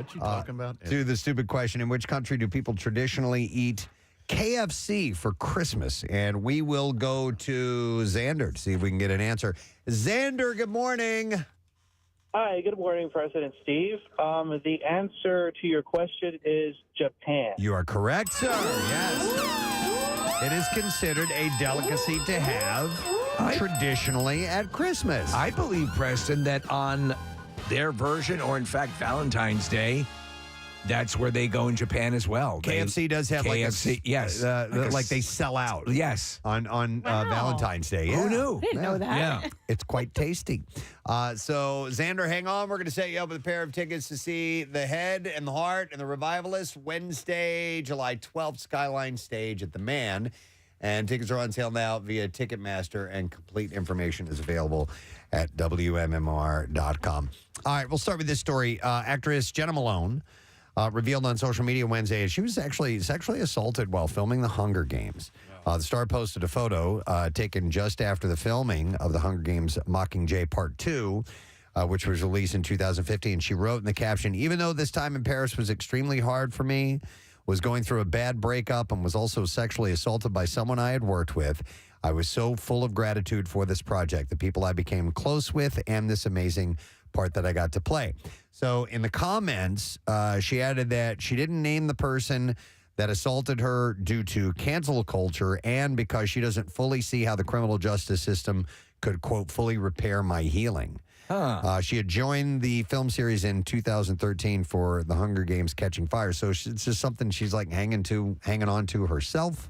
What you talking about? To the stupid question, in which country do people traditionally eat KFC for Christmas? And we will go to Xander to see if we can get an answer. Xander, good morning. Hi, good morning, President Steve. The answer to your question is Japan. You are correct, sir. Yes. It is considered a delicacy to have traditionally at Christmas. I believe, Preston, that on their version, or in fact Valentine's Day, that's where they go in Japan as well. KFC does have KFC, yes. like they sell out. Yes. On Valentine's Day. Who knew? I didn't know that. Yeah. It's quite tasty. So, Xander, hang on. We're going to set you up with a pair of tickets to see The Head and the Heart and the Revivalists Wednesday, July 12th, Skyline Stage at the Man. And tickets are on sale now via Ticketmaster, and complete information is available at WMMR.com. All right, we'll start with this story. Actress Jenna Malone revealed on social media Wednesday she was actually sexually assaulted while filming The Hunger Games. The star posted a photo taken just after the filming of The Hunger Games Mockingjay Part 2, which was released in 2015. She wrote in the caption, "Even though this time in Paris was extremely hard for me, was going through a bad breakup, and was also sexually assaulted by someone I had worked with, I was so full of gratitude for this project, the people I became close with, and this amazing part that I got to play." So in the comments, she added that she didn't name the person that assaulted her due to cancel culture and because she doesn't fully see how the criminal justice system could, quote, fully repair my healing. She had joined the film series in 2013 for The Hunger Games Catching Fire. So it's just something she's like hanging on to herself,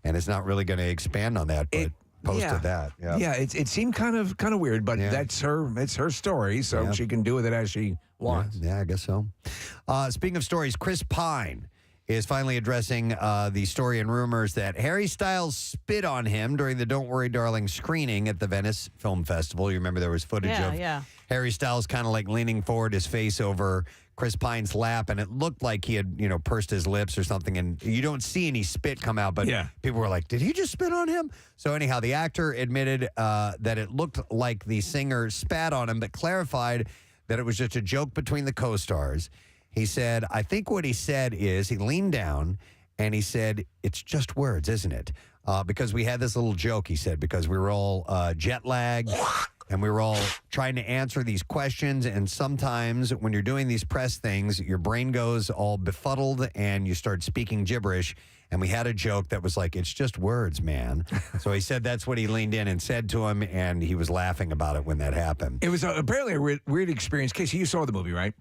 and it's not really going to expand on that, but posted that. Yeah, it seemed kind of weird, but it's her story, so she can do with it as she wants. Yeah, I guess so. Speaking of stories, Chris Pine is finally addressing the story and rumors that Harry Styles spit on him during the Don't Worry Darling screening at the Venice Film Festival. You remember there was footage of Harry Styles kind of like leaning forward, his face over Chris Pine's lap, and it looked like he had, pursed his lips or something, and you don't see any spit come out, but people were like, did he just spit on him? So anyhow, the actor admitted that it looked like the singer spat on him, but clarified that it was just a joke between the co-stars. He said, I think what he said is, he leaned down and he said, it's just words, isn't it? Because we had this little joke, he said, because we were all jet lagged and we were all trying to answer these questions. And sometimes when you're doing these press things, your brain goes all befuddled and you start speaking gibberish. And we had a joke that was like, it's just words, man. So he said that's what he leaned in and said to him. And he was laughing about it when that happened. It was apparently a weird experience. Casey, you saw the movie, right?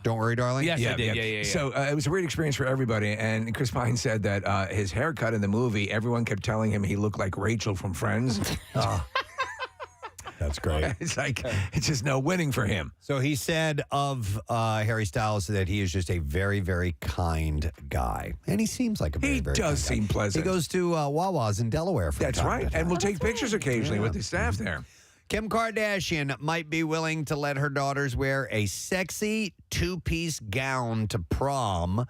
Don't Worry, Darling? Yes, I did. Yeah. So it was a weird experience for everybody. And Chris Pine said that his haircut in the movie, everyone kept telling him he looked like Rachel from Friends. That's great. It's like, it's just no winning for him. So he said of Harry Styles that he is just a very, very kind guy. And he seems like a very, very kind guy. He does seem pleasant. He goes to Wawa's in Delaware for That's right. And we'll take pictures occasionally with the staff there. Kim Kardashian might be willing to let her daughters wear a sexy two-piece gown to prom,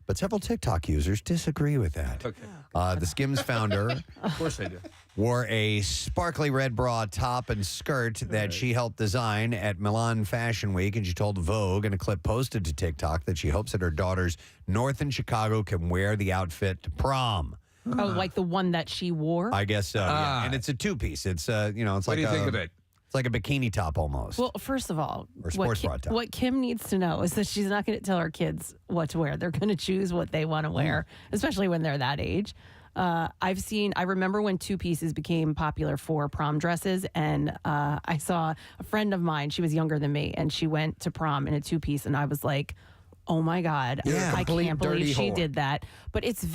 but several TikTok users disagree with that. Okay. The Skims founder Of course they do. wore a sparkly red bra top and skirt that she helped design at Milan Fashion Week, and she told Vogue in a clip posted to TikTok that she hopes that her daughters north in Chicago can wear the outfit to prom. Oh, like the one that she wore? I guess so, yeah. And it's a two-piece. It's, it's What like do you think of it? It's like a bikini top almost. Well, first of all, Or sports bra top. what Kim needs to know is that she's not going to tell her kids what to wear. They're going to choose what they want to wear, especially when they're that age. I remember when two pieces became popular for prom dresses, and I saw a friend of mine, she was younger than me, and she went to prom in a two piece, and I was like, oh my God, I can't believe she did that. But it's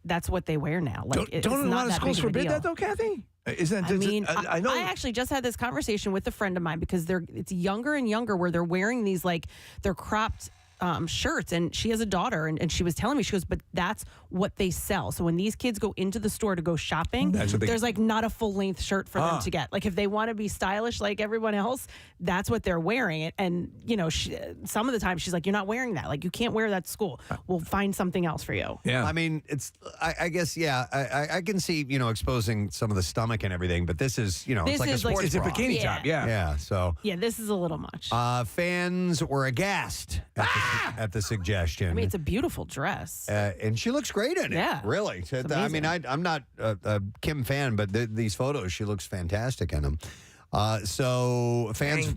that's what they wear now. Like, don't a lot of schools forbid that though, Kathy? I know. I actually just had this conversation with a friend of mine because it's younger and younger where they're wearing these, like, they're cropped shirts, and she has a daughter, and she was telling me, she goes, but that's what they sell. So when these kids go into the store to go shopping, there's like not a full length shirt for them to get. Like if they want to be stylish like everyone else, that's what they're wearing. And you know, some of the time she's like, you're not wearing that. Like you can't wear that to school. We'll find something else for you. Yeah. I mean, I guess, yeah, I can see, exposing some of the stomach and everything, but this is, This it's like a is like- sports It's a bra. bikini top, yeah. Yeah, so. Yeah, this is a little much. Fans were aghast at the suggestion. I mean, it's a beautiful dress. And she looks great in it. Yeah. Really. So, I mean, I'm not a Kim fan, but these photos, she looks fantastic in them. So fans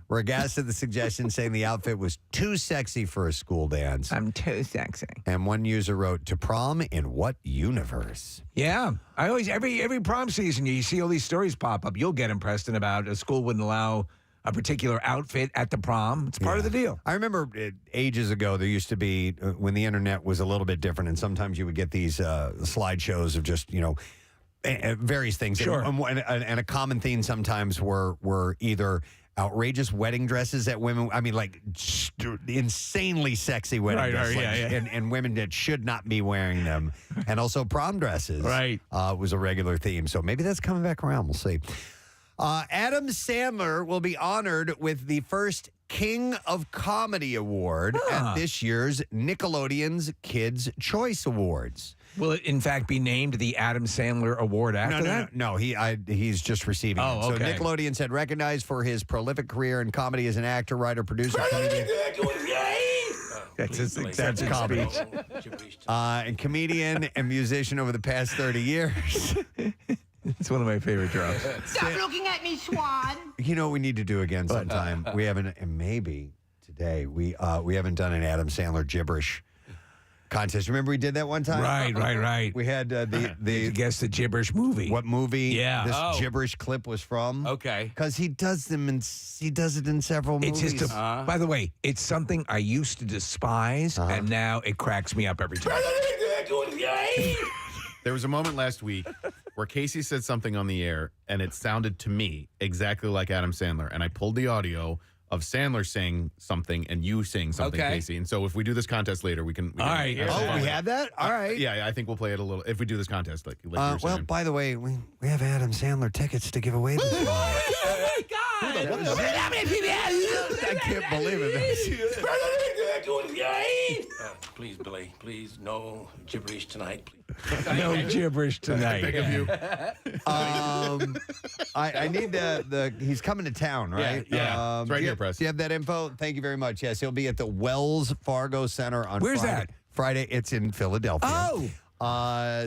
were aghast at the suggestion, saying the outfit was too sexy for a school dance. I'm too sexy. And one user wrote, to prom in what universe? Yeah. I always, every prom season, you see all these stories pop up. You'll get them, Preston, about a school wouldn't allow a particular outfit at the prom. It's part of the deal. I remember ages ago, there used to be, when the internet was a little bit different, and sometimes you would get these slideshows of just, various things. Sure. And a common theme sometimes were either outrageous wedding dresses that women, I mean, like insanely sexy wedding dresses. And women that should not be wearing them. And also prom dresses. Right. Was a regular theme. So maybe that's coming back around. We'll see. Adam Sandler will be honored with the first King of Comedy Award at this year's Nickelodeon's Kids' Choice Awards. Will it, in fact, be named the Adam Sandler Award after that? No, he's just receiving it. Oh, okay. So Nickelodeon said recognized for his prolific career in comedy as an actor, writer, producer, comedian. That's his That's comedy. And comedian and musician over the past 30 years. It's one of my favorite drops. Stop looking at me, Swan. You know what we need to do again sometime? We haven't, and maybe today, we haven't done an Adam Sandler gibberish contest. Remember we did that one time? Right. We had the guess the gibberish movie. what movie Yeah. this gibberish clip was from. Okay. Because he does them and he does it in several It's movies. just by the way, it's something I used to despise, and now it cracks me up every time. There was a moment last week where Casey said something on the air, and it sounded to me exactly like Adam Sandler. And I pulled the audio of Sandler saying something and you saying something, Okay. Casey. And so if we do this contest later, we can. All right. Oh, we had that? All right. Yeah, I think we'll play it a little. If we do this contest, like you were Well, saying. by the way, we have Adam Sandler tickets to give away this morning. Oh my God! I can't believe it. Please, Billy, please, no gibberish tonight, please. No gibberish tonight. Big of you. I need the he's coming to town, right? Yeah. It's right here, Press. Do you have that info? Thank you very much. Yes, he'll be at the Wells Fargo Center on Where's Friday. that? Friday, it's in Philadelphia. Oh.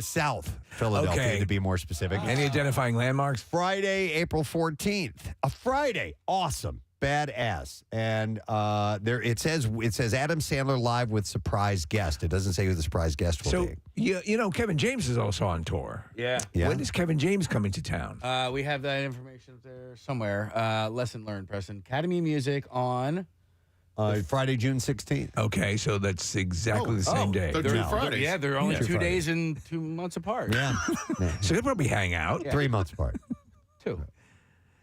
South Philadelphia, Okay. to be more specific. Any identifying landmarks? Friday, April 14th. A Friday. Awesome. Badass. And there it says Adam Sandler live with surprise guest. It doesn't say who the surprise guest will So be. you know Kevin James is also on tour. Yeah. Yeah. When is Kevin James coming to town? We have that information there somewhere. Lesson learned, Preston. Academy Music on. Friday, June 16th. Okay, so that's exactly the same day. So 2 Fridays. Yeah, they're only Yeah. 2 Fridays. days and 2 months apart. Yeah. So they'll probably hang out. 3 months apart. 2.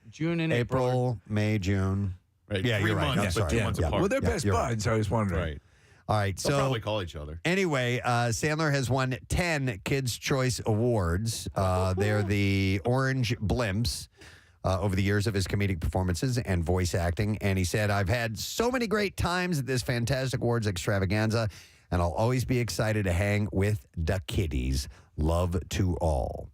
June and April. April, May, June. Right. Yeah, 3 you're right. months, I'm but sorry. 2 Yeah, months yeah. apart. Well, they're best you're right. buds. I was wondering. Right. All right. They'll So probably call each other. anyway, Sandler has won 10 Kids' Choice Awards. They're the Orange Blimps over the years of his comedic performances and voice acting. And he said, I've had so many great times at this fantastic awards extravaganza, and I'll always be excited to hang with the kiddies. Love to all.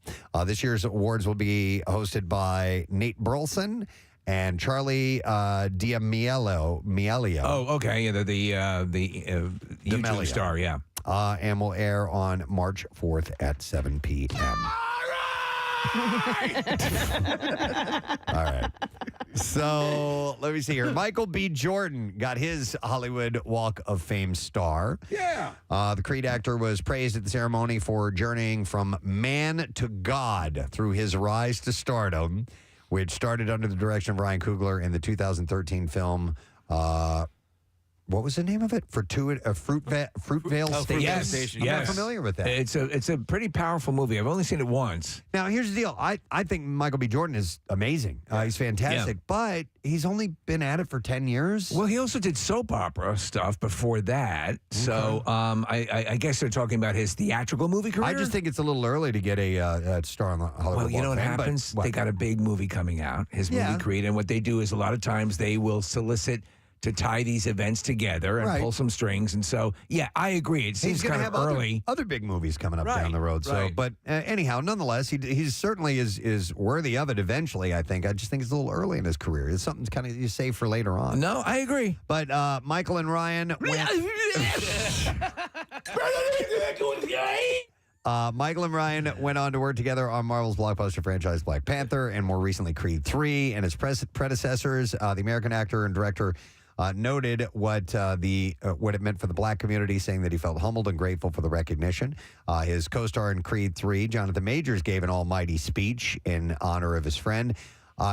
This year's awards will be hosted by Nate Burleson and Charlie D'Amelio. Oh, okay. Yeah, the YouTube Dementia. star. Yeah. And will air on March 4th at 7 p.m. All right. So let me see here. Michael B. Jordan got his Hollywood Walk of Fame star. Yeah. The Creed actor was praised at the ceremony for journeying from man to God through his rise to stardom, which started under the direction of Ryan Coogler in the 2013 film what was the name of it? Fruitvale Station. Yes, Station. I'm yes. not familiar with that. It's a pretty powerful movie. I've only seen it once. Now, here's the deal. I think Michael B. Jordan is amazing. He's fantastic, but he's only been at it for 10 years. Well, he also did soap opera stuff before that. So I guess they're talking about his theatrical movie career. I just think it's a little early to get a star on the Hollywood Well, you Walk know of what Fame, but happens? They got a big movie coming out, his movie Creed, and what they do is a lot of times they will solicit to tie these events together and pull some strings. And so, yeah, I agree. It seems He's going kind to of have early. other big movies coming up down the road. So, right. but anyhow, nonetheless, he certainly is worthy of it eventually, I think. I just think it's a little early in his career. It's something kind of you save for later on. No, I agree. But Michael and Ryan went... Michael and Ryan went on to work together on Marvel's blockbuster franchise Black Panther and more recently Creed 3 and his predecessors. The American actor and director noted what it meant for the black community, saying that he felt humbled and grateful for the recognition. His co-star in Creed 3, Jonathan Majors, gave an almighty speech in honor of his friend.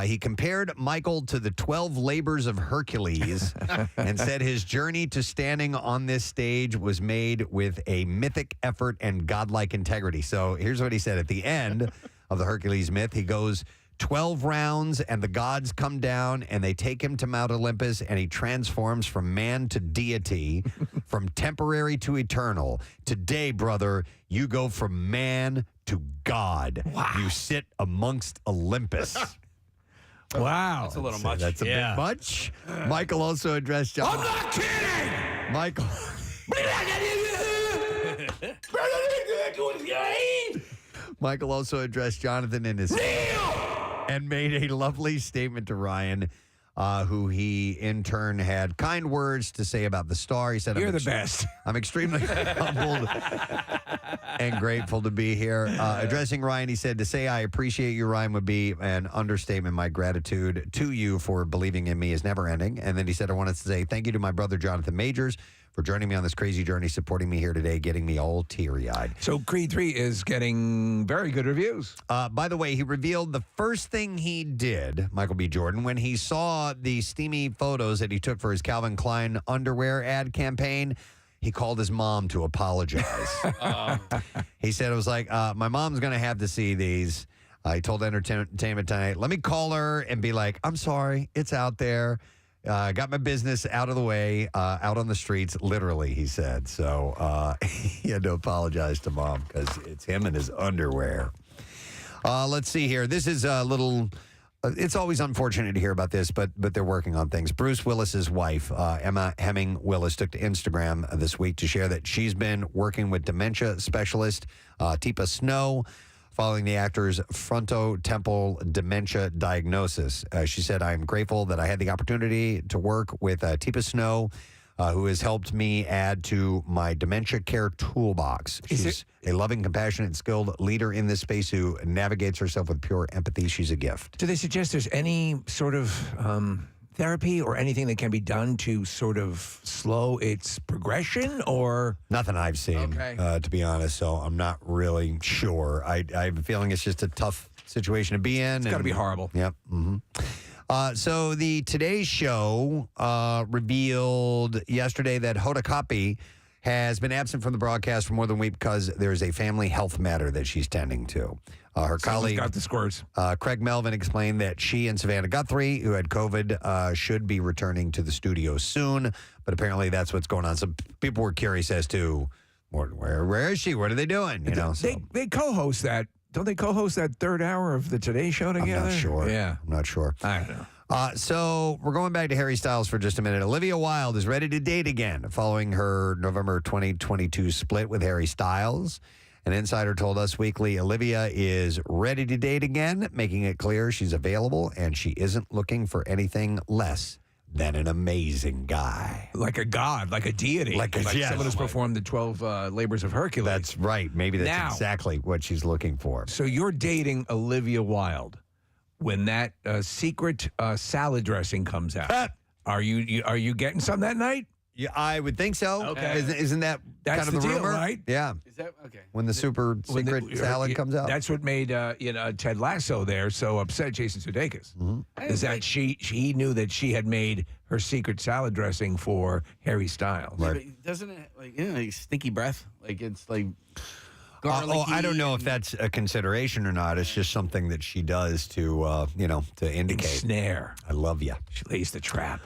He compared Michael to the 12 labors of Hercules and said his journey to standing on this stage was made with a mythic effort and godlike integrity. So here's what he said at the end of the Hercules myth. He goes 12 rounds and the gods come down and they take him to Mount Olympus and he transforms from man to deity, from temporary to eternal. Today, brother, you go from man to God. Wow. You sit amongst Olympus. Wow. That's a little much. That's a bit much. Michael also addressed John. I'm not kidding! Michael. Michael also addressed Jonathan in his and made a lovely statement to Ryan, who he in turn had kind words to say about the star. He said, "You're the best." I'm extremely humbled and grateful to be here. Addressing Ryan, he said, "To say I appreciate you, Ryan, would be an understatement. My gratitude to you for believing in me is never ending." And then he said, "I wanted to say thank you to my brother, Jonathan Majors, for joining me on this crazy journey, supporting me here today, getting me all teary-eyed." So Creed 3 is getting very good reviews. By the way, he revealed the first thing he did, Michael B. Jordan, when he saw the steamy photos that he took for his Calvin Klein underwear ad campaign, he called his mom to apologize. He said, it was like, my mom's going to have to see these. He told Entertainment Tonight, let me call her and be like, I'm sorry, it's out there. Got my business out of the way, out on the streets, literally, he said. So he had to apologize to mom because it's him and his underwear. Let's see here. This is a little... it's always unfortunate to hear about this, but they're working on things. Bruce Willis's wife, Emma Hemming Willis, took to Instagram this week to share that she's been working with dementia specialist Teepa Snow following the actor's frontotemporal dementia diagnosis. She said, I'm grateful that I had the opportunity to work with Teepa Snow, who has helped me add to my dementia care toolbox. She's a loving, compassionate, skilled leader in this space who navigates herself with pure empathy. She's a gift. Do they suggest there's any sort of therapy or anything that can be done to sort of slow its progression, or? Nothing I've seen, Okay. to be honest, so I'm not really sure. I have a feeling it's just a tough situation to be in. It's got to be horrible. Yep. Mm-hmm. So the Today Show revealed yesterday that Hoda Kotb has been absent from the broadcast for more than a week because there's a family health matter that she's tending to. Her colleague, got the squirts. Craig Melvin, explained that she and Savannah Guthrie, who had COVID, should be returning to the studio soon. But apparently that's what's going on. So people were curious as to where is she? What are they doing? You know, They co-host that. Don't they co-host that third hour of the Today Show together? I'm not sure. Yeah. I'm not sure. I don't know. So we're going back to Harry Styles for just a minute. Olivia Wilde is ready to date again following her November 2022 split with Harry Styles. An insider told Us Weekly Olivia is ready to date again, making it clear she's available and she isn't looking for anything less than an amazing guy. Like a god, like a deity. Like someone who's performed the 12 labors of Hercules. That's right. Maybe that's Now- exactly what she's looking for. So you're dating Olivia Wilde when that secret salad dressing comes out. Are you getting some that night? Yeah, I would think so. Okay. Isn't that That's kind of the deal, rumor? right? Yeah. Is that okay? When the super secret salad comes out. That's what made Ted Lasso there so upset, Jason Sudeikis. Is that she knew that she had made her secret salad dressing for Harry Styles. Yeah, but doesn't it like stinky breath? Like it's like I don't know if that's a consideration or not. It's just something that she does to to indicate. Snare. I love you. She lays the trap.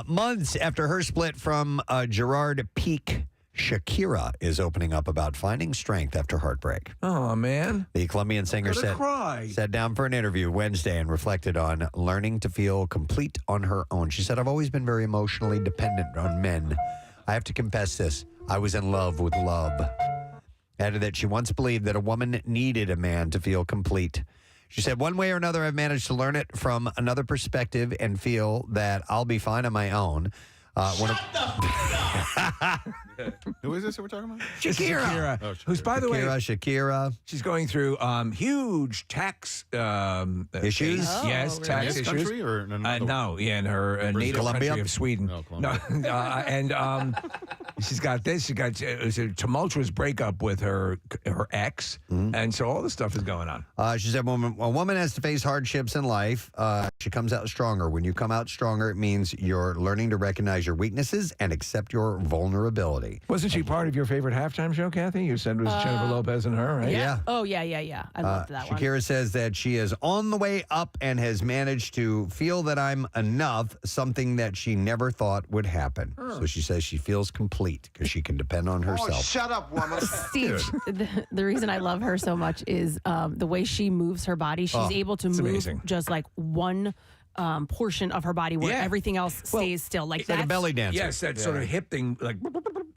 Months after her split from Gerard Pique, Shakira is opening up about finding strength after heartbreak. Oh, man. The Colombian singer sat down for an interview Wednesday and reflected on learning to feel complete on her own. She said, I've always been very emotionally dependent on men. I have to confess this. I was in love with love. Added that she once believed that a woman needed a man to feel complete. She said, one way or another, I've managed to learn it from another perspective and feel that I'll be fine on my own. Who is this that we're talking about? Shakira. Oh, Who's, by the way, Shakira. she's going through huge tax Issues? Yes, really? tax In this issues. country or in another one? No, in her native Colombia? country of Sweden. Oh, Colombia. No, and she's got this. She got it was a tumultuous breakup with her ex, and so all this stuff is going on. She said, when a woman has to face hardships in life, she comes out stronger. When you come out stronger, it means you're learning to recognize your weaknesses and accept your vulnerability. Wasn't she part of your favorite halftime show, Kathy? You said it was Jennifer Lopez and her, right? Yeah. Oh, yeah. I loved that one. Shakira says that she is on the way up and has managed to feel that I'm enough, something that she never thought would happen. So she says she feels complete because she can depend on herself. Shut up, woman. Steve, the reason I love her so much is the way she moves her body. She's able to move amazing. just like one portion of her body where Yeah. everything else stays still. Like It's like a that's- belly dancer. Yes, that sort of hip thing, like.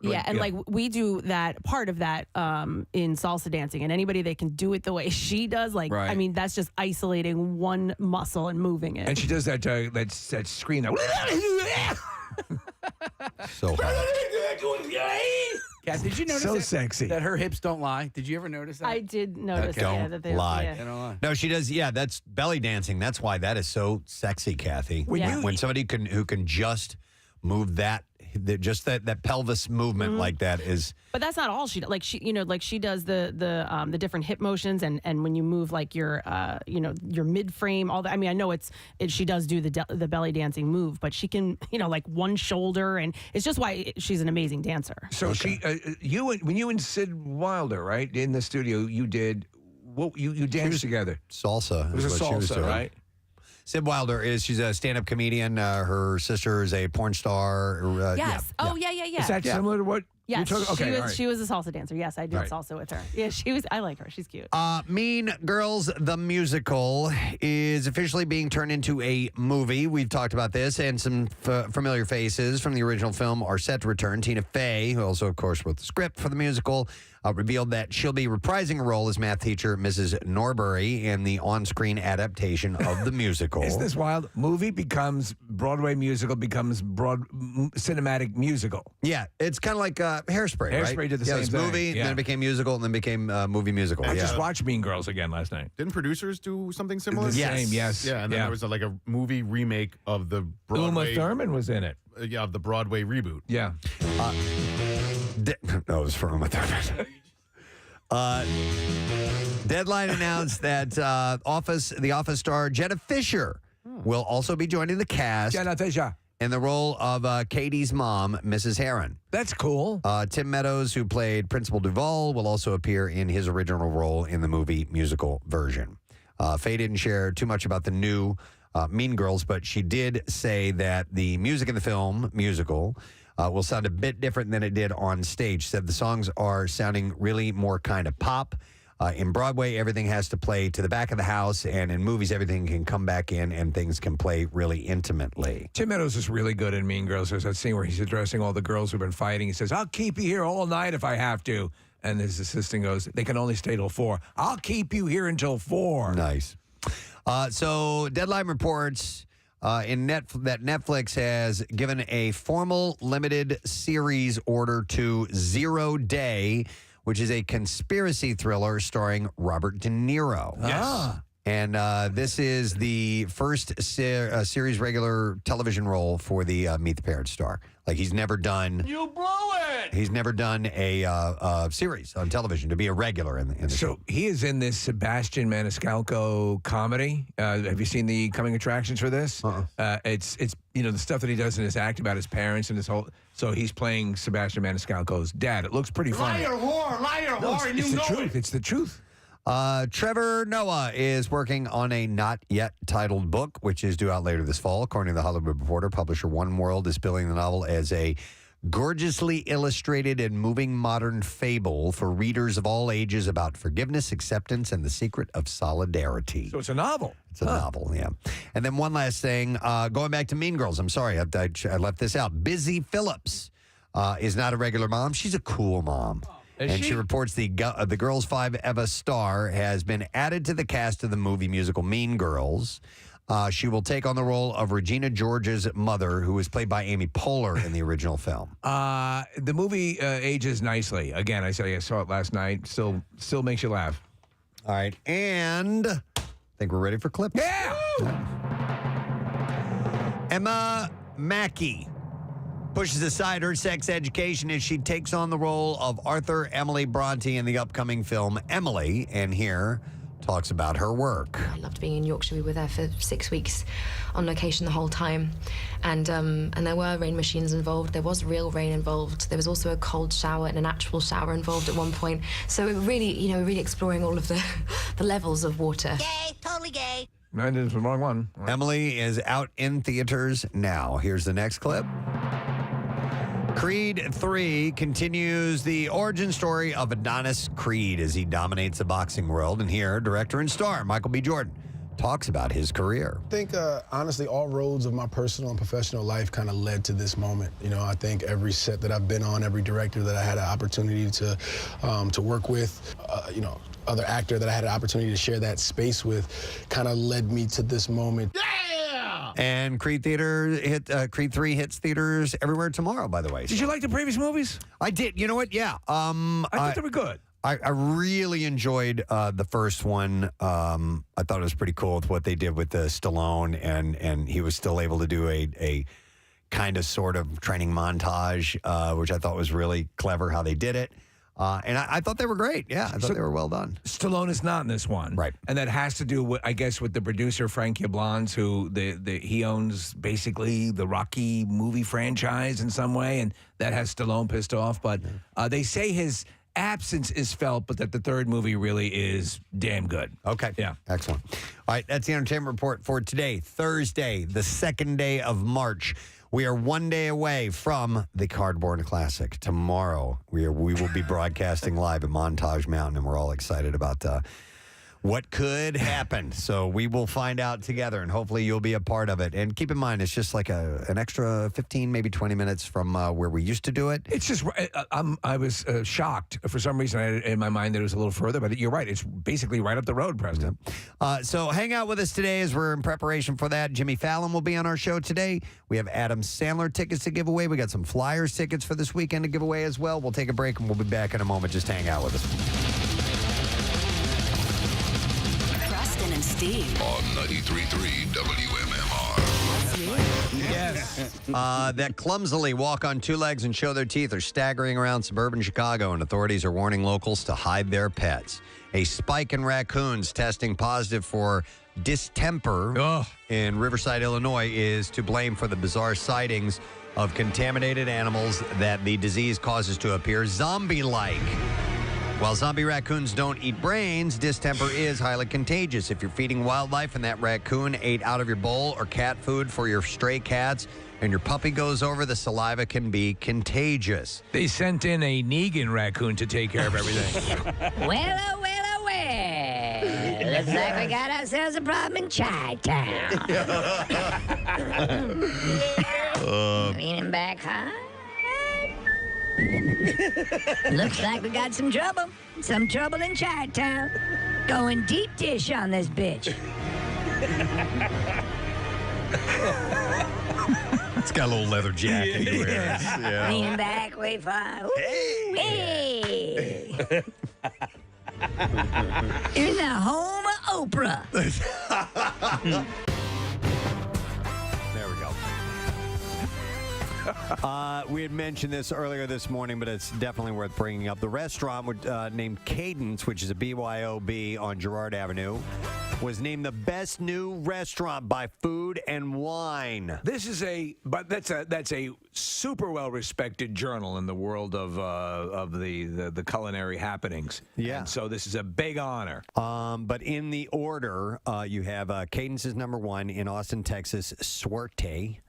Yeah, and like we do that part of that in salsa dancing, and anybody that can do it the way she does, like Right. I mean, that's just isolating one muscle and moving it. And she does that that scream. So hot. Kat, did you notice So that, sexy. that her hips don't lie? Did you ever notice that? I did notice Don't yeah, that they lie. Yeah. They don't lie. No, she does. Yeah, that's belly dancing. That's why that is so sexy, Kathy. When somebody who can just move that pelvis movement like that is. But that's not all she does. Like she does the different hip motions and when you move like your your mid frame, all that. I mean, I know she does do the belly dancing move, but she can like one shoulder, and it's just why she's an amazing dancer. So she, when you and Sid Wilder, right, in the studio, you did you danced together. Salsa. It was is a what she was salsa, doing. right? Sid Wilder she's a stand-up comedian. Her sister is a porn star. Yes. Yeah. Oh yeah. Is that similar to what? Yes, you're talking? Okay, all right. she was a salsa dancer. Yes, I did Right. salsa with her. Yeah, I like her. She's cute. Mean Girls, the musical, is officially being turned into a movie. We've talked about this, and some familiar faces from the original film are set to return. Tina Fey, who also, of course, wrote the script for the musical, revealed that she'll be reprising a role as math teacher Mrs. Norbury in the on-screen adaptation of the musical. Isn't this wild? Movie becomes Broadway musical, becomes cinematic musical. Yeah, it's kind of like Hairspray, right? Hairspray did the yeah, same it was thing. movie, Yeah. then it became musical, and then became movie musical. I yeah. just watched Mean Girls again last night. Didn't producers do something similar? The Yes. same, yes. Yeah, and then there was like a movie remake of the Broadway. Uma Thurman was in it. Of the Broadway reboot. Yeah. No, it was for Uma Thurman. Deadline announced that the Office star Jenna Fisher will also be joining the cast Jenna Fisher. in the role of Katie's mom, Mrs. Heron. That's cool. Tim Meadows, who played Principal Duvall, will also appear in his original role in the movie musical version. Faye didn't share too much about the new Mean Girls, but she did say that the music in the film musical will sound a bit different than it did on stage. She said the songs are sounding really more kind of pop. In Broadway, everything has to play to the back of the house, and in movies, everything can come back in and things can play really intimately. Tim Meadows is really good in Mean Girls. There's that scene where he's addressing all the girls who've been fighting. He says, I'll keep you here all night if I have to. And his assistant goes, they can only stay till 4. I'll keep you here until 4. Nice. So Deadline reports that Netflix has given a formal limited series order to 0 Day, which is a conspiracy thriller starring Robert De Niro. Yes. And this is the first series regular television role for the Meet the Parents star. Like, he's never done... You blew it! He's never done a series on television to be a regular in the show. So he is in this Sebastian Maniscalco comedy. Have you seen the coming attractions for this? It's the stuff that he does in his act about his parents and his whole. So he's playing Sebastian Maniscalco's dad. It looks pretty funny. Liar, whore, and It's you the know truth. it. It's the truth. Trevor Noah is working on a not yet titled book, which is due out later this fall. According to the Hollywood Reporter, publisher One World is billing the novel as a gorgeously illustrated and moving modern fable for readers of all ages about forgiveness, acceptance, and the secret of solidarity. So it's a novel. It's a novel, yeah. And then one last thing, going back to Mean Girls. I'm sorry, I left this out. Busy Phillips is not a regular mom. She's a cool mom. And she reports the Girls 5 Eva star has been added to the cast of the movie musical Mean Girls. She will take on the role of Regina George's mother, who was played by Amy Poehler in the original film. The movie ages nicely. Again, I saw it last night. Still makes you laugh. All right. And I think we're ready for clips. Yeah! Emma Mackey pushes aside her sex education as she takes on the role of Arthur Emily Bronte in the upcoming film Emily, and here talks about her work. I loved being in Yorkshire. We were there for 6 weeks on location the whole time, and there were rain machines involved. There was real rain involved. There was also a cold shower and an actual shower involved at one point. So it really, really exploring all of the levels of water. Gay, totally gay. No, it is the wrong one. Emily is out in theaters now. Here's the next clip. Creed 3 continues the origin story of Adonis Creed as he dominates the boxing world. And here, director and star Michael B. Jordan talks about his career. I think, honestly, all roads of my personal and professional life kind of led to this moment. I think every set that I've been on, every director that I had an opportunity to work with, other actor that I had an opportunity to share that space with kind of led me to this moment. And Creed 3 hits theaters everywhere tomorrow, by the way. Did you like the previous movies? I did. You know what? Yeah. I thought they were good. I really enjoyed the first one. I thought it was pretty cool with what they did with Stallone, and he was still able to do a kind of sort of training montage, which I thought was really clever how they did it. And I thought they were great. Yeah, I thought they were well done. Stallone is not in this one. Right. And that has to do, with, I guess, with the producer, Frank Yablans, who he owns basically the Rocky movie franchise in some way, and that has Stallone pissed off. But they say his absence is felt, but that the third movie really is damn good. Okay. Yeah. Excellent. All right, that's the entertainment report for today, Thursday, the 2nd day of March. We are 1 day away from the Cardboard Classic. Tomorrow, we will be broadcasting live at Montage Mountain, and we're all excited about what could happen. So we will find out together, and hopefully you'll be a part of it. And keep in mind, it's just like an extra 15, maybe 20 minutes from where we used to do it. It's just, I was shocked. For some reason, I had in my mind that it was a little further, but you're right. It's basically right up the road, Preston. So hang out with us today as we're in preparation for that. Jimmy Fallon will be on our show today. We have Adam Sandler tickets to give away. We got some Flyers tickets for this weekend to give away as well. We'll take a break, and we'll be back in a moment. Just hang out with us. Preston and Steve on 93.3 WMMR. Yes. That clumsily walk on two legs and show their teeth are staggering around suburban Chicago, and authorities are warning locals to hide their pets. A spike in raccoons testing positive for distemper in Riverside, Illinois, is to blame for the bizarre sightings of contaminated animals that the disease causes to appear zombie-like. While zombie raccoons don't eat brains, distemper is highly contagious. If you're feeding wildlife and that raccoon ate out of your bowl or cat food for your stray cats and your puppy goes over, the saliva can be contagious. They sent in a Negan raccoon to take care of everything. Well, oh, well, oh, well. Looks like we got ourselves a problem in Chi-Town. Leaning back high. Looks like we got some trouble. Some trouble in Chi-Town. Going deep dish on this bitch. It's got a little leather jacket he wears. Yeah. Leaning back, way far. Ooh, hey! In the home Oprah. There we go. We had mentioned this earlier this morning, but it's definitely worth bringing up. The restaurant named Cadence, which is a BYOB on Girard Avenue, was named the best new restaurant by Food and Wine. That's a super well respected journal in the world of the culinary happenings. Yeah. And so this is a big honor. But in the order, you have Cadence is number 1 in Austin, Texas. Suerte.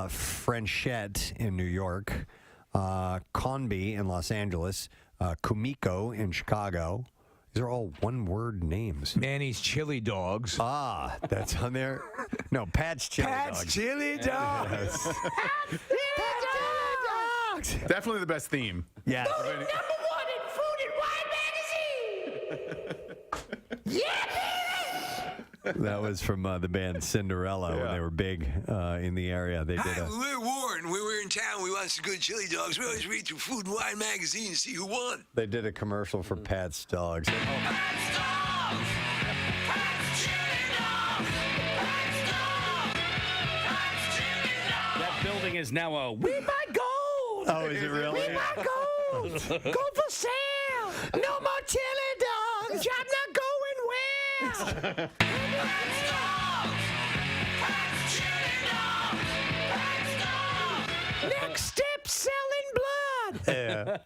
Frenchette in New York. Conby in Los Angeles. Kumiko in Chicago. These are all one-word names. Manny's Chili Dogs. Ah, that's on there. No, Pat's Chili Dogs. Pat's Chili Dogs. Yes. Definitely the best theme. Yeah. Voted number 1 in Food and Wine magazine. Yeah, baby. That was from the band Cinderella when they were big in the area. They did Hi, we're Warren. We were in town. We want some good chili dogs. We always read through Food and Wine magazine to see who won. They did a commercial for Pat's Dogs. That building is now a We Buy Gold. Oh, is it really? We buy gold. Gold for sale. No more chili dogs. I'm not going west. Next step, selling blood.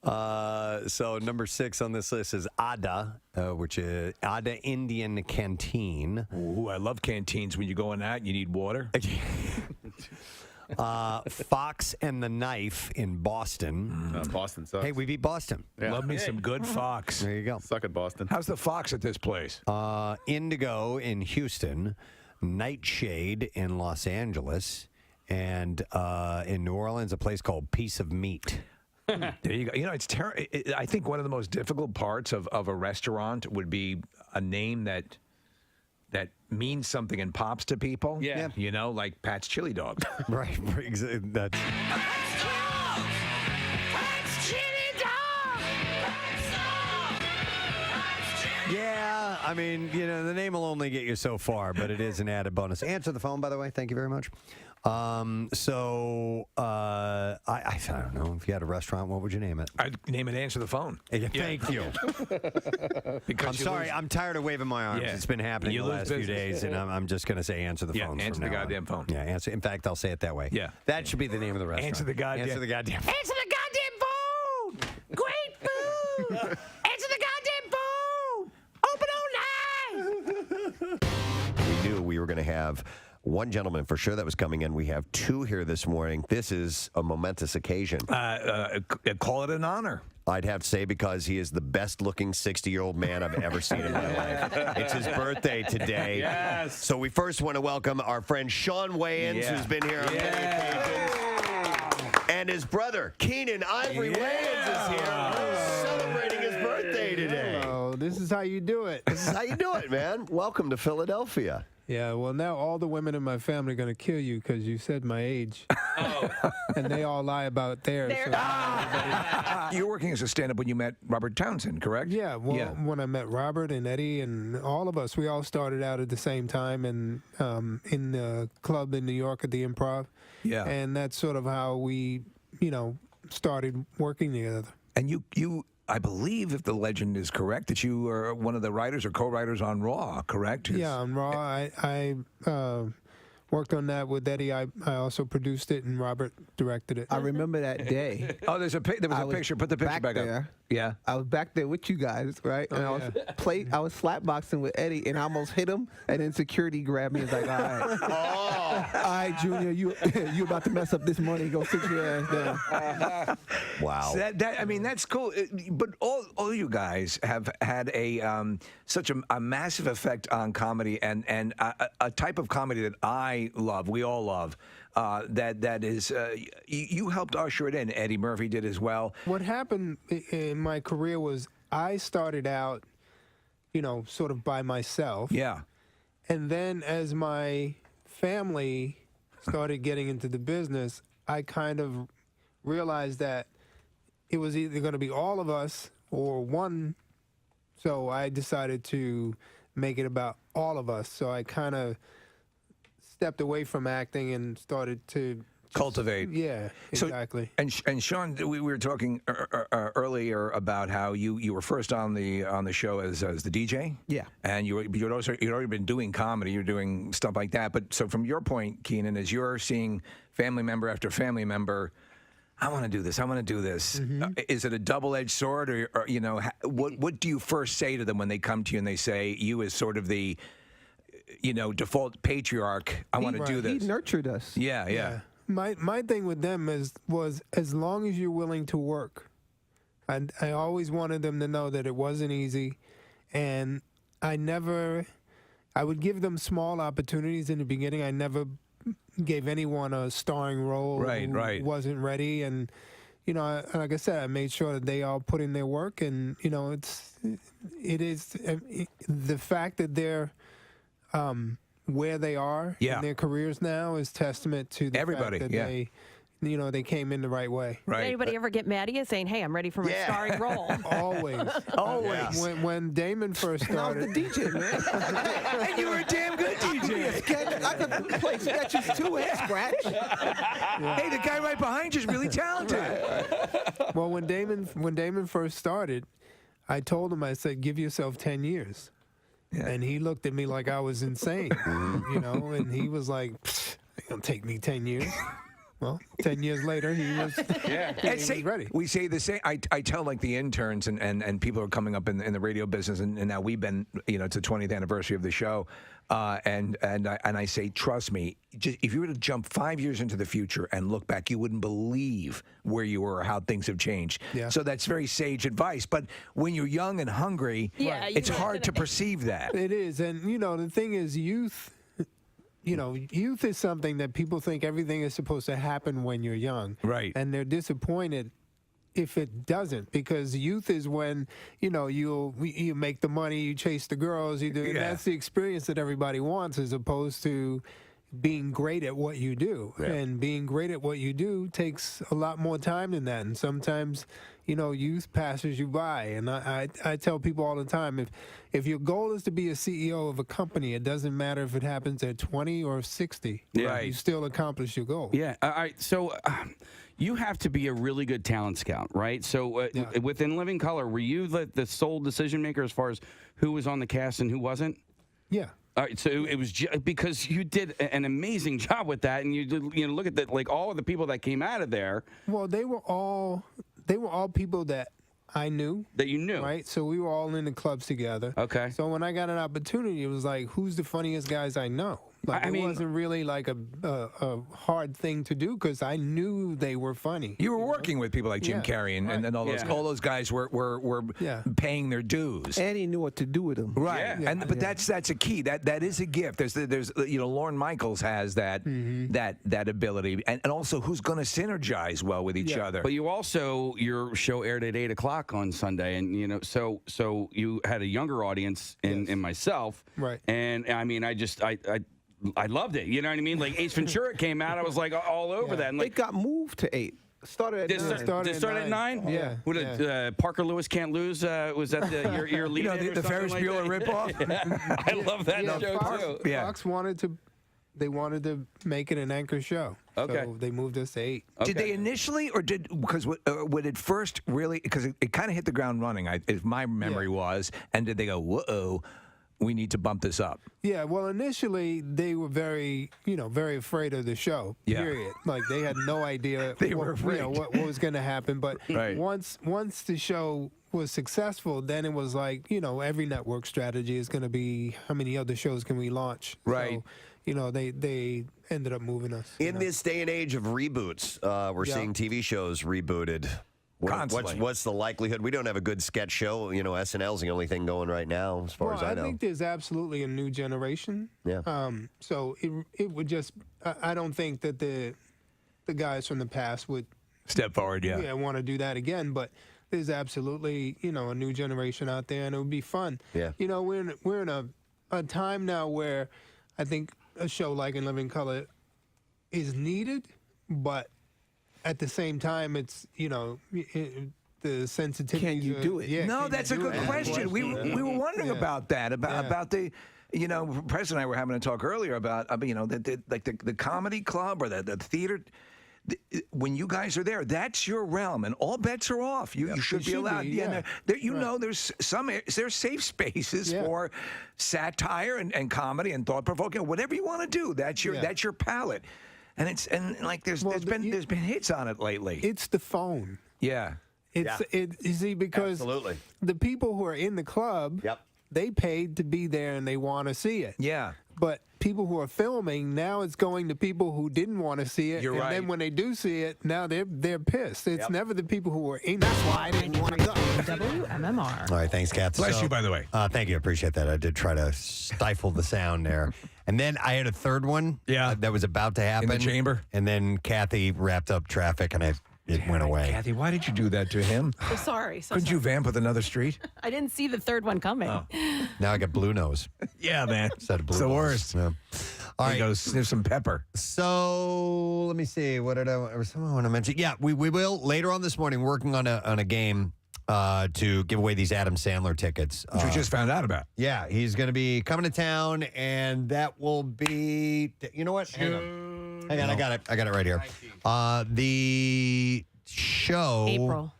Yeah. So number 6 on this list is Ada, which is Ada Indian Canteen. Ooh, I love canteens. When you go in that, you need water. Fox and the Knife in Boston. Boston sucks. Hey, we beat Boston. Yeah. Love me some good Fox. There you go. Suck at Boston. How's the Fox at this place? Indigo in Houston. Nightshade in Los Angeles. And in New Orleans, a place called Piece of Meat. There you go. You know, it's I think one of the most difficult parts of a restaurant would be a name that means something and pops to people. Yeah. You know, like Pat's Chili Dogs. Right. That's... Yeah, I mean, you know, the name will only get you so far, but it is an added bonus. Answer the phone, by the way. Thank you very much. I don't know. If you had a restaurant, what would you name it? I'd name it Answer the Phone. Yeah, thank you. Because I'm sorry. I'm tired of waving my arms. Yeah. It's been happening You the lose last few business. days, and I'm just going to say answer the phone. Answer from the now on. goddamn phone. Yeah, answer. In fact, I'll say it that way. Yeah. That should be the name of the restaurant. Answer the goddamn. Answer the goddamn phone. Answer the goddamn phone. Great food. Answer the goddamn phone. Open all night. We knew we were going to have one gentleman for sure that was coming in. We have 2 here this morning. This is a momentous occasion. Call it an honor. I'd have to say because he is the best-looking 60-year-old man I've ever seen in my life. It's his birthday today. Yes. So we first want to welcome our friend Sean Wayans, who's been here on many occasions. And his brother, Keenan Ivory Wayans, is here. Celebrating his birthday today. Oh, this is how you do it. This is how you do it, man. Welcome to Philadelphia. Yeah, well, now all the women in my family are going to kill you because you said my age. And they all lie about theirs. You were working as a stand-up when you met Robert Townsend, correct? Yeah, well, when I met Robert and Eddie and all of us, we all started out at the same time and in the club in New York at the Improv. Yeah. And that's sort of how we, you know, started working together. And you I believe, if the legend is correct, that you are one of the writers or co-writers on Raw, correct? Yeah, on Raw. I worked on that with Eddie. I also produced it, and Robert directed it. I remember that day. Oh, there was a picture. Put the picture back there. up. Yeah. I was back there with you guys, right? And I was slapboxing with Eddie, and I almost hit him, and then security grabbed me and was like, all right. All right, Junior, you about to mess up this money. Go sit your ass down. Wow. So I mean, that's cool. But all you guys have had such a massive effect on comedy and a type of comedy that I love, we all love, that is, you helped usher it in. Eddie Murphy did as well. What happened in my career was I started out, you know, sort of by myself. Yeah. And then as my family started getting into the business, I kind of realized that it was either going to be all of us or one So I decided to make it about all of us. So I kind of stepped away from acting and started to cultivate. Yeah, So- exactly. And Sean, we were talking earlier about how you were first on the show as the DJ. Yeah. And you'd already been doing comedy. You're doing stuff like that. But so from your point, Keenan, as you're seeing family member after family member, I want to do this. I want to do this. Is it a double-edged sword, or you know, what do you first say to them when they come to you and they say you as sort of the, you know, default patriarch? I want to do this. He nurtured us. Yeah. My thing with them was as long as you're willing to work. I always wanted them to know that it wasn't easy, and I would give them small opportunities in the beginning. I never gave anyone a starring role who wasn't ready, and you know, like I said, I made sure that they all put in their work, and you know, it is the fact that they're where they are in their careers now is testament to the fact that they, you know, they came in the right way. Did anybody ever get mad at you saying, "Hey, I'm ready for my starring role"? Always. When Damon first started, I was the DJ, man. And you were a damn good DJ. I could play sketches too and scratch. Hey, the guy right behind you is really talented. Well, when Damon first started, I told him, I said, "Give yourself 10 years." And he looked at me like I was insane, you know, and he was like, "It's gonna take me 10 years." Well, 10 years later, he was ready. We say the same. I tell like the interns and people who are coming up in the radio business, and now we've been, you know, it's the 20th anniversary of the show, and I say, trust me, just, if you were to jump 5 years into the future and look back, you wouldn't believe where you were or how things have changed. Yeah. So that's very sage advice. But when you're young and hungry, it's hard to perceive that. It is, and you know, the thing is, youth is something that people think everything is supposed to happen when you're young. Right. And they're disappointed if it doesn't, because youth is when, you know, you make the money, you chase the girls, you do. And that's the experience that everybody wants, as opposed to being great at what you do. Yeah. And being great at what you do takes a lot more time than that. And sometimes, you know, youth passes you by. And I tell people all the time, if your goal is to be a CEO of a company, it doesn't matter if it happens at 20 or 60. Yeah. You still accomplish your goal. Yeah. All right. So you have to be a really good talent scout, right? So within Living Color, were you the sole decision maker as far as who was on the cast and who wasn't? Yeah. All right, so it was because you did an amazing job with that, and you look at like all of the people that came out of there. Well, they were all people that I knew. That you knew. Right? So we were all in the clubs together. Okay. So when I got an opportunity, it was like, who's the funniest guys I know? Like, it wasn't really like a hard thing to do, because I knew they were funny. You were working with people like Jim Carrey and all those guys were paying their dues. And he knew what to do with them. Right. But that's a key. That is a gift. There's you know, Lorne Michaels has that that ability, and also who's going to synergize well with each other. But you also, your show aired at 8 o'clock on Sunday, and you know, so you had a younger audience in myself. Right. And I mean, I loved it. You know what I mean? Like Ace Ventura came out, I was like all over that. And like, It got moved to 8. Started at 9. Did it start at 9? Yeah. What Parker Lewis Can't Lose? Was that your lead? You know, the Ferris Bueller ripoff? I love that show Fox, too. Fox wanted to make it an anchor show. Okay. So they moved us to 8. Did they initially, or because would it first really, because it kind of hit the ground running, if my memory was, and did they go, whoa, we need to bump this up? Yeah, well, initially they were very afraid of the show. Yeah. Period. Like they had no idea what was going to happen. But once the show was successful, then it was like, you know, every network strategy is going to be, how many other shows can we launch? Right. So, you know, they ended up moving us. In this day and age of reboots, we're seeing TV shows rebooted. What's the likelihood? We don't have a good sketch show. You know, SNL's the only thing going right now, as far as I know. I think there's absolutely a new generation. Yeah. So it would just, I don't think that the guys from the past would step forward. Yeah. Want to do that again. But there's absolutely, you know, a new generation out there, and it would be fun. Yeah. You know, we're in a time now where I think a show like In Living Color is needed, but at the same time, it's, you know, the sensitivity. Can you do it? Yeah, No, can that's you a do good it? question. We were wondering about that, about the. Preston and I were having a talk earlier about, the comedy club or the theater. When you guys are there, that's your realm, and all bets are off. You should It be should allowed. be, Yeah, yeah. there's safe spaces for satire and comedy and thought provoking, whatever you want to do. That's your palette, and there's been hits on it lately. It's the phone. Yeah. You see, because Absolutely. the people who are in the club, they paid to be there and they want to see it. Yeah. But people who are filming, now it's going to people who didn't want to see it. You're and right. then when they do see it, now they're pissed. It's never the people who were in. That's why I didn't want to go. WMMR. All right, thanks, Kat. Bless you, by the way. Thank you. I appreciate that. I did try to stifle the sound there. And then I had a third one that was about to happen. In the chamber? And then Kathy wrapped up traffic, and it went away. Kathy, why did you do that to him? So sorry. Couldn't you vamp with another street? I didn't see the third one coming. Now I got blue nose. Yeah, man. Instead of blue It's the balls. worst. Yeah. All right. Go sniff some pepper. So let me see. What did I want to mention? Yeah, we will later on this morning working on a game to give away these Adam Sandler tickets. Which we just found out about. Yeah, he's going to be coming to town, and that will be. You know what? Hang on, I got it. I got it right here. The show. April.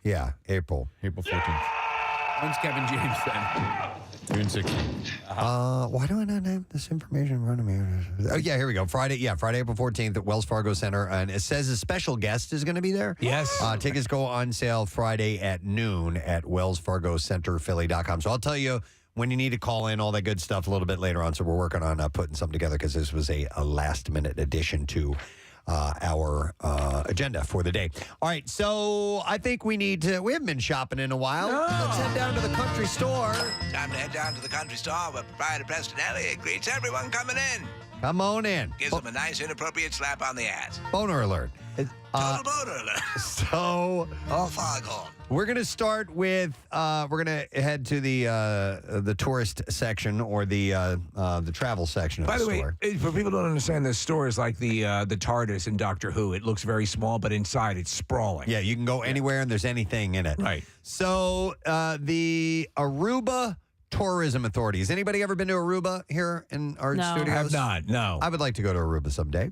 Yeah, April 14th. When's Kevin James then? June 16th. Why do I not have this information in front of me? Oh, yeah, here we go. Friday, April 14th at Wells Fargo Center. And it says a special guest is going to be there. Yes. Tickets go on sale Friday at noon at wellsfargocenterphilly.com. So I'll tell you when you need to call in, all that good stuff a little bit later on. So we're working on putting something together because this was a last-minute addition to our agenda for the day. All right, so I think we haven't been shopping in a while. Let's head down to the country store. Time to head down to the country store where proprietor Preston Elliott greets everyone coming in. Come on in. Gives them a nice, inappropriate slap on the ass. Boner alert. Total boner alert. So, foghorn. we're going to start with, we're going to head to the tourist section or the travel section of By the way, store. for people who don't understand, this store is like the TARDIS in Doctor Who. It looks very small, but inside it's sprawling. Yeah, you can go anywhere and there's anything in it. Right. So, the Aruba Tourism Authority. Has anybody ever been to Aruba here in our No. studios? I have not, no. I would like to go to Aruba someday.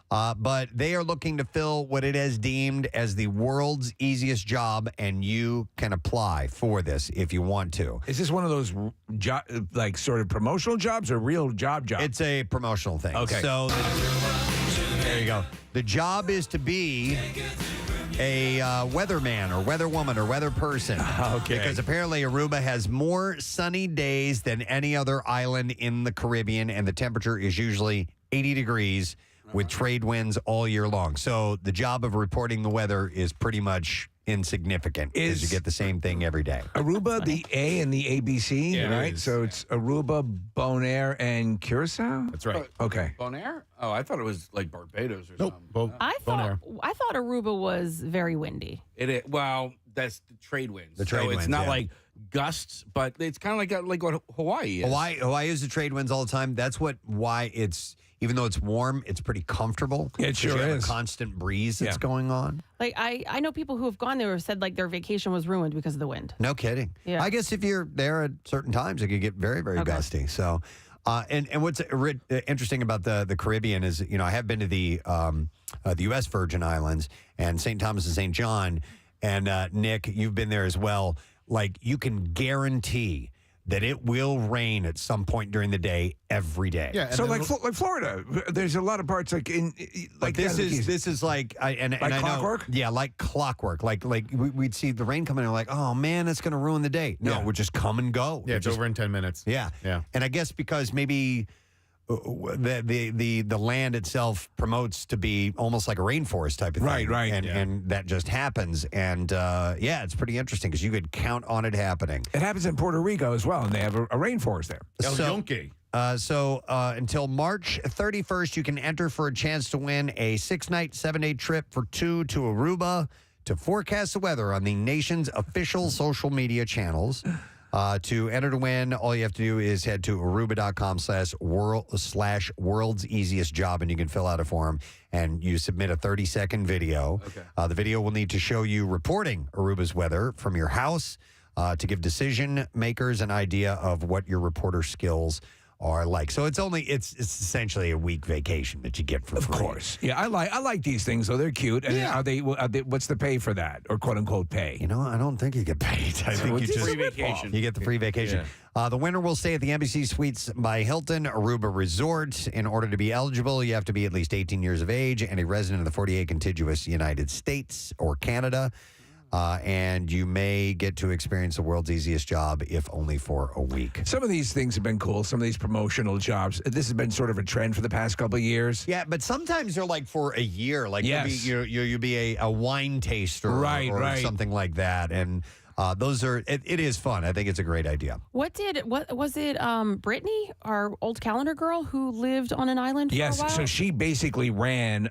But they are looking to fill what it has deemed as the world's easiest job, and you can apply for this if you want to. Is this one of those sort of promotional jobs or real job? It's a promotional thing. Okay. So there you go. The job is to be a weatherman or weatherwoman or weather person. Okay. Because apparently Aruba has more sunny days than any other island in the Caribbean, and the temperature is usually 80 degrees with trade winds all year long. So the job of reporting the weather is pretty much insignificant because you get the same thing every day. Aruba, the A and the ABC, Yeah, it right? is. So it's Aruba, Bonaire, and Curacao? That's right. Okay. Bonaire? Oh, I thought it was like Barbados or something. I thought Aruba was very windy. Well, that's the trade winds. The trade so winds, it's not yeah. like gusts, but it's kind of like what Hawaii is. Hawaii is the trade winds all the time. That's why it's, even though it's warm, it's pretty comfortable. It sure you have is. a constant breeze that's going on. Like I know people who have gone there who have said like their vacation was ruined because of the wind. No kidding. Yeah. I guess if you're there at certain times, it could get very, very gusty. So, and what's interesting about the Caribbean is, I have been to the U.S. Virgin Islands and St. Thomas and St. John, and Nick, you've been there as well. Like, you can guarantee that it will rain at some point during the day every day. Yeah. So like Florida, there's a lot of parts like this is like I clockwork? know, yeah, like clockwork. Like we'd see the rain coming and we're like, oh man, it's going to ruin the day. No, it would just come and go. Yeah, it's over in 10 minutes. Yeah, Yeah. And I guess because maybe the land itself promotes to be almost like a rainforest type of thing. Right. And that just happens. And it's pretty interesting because you could count on it happening. It happens in Puerto Rico as well, and they have a rainforest there. El Yunque. So until March 31st, you can enter for a chance to win a 6-night, 7-day trip for two to Aruba to forecast the weather on the nation's official social media channels. To enter to win, all you have to do is head to aruba.com/world's easiest job, and you can fill out a form, and you submit a 30-second video. Okay. The video will need to show you reporting Aruba's weather from your house to give decision makers an idea of what your reporter skills are like. So it's essentially a week vacation that you get for free. Of course. Yeah, I like these things, though. They're cute. And are they, what's the pay for that, or quote unquote pay? You know, I don't think you get paid. I think you just free vacation. You get the free vacation. The winner will stay at the Embassy Suites by Hilton Aruba Resort. In order to be eligible, you have to be at least 18 years of age and a resident of the 48 contiguous United States or Canada. And you may get to experience the world's easiest job, if only for a week. Some of these things have been cool. Some of these promotional jobs. This has been sort of a trend for the past couple of years. Yeah, but sometimes they're like for a year. Like you'll be a wine taster or something like that. And those are, it is fun. I think it's a great idea. What was it? Brittany, our old calendar girl, who lived on an island for a while? So she basically ran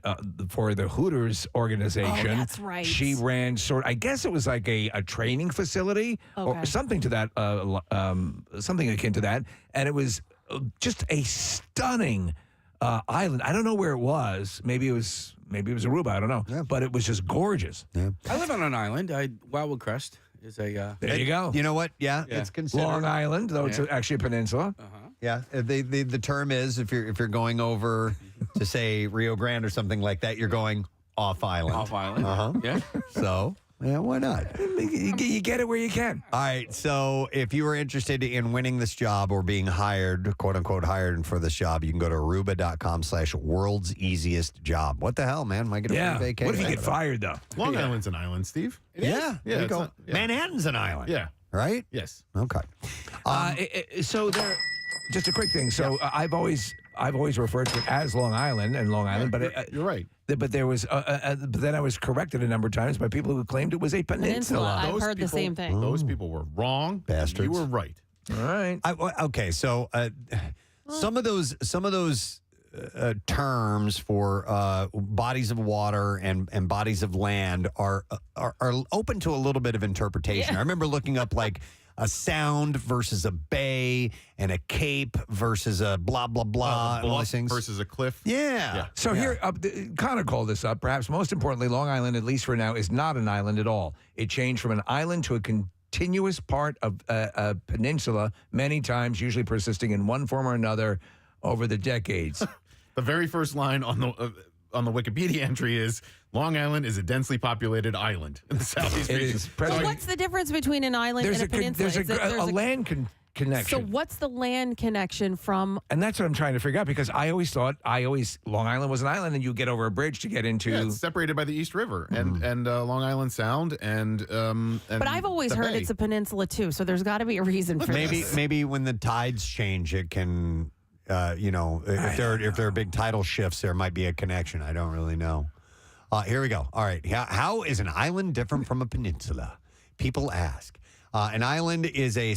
for the Hooters organization. Oh, that's right. She ran I guess it was like a training facility or something to that, something akin to that. And it was just a stunning island. I don't know where it was. Maybe it was Aruba. I don't know. Yeah. But it was just gorgeous. Yeah. I live on an island. Wildwood Crest is a. There you go. You know what? Yeah, it's considered Long Island, though it's actually a peninsula. Yeah, the term is if you're going over to say Rio Grande or something like that, you're going off island. Off island. Yeah. So yeah, why not? You get it where you can. All right. So if you are interested in winning this job or being hired, quote unquote, hired for this job, you can go to aruba.com/world's easiest job. What the hell, man? Might get a free vacation. What if you get fired though? Long Island's an island, Steve. Yeah. There you go. Manhattan's an island. Yeah. Right? Yes. Okay. So there. Just a quick thing. So I've always referred to it as Long Island and Long Island, but you're right. But there was, but then I was corrected a number of times by people who claimed it was a peninsula. I've heard the same thing. Those people were wrong. Bastards. You were right. All right. Okay. So some of those terms for bodies of water and bodies of land are open to a little bit of interpretation. I remember looking up like a sound versus a bay and a cape versus a blah, blah, blah. A all bluff these things. versus a cliff. Yeah. So here, Connor called this up. Perhaps most importantly, Long Island, at least for now, is not an island at all. It changed from an island to a continuous part of a peninsula many times, usually persisting in one form or another over the decades. The very first line on the Wikipedia entry is Long Island is a densely populated island in the southeast region. So what's the difference between an island and a peninsula? There's a land connection. So what's the land connection from? And that's what I'm trying to figure out, because I always thought Long Island was an island, and you get over a bridge to get into. Yeah, it's separated by the East River and Long Island Sound and. But I've always heard it's a peninsula too. So there's got to be a reason for this. Maybe when the tides change, it can. If there are big tidal shifts, there might be a connection. I don't really know. Here we go. All right. How is an island different from a peninsula? People ask. An island is a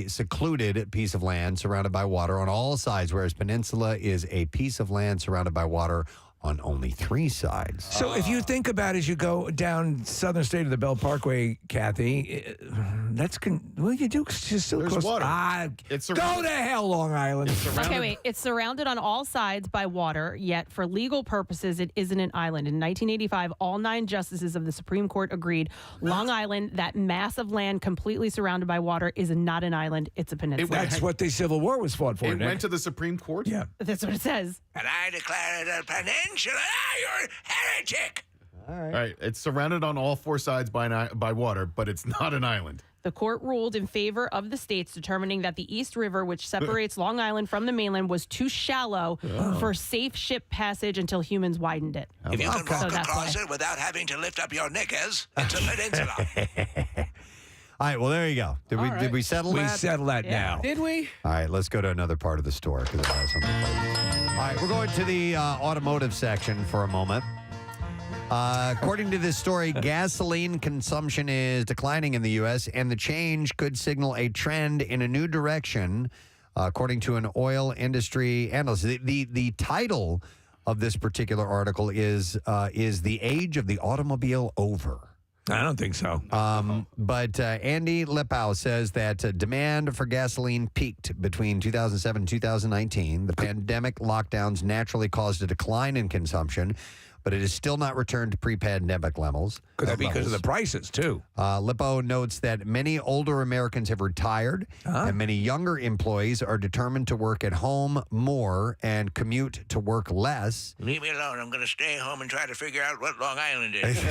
secluded piece of land surrounded by water on all sides, whereas peninsula is a piece of land surrounded by water on only 3 sides. So if you think about it, as you go down southern state of the Bell Parkway, Kathy, you do just so There's close. water. Go to hell, Long Island. Okay, wait. It's surrounded on all sides by water, yet for legal purposes, it isn't an island. In 1985, all 9 justices of the Supreme Court agreed Long Island, that mass of land completely surrounded by water, is not an island. It's a peninsula. That's what the Civil War was fought for, It Nick. went to the Supreme Court? Yeah. That's what it says. And I declare it a peninsula. You're a heretic. All right. It's surrounded on all 4 sides by water, but it's not an island. The court ruled in favor of the states, determining that the East River, which separates Long Island from the mainland, was too shallow for safe ship passage until humans widened it. If you can walk that's across why. it without having to lift up your knickers, it's a peninsula. All right, well, there you go. Did we settle that? We settle that now. Did we? All right, let's go to another part of the store because it has something fun. All right, we're going to the automotive section for a moment. According to this story, gasoline consumption is declining in the U.S., and the change could signal a trend in a new direction, according to an oil industry analyst. The title of this particular article is The Age of the Automobile Over? I don't think so. But Andy Lipow says that demand for gasoline peaked between 2007 and 2019. The pandemic lockdowns naturally caused a decline in consumption, but it has still not returned to pre-pandemic levels. Could that be because of the prices, too? Lipow notes that many older Americans have retired, and many younger employees are determined to work at home more and commute to work less. Leave me alone. I'm going to stay home and try to figure out what Long Island is.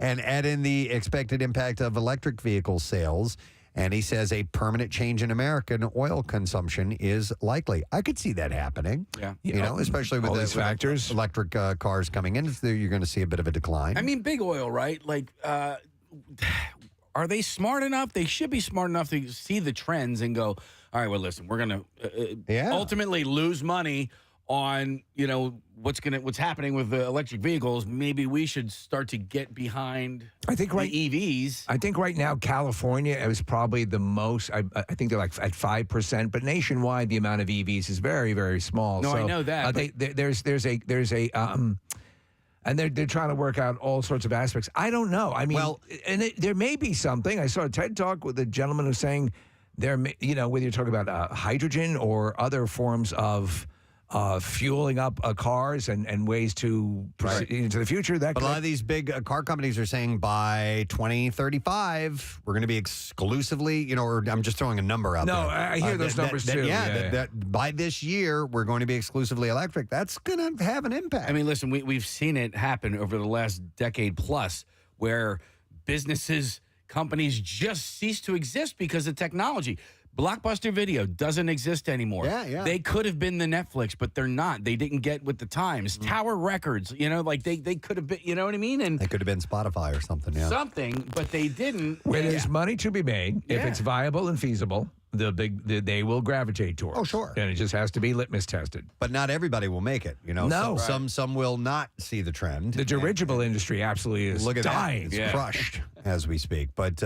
And add in the expected impact of electric vehicle sales. And he says a permanent change in American oil consumption is likely. I could see that happening. Yeah. You know, especially with all the these factors. Electric cars coming in, so you're going to see a bit of a decline. I mean, big oil, right? Like, are they smart enough? They should be smart enough to see the trends and go, all right, well, listen, we're going to ultimately lose money on, you know, what's happening with the electric vehicles. Maybe we should start to get behind the EVs. I think right now California is probably the most. I think they're like at 5%, but nationwide the amount of EVs is very, very small. No, so, I know that. There's a and they're trying to work out all sorts of aspects. I don't know. I mean, there may be something. I saw a TED Talk with a gentleman who's saying whether you're talking about hydrogen or other forms of fueling up cars and ways to proceed into the future. But a lot of these big car companies are saying by 2035, we're going to be exclusively, or I'm just throwing a number out there. No, I hear those numbers too. That by this year, we're going to be exclusively electric. That's going to have an impact. I mean, listen, we've seen it happen over the last decade plus where businesses, companies just cease to exist because of technology. Blockbuster Video doesn't exist anymore. Yeah. They could have been the Netflix, but they're not. They didn't get with the times. Tower Records, they could have been, you know what I mean? And they could have been Spotify or something, Something, but they didn't. Where there's money to be made, if it's viable and feasible, they will gravitate towards. Oh, sure. And it just has to be litmus tested. But not everybody will make it. No. Some will not see the trend. The dirigible industry absolutely is dying. It's crushed as we speak. But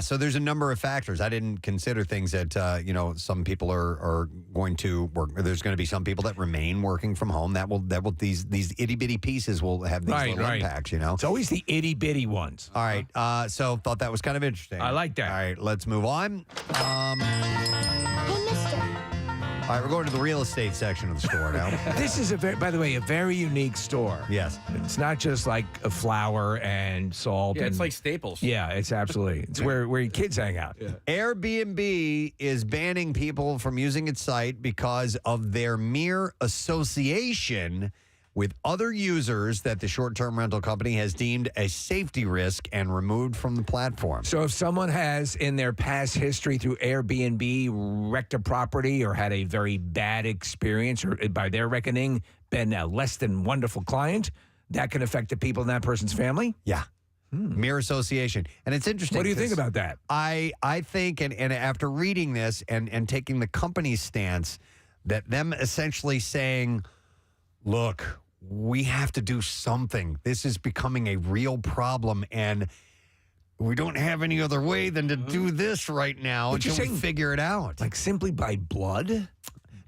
so there's a number of factors. I didn't consider things that some people are going to work. There's going to be some people that remain working from home. That will these itty bitty pieces will have these little impacts. It's always the itty bitty ones. All right. So thought that was kind of interesting. I like that. All right. Let's move on. Hey, mister. All right, we're going to the real estate section of the store now. This is, by the way, a very unique store. Yes. It's not just like a flour and salt. Yeah, it's like Staples. Yeah, it's absolutely. It's where your kids hang out. Yeah. Airbnb is banning people from using its site because of their mere association with other users that the short-term rental company has deemed a safety risk and removed from the platform. So if someone has, in their past history through Airbnb, wrecked a property or had a very bad experience, or by their reckoning, been a less than wonderful client, that can affect the people in that person's family? Yeah. Mere association. And it's interesting. What do you think about that? I think, and after reading this and taking the company's stance, that them essentially saying, look, we have to do something. This is becoming a real problem, and we don't have any other way than to do this right now until we figure it out. Like simply by blood?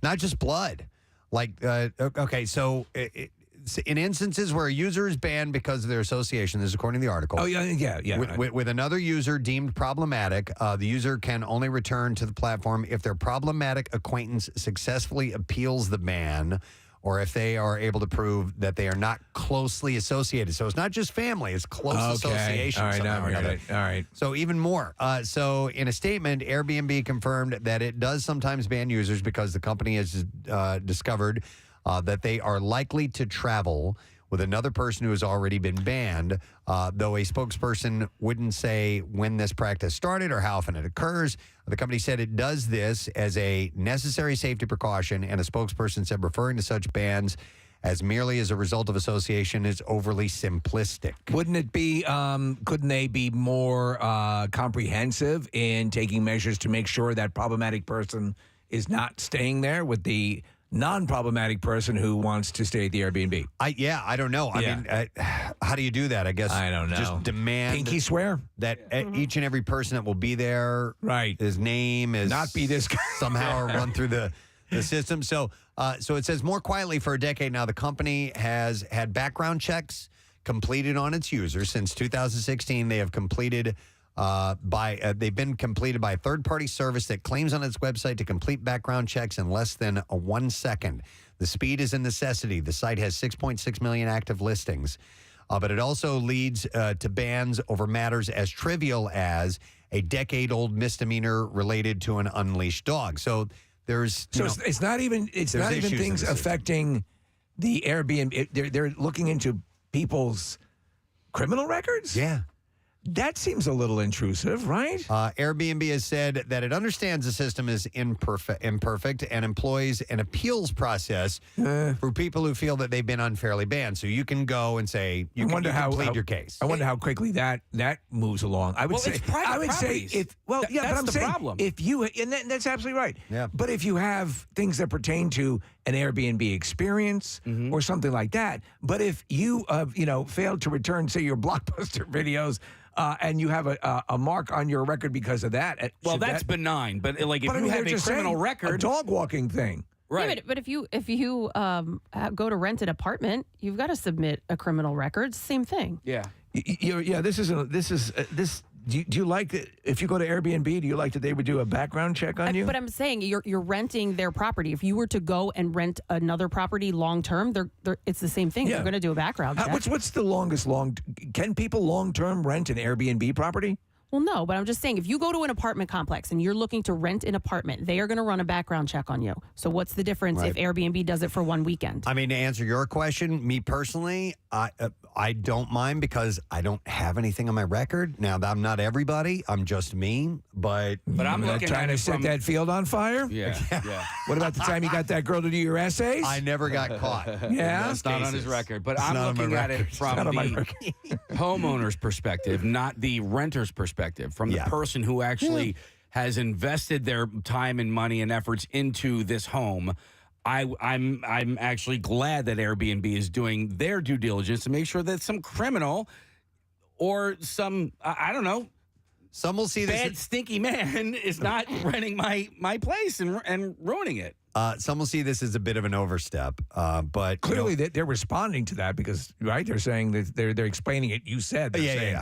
Not just blood. Like, okay, so in instances where a user is banned because of their association, this is according to the article. Oh, yeah. With another user deemed problematic, the user can only return to the platform if their problematic acquaintance successfully appeals the ban, or if they are able to prove that they are not closely associated. So it's not just family, it's close association. All right, somehow or another. All right. So even more. So in a statement, Airbnb confirmed that it does sometimes ban users because the company has discovered that they are likely to travel with another person who has already been banned, though a spokesperson wouldn't say when this practice started or how often it occurs. The company said it does this as a necessary safety precaution, and a spokesperson said referring to such bans as merely as a result of association is overly simplistic. Wouldn't it be, couldn't they be more comprehensive in taking measures to make sure that problematic person is not staying there with the non-problematic person who wants to stay at the Airbnb? I don't know. I mean, how do you do that? I guess I don't know. Just demand pinky swear that each and every person that will be there, right? His name is not be this guy somehow run through the system. So it says more quietly for a decade now, the company has had background checks completed on its users since 2016. They have completed they've been completed by a third-party service that claims on its website to complete background checks in less than 1 second. The speed is a necessity. The site has 6.6 million active listings, but it also leads to bans over matters as trivial as a decade-old misdemeanor related to an unleashed dog. So there's it's not even things affecting the Airbnb. They're looking into people's criminal records. Yeah. That seems a little intrusive, right? Airbnb has said that it understands the system is imperfect and employs an appeals process for people who feel that they've been unfairly banned. So you can go and say you can plead your case. I wonder how quickly that moves along. I would say it's private I would properties. say but that's I'm the saying problem. if you and that's absolutely right. Yeah. But if you have things that pertain to an Airbnb experience or something like that, but if you failed to return, say, your Blockbuster videos. And you have a mark on your record because of that. Well, that's benign. But like, if you have a criminal record, a dog walking thing, right? Yeah, but if you go to rent an apartment, you've got to submit a criminal record. Same thing. Yeah. Do you like it if you go to Airbnb? Do you like that they would do a background check on you? But I'm saying you're renting their property. If you were to go and rent another property long term, it's the same thing. Yeah. They're going to do a background check. What's the longest Can people long term rent an Airbnb property? Well, no, but I'm just saying if you go to an apartment complex and you're looking to rent an apartment, they are going to run a background check on you. So what's the difference if Airbnb does it for one weekend? I mean, to answer your question, me personally, I don't mind because I don't have anything on my record. Now, I'm not everybody. I'm just me. But I'm looking trying at to it set from that field on fire. Yeah. What about the time you got that girl to do your essays? I never got caught. Yeah, That's not on his record. But It's I'm not on my looking at it record. from the homeowner's perspective, not the renter's perspective. From the person who actually has invested their time and money and efforts into this home. I'm actually glad that Airbnb is doing their due diligence to make sure that some criminal or some I don't know. Some will see bad, this stinky man is not renting my place and ruining it. Some will see this as a bit of an overstep, but clearly they're responding to that because they're saying that they're explaining it. You said they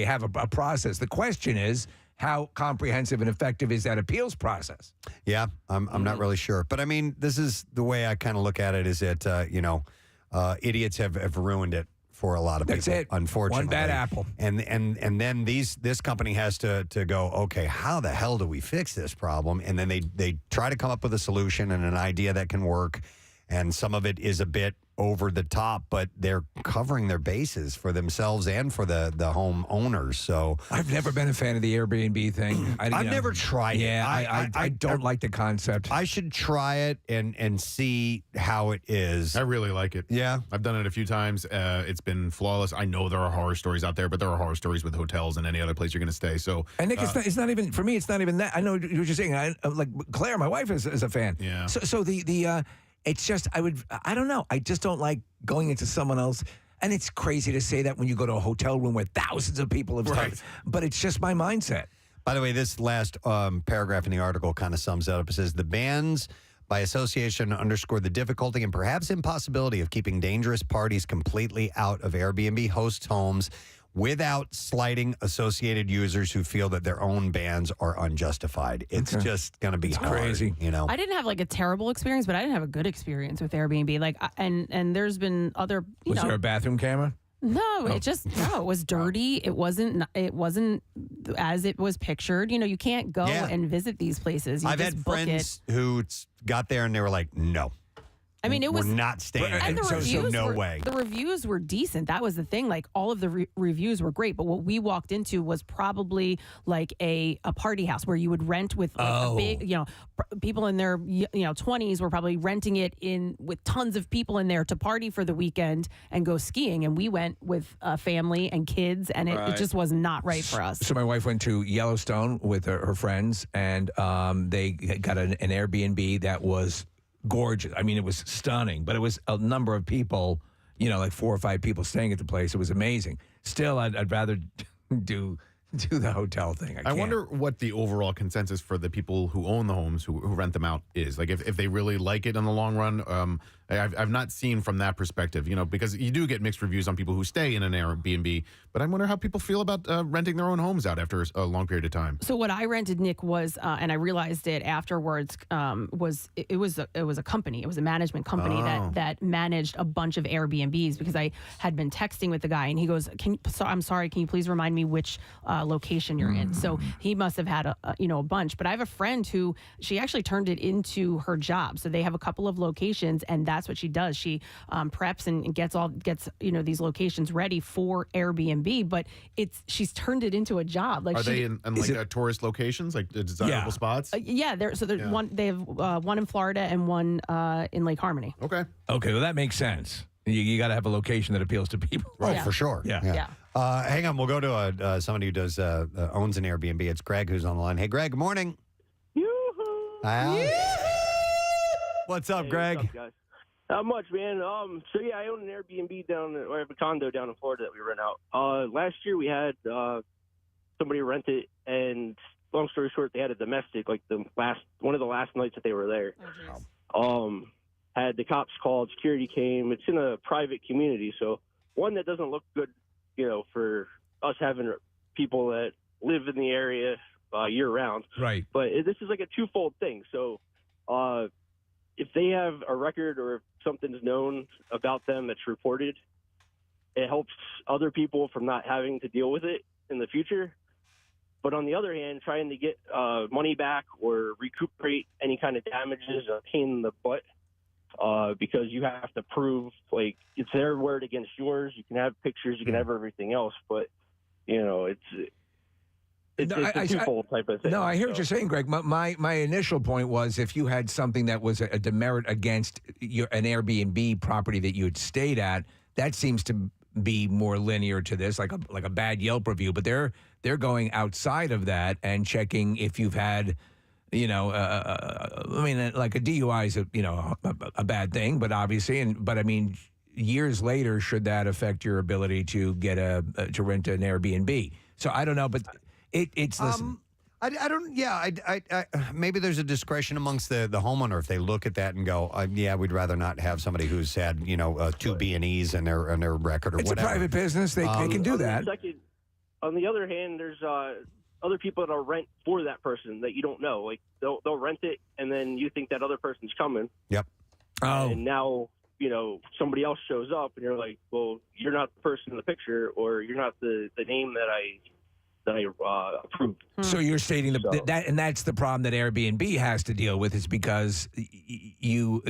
have a process. The question is how comprehensive and effective is that appeals process? Yeah, I'm not really sure, but I mean, this is the way I kind of look at it. Is that idiots have ruined it for a lot of That's people. it. Unfortunately, One bad apple, and then this company has to go. Okay, how the hell do we fix this problem? And then they try to come up with a solution and an idea that can work. And some of it is a bit over the top, but they're covering their bases for themselves and for the home owners. So I've never been a fan of the Airbnb thing. I've never tried it. Yeah, I don't like the concept. I should try it and see how it is. I really like it. Yeah. I've done it a few times. It's been flawless. I know there are horror stories out there, but there are horror stories with hotels and any other place you're going to stay. So, and Nick, it's not even, for me, it's not even that. I know what you're saying. Like Claire, my wife, is a fan. Yeah. So it's just, I don't know. I just don't like going into someone else. And it's crazy to say that when you go to a hotel room where thousands of people have stayed. But it's just my mindset. By the way, this last paragraph in the article kind of sums it up. It says, the bans by association underscore the difficulty and perhaps impossibility of keeping dangerous parties completely out of Airbnb hosts' homes without slighting associated users who feel that their own bans are unjustified. It's just going to be hard, crazy. I didn't have like a terrible experience, but I didn't have a good experience with Airbnb. Like, and there's been other. Was there a bathroom camera? No, it was dirty. It wasn't as it was pictured. You can't go and visit these places. I've had friends who got there and they were like, no. I mean, it was we're not staying. And the reviews way. The reviews were decent. That was the thing. Like all of the reviews were great, but what we walked into was probably like a party house where you would rent with a big, people in their 20s were probably renting it in with tons of people in there to party for the weekend and go skiing. And we went with a family and kids, and it just was not right for us. So my wife went to Yellowstone with her friends, and they got an Airbnb that was gorgeous. I mean, it was stunning, but it was a number of people, like 4 or 5 people staying at the place. It was amazing. Still, I'd rather do the hotel thing. I wonder what the overall consensus for the people who own the homes, who rent them out, is. Like, if they really like it in the long run, I've not seen from that perspective, because you do get mixed reviews on people who stay in an Airbnb, but I wonder how people feel about renting their own homes out after a long period of time. So what I rented, Nick, was, and I realized it afterwards, was a company. It was a management company that managed a bunch of Airbnbs, because I had been texting with the guy, and he goes, I'm sorry, can you please remind me which location you're in? So he must have had a bunch. But I have a friend who, she actually turned it into her job. So they have a couple of locations, and that's what she does. She preps and gets these locations ready for Airbnb, but she's turned it into a job. Like, are they in tourist locations, like desirable spots? Yeah, there's one. They have one in Florida and one in Lake Harmony. Okay, well, that makes sense. You got to have a location that appeals to people. Oh, for sure. Yeah. Hang on, we'll go to somebody who does owns an Airbnb. It's Greg who's on the line. Hey, Greg. Good morning. Yoo-hoo. What's up, Greg? What's up, guys? Not much, man. So yeah, I own an Airbnb or I have a condo down in Florida that we rent out. Last year we had somebody rent it, and long story short, they had a domestic, like one of the last nights that they were there. Had the cops called, security came. It's in a private community, so one that doesn't look good, for us having people that live in the area year round. Right. But this is like a twofold thing. So if they have a record or if something's known about them that's reported, it helps other people from not having to deal with it in the future. But on the other hand, trying to get money back or recuperate any kind of damages, a pain in the butt, because you have to prove, like, it's their word against yours. You can have pictures, you can have everything else, but, it's a twofold type of thing. No, I hear what you're saying, Greg. My initial point was, if you had something that was a demerit against an Airbnb property that you had stayed at, that seems to be more linear to this, like a bad Yelp review. But they're going outside of that and checking if you've had, like a DUI is a bad thing, but obviously, but I mean, years later, should that affect your ability to get to rent an Airbnb? So I don't know, but it's listen. I don't. Yeah, I maybe there's a discretion amongst the homeowner if they look at that and go, we'd rather not have somebody who's had two B&Es in their record or it's whatever. It's a private business. They can do that. On the other hand, there's other people that'll rent for that person that you don't know. Like they'll rent it, and then you think that other person's coming. Yep. Oh. And now somebody else shows up, and you're like, well, you're not the person in the picture, or you're not the name that I approved. So you're stating that, and that's the problem that Airbnb has to deal with, is because you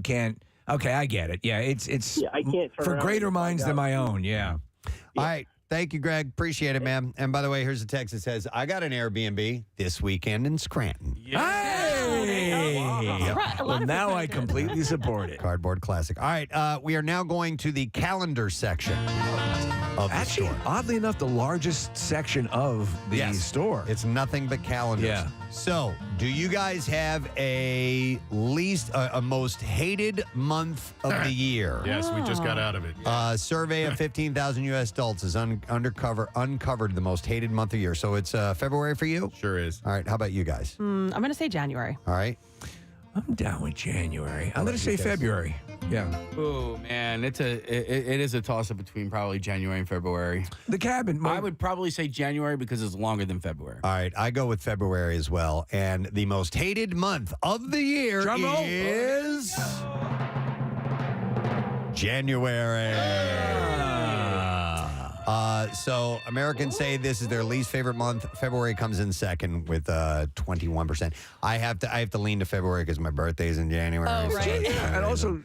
can't. Okay, I get it. Yeah, it's I can't turn for around greater and minds find than out. my own. Yeah. All right. Thank you, Greg. Appreciate it, man. And by the way, here's a text that says, I got an Airbnb this weekend in Scranton. Hey! Yep. Well, now I completely support it. Cardboard classic. All right. We are now going to the calendar section of the store. Oddly enough, the largest section of the store. It's nothing but calendars. Yeah. So, do you guys have a most hated month of the year? Yes, we just got out of it. A survey of 15,000 U.S. adults has uncovered the most hated month of the year. So it's February for you? Sure is. All right. How about you guys? I'm going to say January. All right. I'm down with January. I'm going to say February. Yeah. Oh man, it is a toss up between probably January and February. The cabin. I would probably say January because it's longer than February. All right, I go with February as well. And the most hated month of the year is January. So Americans say this is their least favorite month. February comes in second with 21%. I have to lean to February because my birthday's in January. Oh, right. So And also,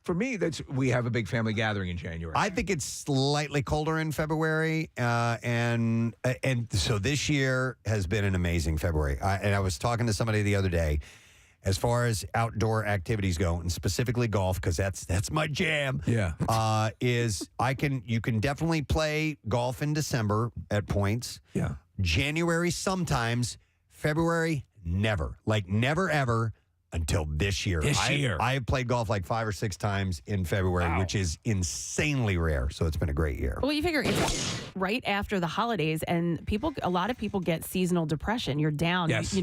for me, we have a big family gathering in January. I think it's slightly colder in February, and so this year has been an amazing February. And I was talking to somebody the other day. As far as outdoor activities go, and specifically golf, because that's my jam. Yeah. You can definitely play golf in December at points. Yeah. January sometimes, February never. Like never ever. until this year. I have played golf like 5 or 6 times in February, which is insanely rare. So it's been a great year. Well, you figure it's right after the holidays, and a lot of people get seasonal depression. You're down. Yes.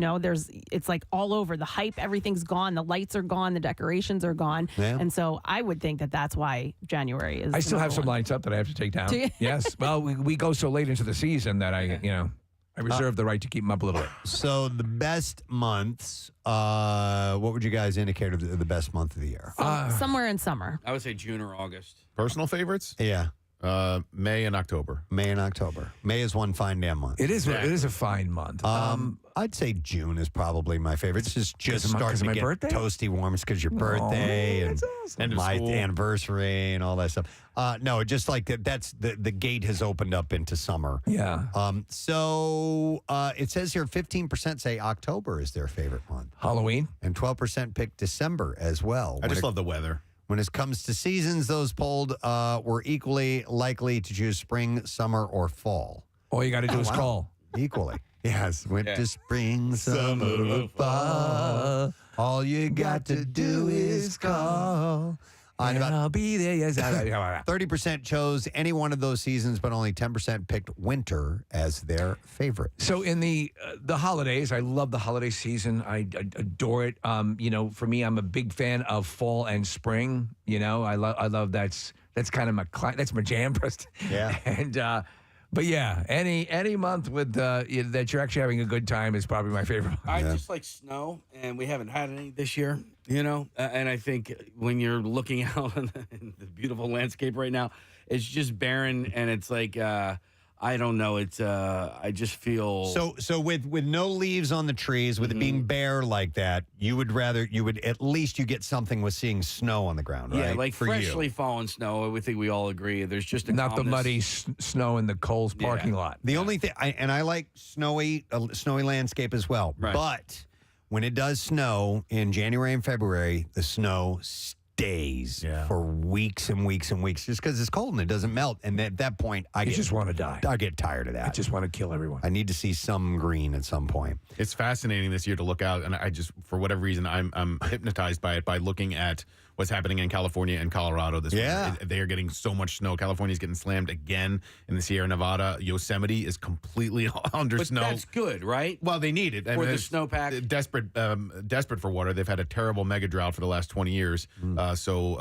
It's like all over. The hype, everything's gone. The lights are gone. The decorations are gone. Yeah. And so I would think that that's why January is. I still have number some one. lights up that I have to take down. Do you? Yes. Well, we go so late into the season that I reserve the right to keep them up a little bit. So the best months, what would you guys indicate are the best month of the year? Somewhere in summer. I would say June or August. Personal favorites? Yeah. May and October. May and October. May is one fine damn month. It is. It is a fine month. I'd say June is probably my favorite. It's just starting to my get birthday? toasty warm. It's because your birthday and End of my school. anniversary and all that stuff. No, just like that's the gate has opened up into summer. Yeah. So it says here 15% say October is their favorite month. Halloween. And 12% pick December as well. I just love the weather. When it comes to seasons, those polled were equally likely to choose spring, summer, or fall. All you got to do is call. Equally. Yes. Winter, spring, summer, or fall. All you got to do is call. And I'll be there. Yes. 30% chose any one of those seasons, but only 10% picked winter as their favorite. So in the holidays, I love the holiday season. I adore it. For me, I'm a big fan of fall and spring. I love that's kind of that's my jam, Preston. Yeah. And but yeah, any month with that you're actually having a good time is probably my favorite. I just like snow, and we haven't had any this year. And I think when you're looking out in the beautiful landscape right now, it's just barren, and it's like I don't know. It's I just feel So with no leaves on the trees, with it being bare like that, you would at least you get something with seeing snow on the ground, right? yeah, like For freshly you. fallen snow. I think we all agree. There's just a Not the calmness. muddy snow in the Kohl's parking lot. The only thing, I like snowy landscape as well, Right. but when it does snow in January and February, the snow stays for weeks and weeks and weeks just because it's cold and it doesn't melt. And at that point, I just want to die. I get tired of that. I just want to kill everyone. I need to see some green at some point. It's fascinating this year to look out, and I just, for whatever reason, I'm hypnotized by it by looking at what's happening in California and Colorado this winter. They are getting so much snow. California's getting slammed again in the Sierra Nevada. Yosemite is completely under But snow. that's good, right? Well, they need it. For the it's snowpack. Desperate for water. They've had a terrible mega drought for the last 20 years. So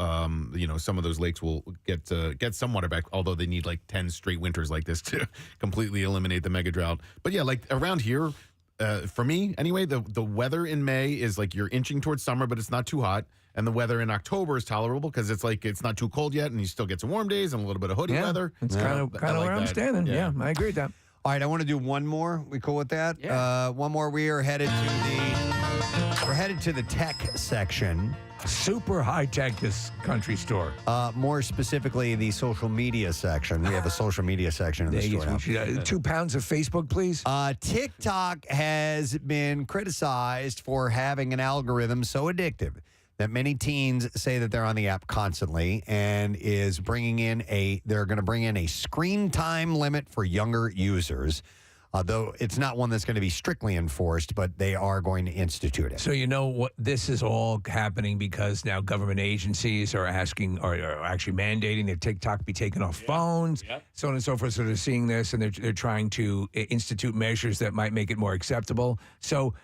some of those lakes will get some water back, although they need like 10 straight winters like this to completely eliminate the mega drought. But yeah, like around here, for me anyway, the weather in May is like you're inching towards summer, but it's not too hot. And the weather in October is tolerable because it's like it's not too cold yet, and you still get some warm days and a little bit of hoodie weather. It's kind of where I'm standing. Yeah, I agree with that. All right, I want to do one more. We cool with that? Yeah. One more. We are headed to the tech section. Super high tech, this country store. More specifically, the social media section. We have a social media section in the store now. 2 pounds of Facebook, please. TikTok has been criticized for having an algorithm so addictive that many teens say that they're on the app constantly, and is they're going to bring in a screen time limit for younger users. Though it's not one that's going to be strictly enforced, but they are going to institute it. So you know what? This is all happening because now government agencies are asking, or are actually mandating that TikTok be taken off phones, so on and so forth. So they're seeing this, and they're trying to institute measures that might make it more acceptable. So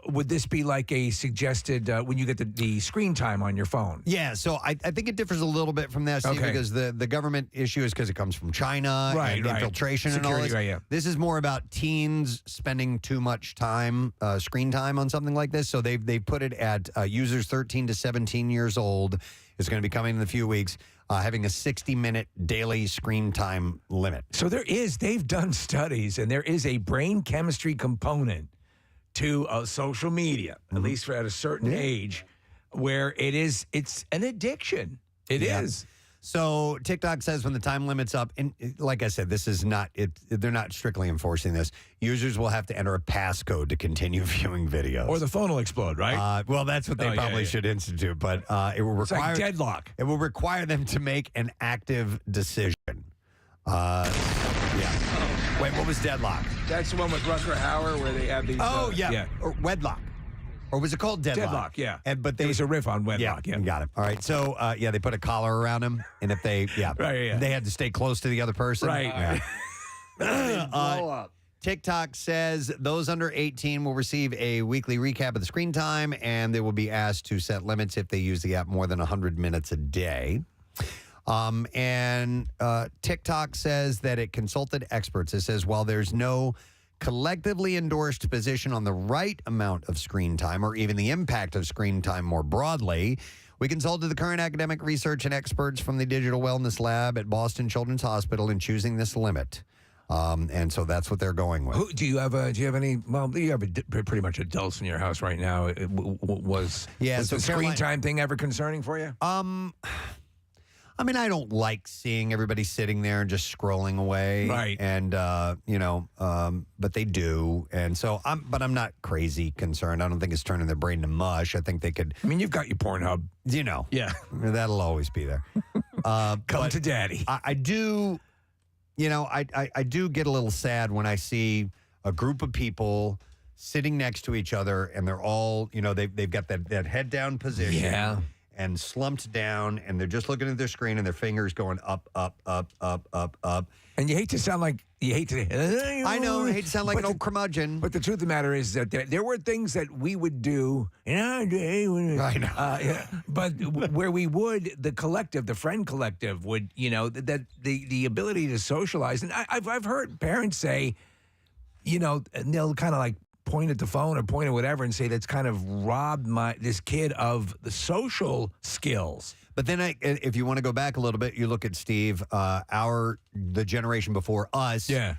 would this be like a suggested when you get the screen time on your phone? Yeah, so I think it differs a little bit from that, Steve, because the government issue is because it comes from China and infiltration and all this. This is more about teens spending too much time, screen time on something like this. So they put it at users 13 to 17 years old. It's going to be coming in a few weeks. Having a 60-minute daily screen time limit. So they've done studies, and there is a brain chemistry component to social media, at least at a certain age, where it's an addiction. It is. So TikTok says when the time limit's up, and like I said, this is not it. They're not strictly enforcing this. Users will have to enter a passcode to continue viewing videos, or the phone will explode. Right? Well, that's what they probably should institute, but it will require like deadlock. It will require them to make an active decision. Wait, what was deadlock? That's the one with Rutger Hauer where they have these. Or wedlock. Or was it called Deadlock? Deadlock, yeah. But It was a riff on Wedlock, yeah. Got it. All right. So, they put a collar around him, and if they, they had to stay close to the other person. Right. Yeah. Blow up. TikTok says those under 18 will receive a weekly recap of the screen time, and they will be asked to set limits if they use the app more than 100 minutes a day. TikTok says that it consulted experts. It says while there's no collectively endorsed position on the right amount of screen time or even the impact of screen time more broadly, we consulted the current academic research and experts from the Digital Wellness Lab at Boston Children's Hospital in choosing this limit. And so that's what they're going with. Do you have any? Well, you have pretty much adults in your house right now. Was so the screen time thing ever concerning for you? I mean, I don't like seeing everybody sitting there and just scrolling away. Right. And, but they do. And so I'm not crazy concerned. I don't think it's turning their brain to mush. I think they could. I mean, you've got your Pornhub. Yeah. That'll always be there. Come to daddy. I do, I do get a little sad when I see a group of people sitting next to each other and they're all, they've got that head down position. Yeah. And slumped down, and they're just looking at their screen, and their fingers going up, up, up, up, up, up. And you hate to sound like I know, I hate to sound like an old curmudgeon. But the truth of the matter is that there were things that we would do in our day. I know. But where we would, the collective, the friend collective would, that the ability to socialize. And I've heard parents say, and they'll kind of like point at the phone or point at whatever and say that's kind of robbed this kid of the social skills. But then if you want to go back a little bit, you look at Steve, the generation before us. Yeah.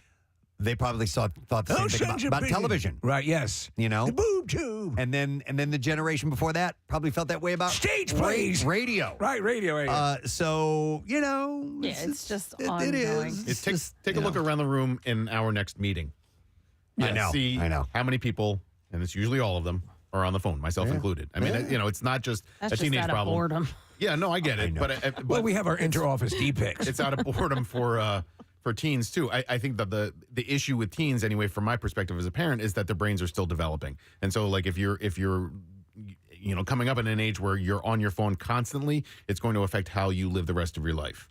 They probably thought the same thing about television. Right, yes. The boob tube. And then the generation before that probably felt that way about stage plays. Radio. Right, radio. So, it's just ongoing. It is. Take a look around the room in our next meeting. I know. How many people, and it's usually all of them, are on the phone, myself included. I mean, it's not just That's a teenage just out problem. Of boredom. Yeah, no, I get it. But we have our inter-office D-pics. It's out of boredom for teens too. I think that the issue with teens, anyway, from my perspective as a parent, is that their brains are still developing. And so, like, if you're coming up in an age where you're on your phone constantly, it's going to affect how you live the rest of your life.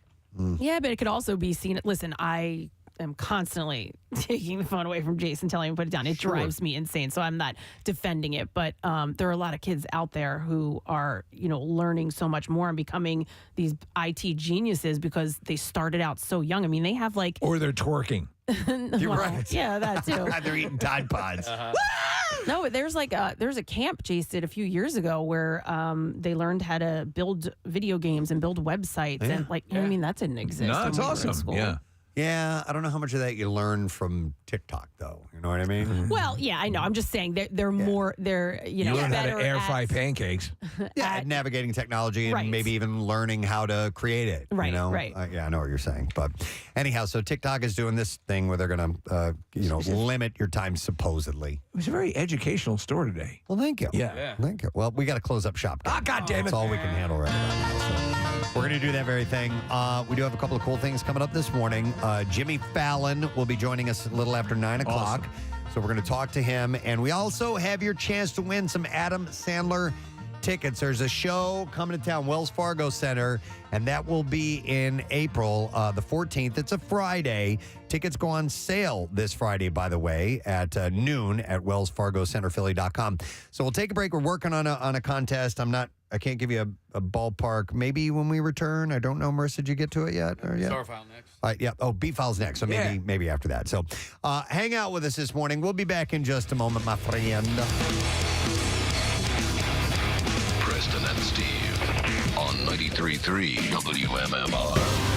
Yeah, but it could also be seen. Listen, I am constantly taking the phone away from Jason, telling him to put it down. It drives me insane. So I'm not defending it, but there are a lot of kids out there who are, learning so much more and becoming these IT geniuses because they started out so young. I mean, they have or they're twerking. You're right. Yeah, that too. They're eating Tide Pods. No, there's a camp Jace did a few years ago where they learned how to build video games and build websites and I mean that didn't exist. No, it's when we were in awesome. school. Yeah. Yeah, I don't know how much of that you learn from TikTok, though. You know what I mean? Well, yeah, I know. I'm just saying they're more they're you learn how better to air fry pancakes. At navigating technology and maybe even learning how to create it. Right, you know? right. Yeah, I know what you're saying. But anyhow, so TikTok is doing this thing where they're going to, limit your time supposedly. It was a very educational store today. Well, thank you. Yeah. Thank you. Well, we got to close up shop. God damn it. That's all we can handle right now. So we're going to do that very thing. We do have a couple of cool things coming up this morning. Jimmy Fallon will be joining us a little after 9 o'clock. So we're going to talk to him. And we also have your chance to win some Adam Sandler tickets. There's a show coming to town, Wells Fargo Center, and that will be in April the 14th. It's a Friday. Tickets go on sale this Friday, by the way, at noon at wellsfargocenterphilly.com. So we'll take a break. We're working on a contest. I can't give you a ballpark. Maybe when we return. I don't know. Marissa, did you get to it yet? Star file next. Yeah. Oh, B file's next. So maybe after that. So hang out with us this morning. We'll be back in just a moment, my friend. Preston and Steve on 93.3 WMMR.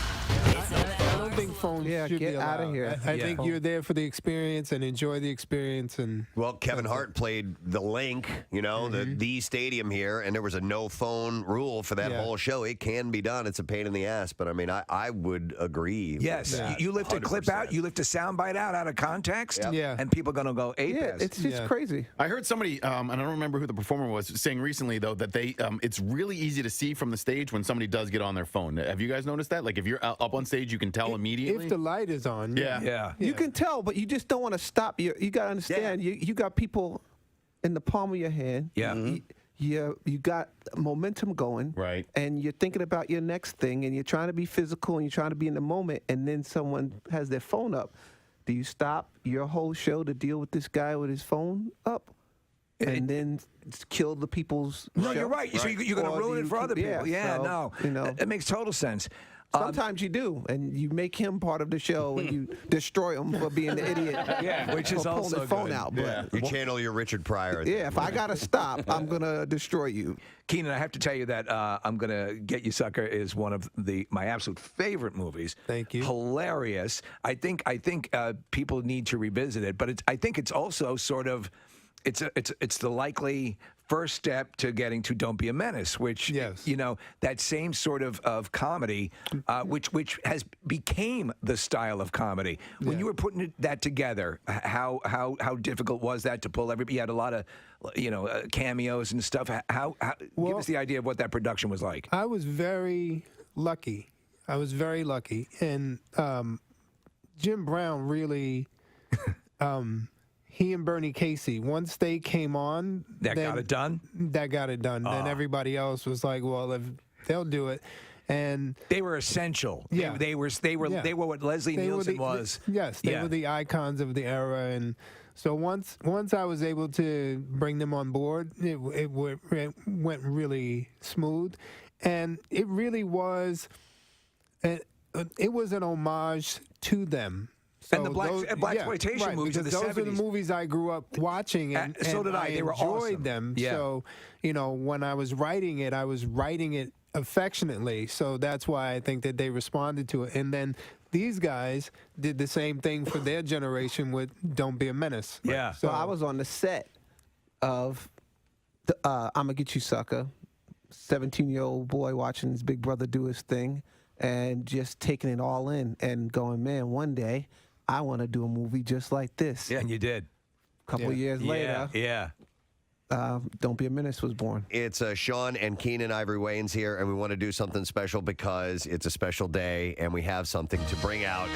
I don't think phones should get be out of allowed. here. I think you're there for the experience and enjoy the experience. And well, Kevin Hart played the Link, the stadium here, and there was a no phone rule for that whole show. It can be done. It's a pain in the ass, but I mean, I would agree. Yes, you lift 100%. A clip out, you lift a soundbite out of context, and people are going to go ape. It's just crazy. I heard somebody, and I don't remember who the performer was, saying recently though that they, it's really easy to see from the stage when somebody does get on their phone. Have you guys noticed that? Like if you're up on stage, you can tell immediately. If the light is on, You can tell, but you just don't want to stop. You got to understand, you got people in the palm of your hand. Yeah. You got momentum going. Right. And you're thinking about your next thing, and you're trying to be physical, and you're trying to be in the moment, and then someone has their phone up. Do you stop your whole show to deal with this guy with his phone up? And then kill the people's No, show? you're right. So you're going to Or do ruin it you for other keep- people. Yeah, so, no. You know, It makes total sense. sometimes you do, and you make him part of the show, and you destroy him for being the idiot. Yeah, which is for pulling also his phone good. out. Yeah. But You channel your Richard Pryor. yeah, if I gotta stop, I'm gonna destroy you. Keenan, I have to tell you that I'm gonna Get You Sucker is one of my absolute favorite movies. Thank you. Hilarious. I think people need to revisit it, but I think it's also sort of it's the likely first step to getting to Don't Be a Menace, which that same sort of comedy, which has became the style of comedy. When you were putting that together, how difficult was that to pull everybody? You had a lot of cameos and stuff. Give us the idea of what that production was like. I was very lucky. And Jim Brown really, he and Bernie Casey, once they came on, got it done. That got it done. Then everybody else was like, well, if they'll do it. And they were essential. Yeah, they were what Leslie Nielsen was. Yes, they were the icons of the era. And so once I was able to bring them on board, it went really smooth, and it really was. It was an homage to them. So and the blaxploitation movies of the 70s. Those are the movies I grew up watching, and so did I. They were enjoyed awesome. them. Yeah. So, when I was writing it affectionately. So that's why I think that they responded to it. And then these guys did the same thing for their generation with Don't Be a Menace. Yeah. So I was on the set of I'ma Get You Sucker, 17-year-old boy watching his big brother do his thing and just taking it all in and going, man, one day I want to do a movie just like this. Yeah, and you did. A couple of years later. Yeah. Don't Be a Menace was born. It's Sean and Keenan Ivory Wayans here, and we want to do something special because it's a special day, and we have something to bring out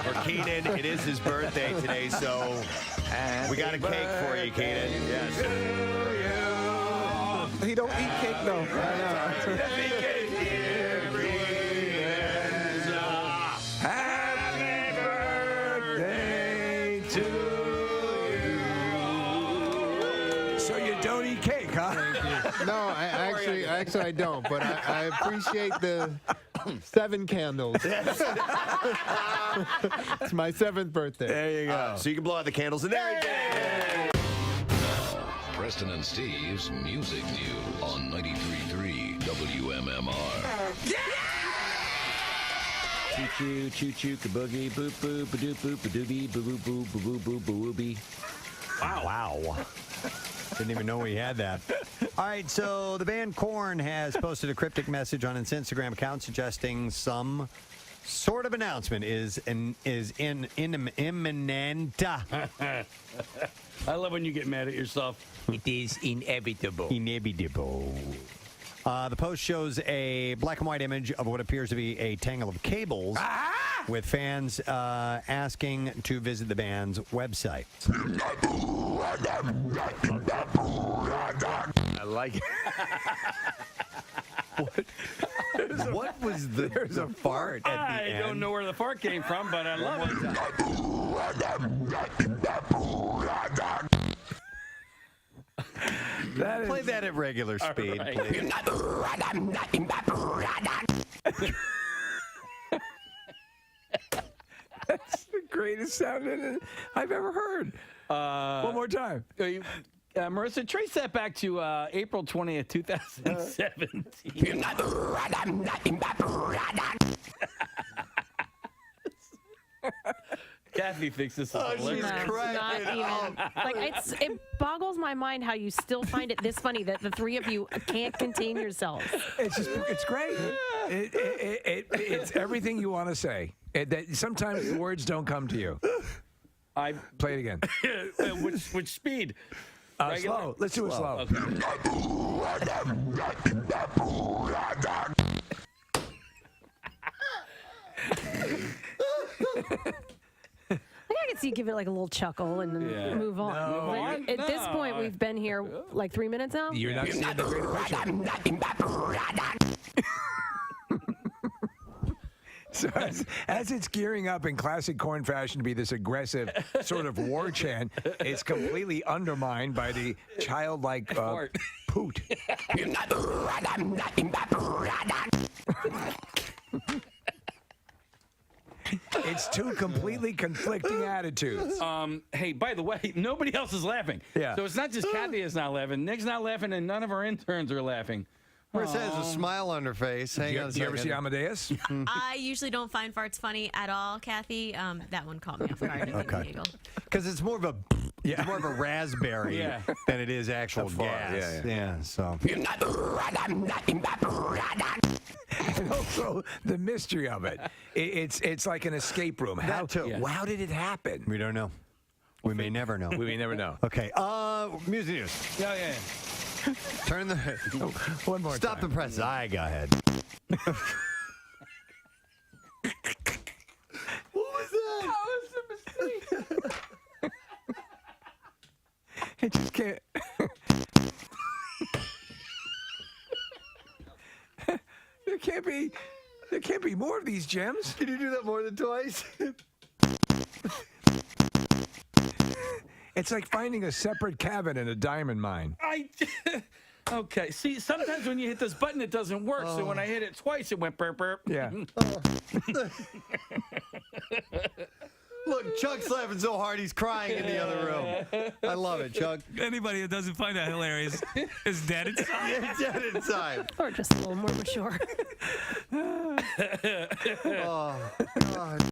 for Keenan. It is his birthday today, so we got a cake for you, Keenan. Yes. He don't eat cake, though. Happy birthday to you. So you don't eat cake, huh? No, I actually don't, but I appreciate the 7 candles. It's my 7th birthday. There you go. So you can blow out the candles and everything. Preston and Steve's Music News on 93.3 WMMR. Choo-choo, choo-choo, kaboogie, boop-boop, ba-doop-boop, ba-doobie, boo-boo-boo, boo-boo-boo, boo-boobie. Wow. Didn't even know we had that. All right, so the band Korn has posted a cryptic message on its Instagram account suggesting some sort of announcement is imminent. I love when you get mad at yourself. It is inevitable. The post shows a black and white image of what appears to be a tangle of cables with fans asking to visit the band's website. I like it. What was the There's a fart at the I end. don't know where the fart came from, but I love it. Play that at regular speed, right. please. That's the greatest sound I've ever heard. One more time. Marissa, trace that back to April 20th, 2017. Kathy thinks this is hilarious. Not even, it boggles my mind how you still find it this funny that the three of you can't contain yourselves. It's great. It's everything you want to say. Sometimes the words don't come to you. I play it again. Which speed? Slow. Let's do it slow. Okay. I can see you give it like a little chuckle and then move on. No. But at this point, we've been here like 3 minutes now. You're not seeing the greater picture. So as it's gearing up in classic corn fashion to be this aggressive sort of war chant, it's completely undermined by the childlike poot. It's two completely conflicting attitudes. Hey, by the way, nobody else is laughing. Yeah. So it's not just Kathy is not laughing. Nick's not laughing, and none of our interns are laughing. Marissa has a smile on her face. Hang on a Do you ever second. see Amadeus? I usually don't find farts funny at all, Kathy. That one caught me off guard. Okay. Because it's more of a it's more of a raspberry than it is actual gas. Yeah. So. And also the mystery of it. It's like an escape room. How did it happen? We don't know. We may never know. We may never know. Okay. Music news. Yeah. Turn the one more. Stop time. the press. I go ahead. What was that? That was a mistake. It just can't. There can't be more of these gems. Can you do that more than twice? It's like finding a separate cavern in a diamond mine. Okay. See, sometimes when you hit this button, it doesn't work. So when I hit it twice, it went burp burp. Yeah. Look, Chuck's laughing so hard he's crying in the other room. I love it, Chuck. Anybody who doesn't find that hilarious is dead inside. Yeah, dead inside. Or just a little more mature. Oh, God.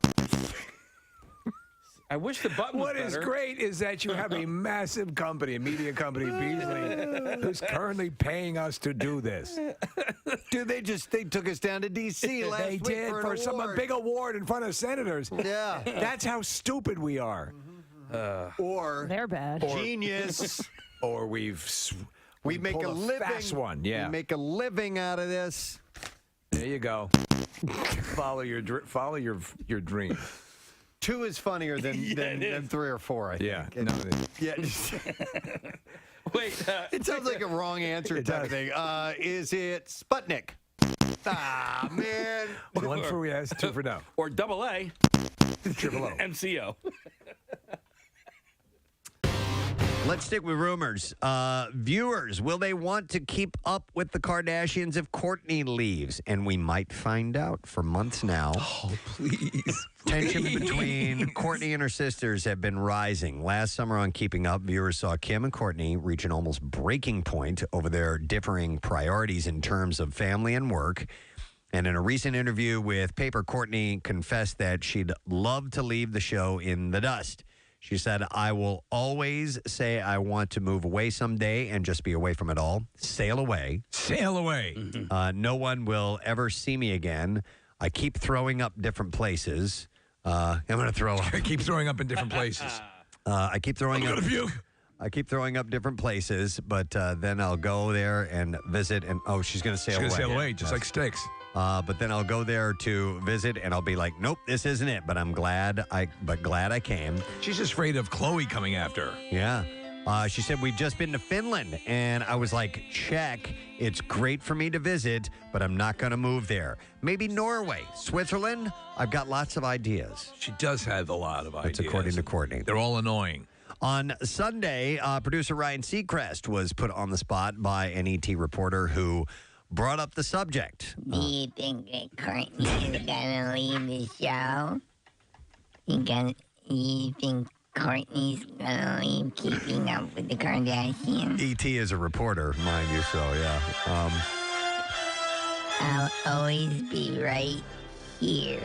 I wish the button was What is better. great is that you have a massive company, a media company, Beasley, who's currently paying us to do this. Dude, they took us down to D.C. last They week did for some big award in front of senators. Yeah. That's how stupid we are. Or they're bad. Genius. Or we make a pulled living. fast one. Yeah. We make a living out of this. There you go. Follow your dream. 2 is funnier than 3 or 4, I think. Yeah. Yeah. Wait. It sounds like a wrong answer type thing. Is it Sputnik? Ah, man. 1 for yes, 2 for no. Or double A. Triple O. MCO. Let's stick with rumors. Viewers, will they want to keep up with the Kardashians if Kourtney leaves? And we might find out for months now. Oh, please. Tension between Kourtney and her sisters have been rising. Last summer on Keeping Up, viewers saw Kim and Kourtney reach an almost breaking point over their differing priorities in terms of family and work. And in a recent interview with Paper, Kourtney confessed that she'd love to leave the show in the dust. She said, I will always say I want to move away someday and just be away from it all. Sail away. Sail away. No one will ever see me again. I keep throwing up different places. I'm going to throw up. I keep throwing up in different places. I keep throwing up. Puke. I keep throwing up different places, but then I'll go there and visit. And she's going to sail away. She's going to sail away, just like sticks. But then I'll go there to visit, and I'll be like, nope, this isn't it. But I'm glad I came. She's just afraid of Chloe coming after her. Yeah. She said, we've just been to Finland. And I was like, check. It's great for me to visit, but I'm not going to move there. Maybe Norway, Switzerland. I've got lots of ideas. She does have a lot of ideas. That's according to Kourtney. They're all annoying. On Sunday, producer Ryan Seacrest was put on the spot by an ET reporter who brought up the subject. Do you think that Kourtney is gonna leave the show? You think Kourtney's gonna leave Keeping Up with the Kardashians? ET is a reporter, mind you, so yeah. I'll always be right here.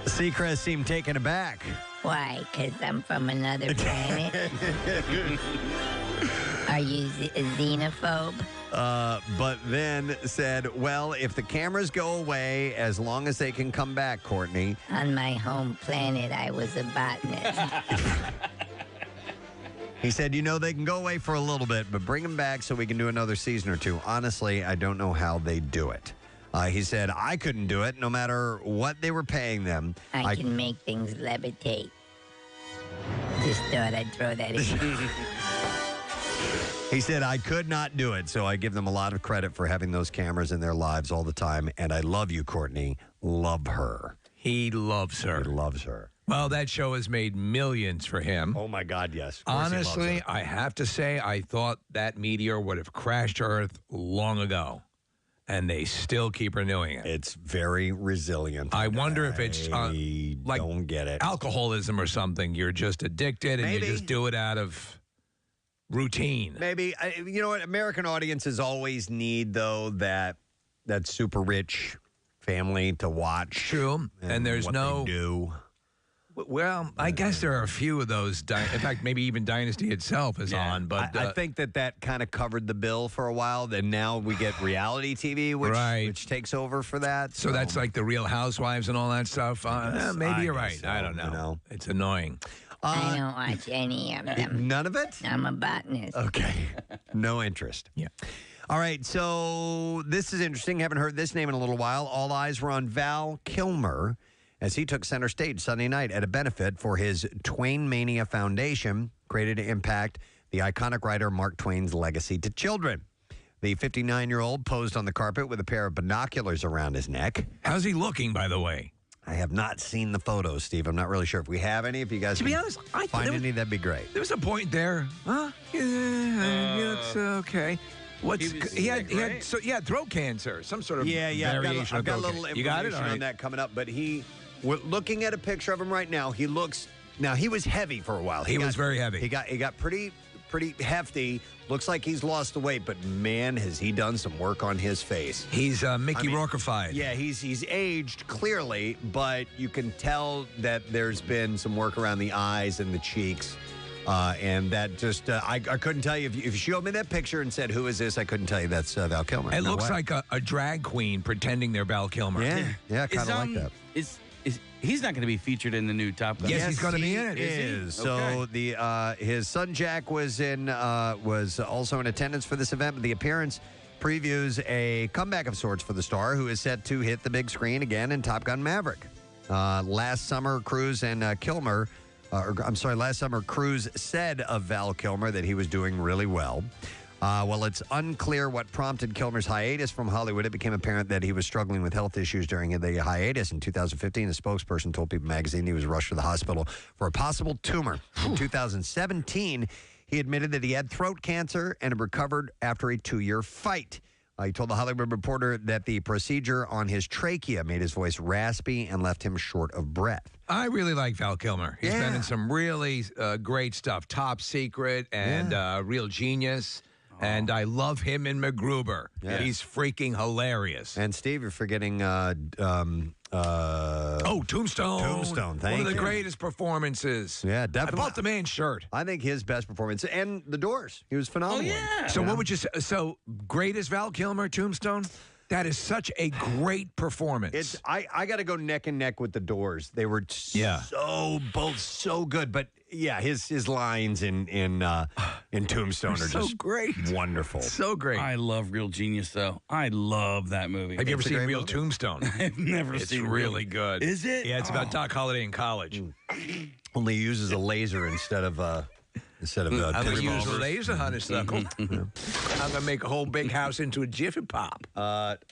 Seacrest seemed taken aback. Why? Because I'm from another planet? Are you a xenophobe? But then said, well, if the cameras go away, as long as they can come back, Kourtney. On my home planet, I was a botanist. He said, they can go away for a little bit, but bring them back so we can do another season or 2. Honestly, I don't know how they do it. He said, I couldn't do it no matter what they were paying them. I can make things levitate. Just thought I'd throw that in. He said, I could not do it, so I give them a lot of credit for having those cameras in their lives all the time. And I love you, Courtney. Love her. He loves her. He loves her. Well, that show has made millions for him. Oh, my God, yes. Of course he loves Honestly, her. I have to say, I thought that meteor would have crashed Earth long ago. And they still keep renewing it. It's very resilient. I wonder if it's like don't get it. Alcoholism or something. You're just addicted and Maybe. you just do it out of routine. Maybe. You know what? American audiences always need, though, that super rich family to watch. True. And there's what no. they do. Well, I guess there are a few of those. In fact, maybe even Dynasty itself is on. But I think that kind of covered the bill for a while. Then now we get reality TV, which takes over for that. So that's like the Real Housewives and all that stuff. Maybe you're right. so, I don't know. It's annoying. I don't watch any of them. None of it? I'm a botanist. Okay. No interest. Yeah. All right. So this is interesting. Haven't heard this name in a little while. All eyes were on Val Kilmer as he took center stage Sunday night at a benefit for his Twain Mania Foundation, created to impact the iconic writer Mark Twain's legacy to children. The 59-year-old posed on the carpet with a pair of binoculars around his neck. How's he looking, by the way? I have not seen the photos, Steve. I'm not really sure if we have any. If you guys To be honest, I find any, that'd be great. There was a point there. Huh? He looks okay. He had throat cancer, some sort of variation I've got a of throat little cancer. You got it? All information on right. that coming up. But we're looking at a picture of him right now. He looks. Now he was heavy for a while. He was very heavy. He got pretty hefty. Looks like he's lost the weight, but man, has he done some work on his face. He's Mickey Rourke-ified. Yeah, he's aged clearly, but you can tell that there's been some work around the eyes and the cheeks. And that just, I couldn't tell you. If you showed me that picture and said, who is this? I couldn't tell you that's Val Kilmer. It No looks way. like a drag queen pretending they're Val Kilmer. Yeah, kind of like that. He's not going to be featured in the new Top Gun? Yes, he's going to be in it. Is. Okay. So his son Jack was also in attendance for this event, but the appearance previews a comeback of sorts for the star, who is set to hit the big screen again in Top Gun Maverick. Last summer, Cruise said of Val Kilmer that he was doing really well. While it's unclear what prompted Kilmer's hiatus from Hollywood, it became apparent that he was struggling with health issues during the hiatus. In 2015, a spokesperson told People magazine he was rushed to the hospital for a possible tumor. In 2017, he admitted that he had throat cancer and had recovered after a 2-year fight. He told the Hollywood Reporter that the procedure on his trachea made his voice raspy and left him short of breath. I really like Val Kilmer. He's been in some really great stuff. Top Secret and Real Genius. And I love him in MacGruber. Yeah. He's freaking hilarious. And Steve, you're forgetting Tombstone. Tombstone, thank One of the you. greatest performances. Yeah, definitely. I bought the man's shirt. I think his best performance, and The Doors. He was phenomenal. So what would you say? So greatest Val Kilmer, Tombstone? That is such a great performance. I got to go neck and neck with The Doors. They were both so good. But yeah, his lines in Tombstone are so just great, wonderful, so great. I love Real Genius, though. I love that movie. Have you ever seen Real Tombstone? I've never It's seen really good. Is it? Yeah, it's about Doc Holliday in college. Only he uses a laser instead of I'm gonna use a revolvers. laser, honeysuckle. I'm gonna make a whole big house into a Jiffy Pop.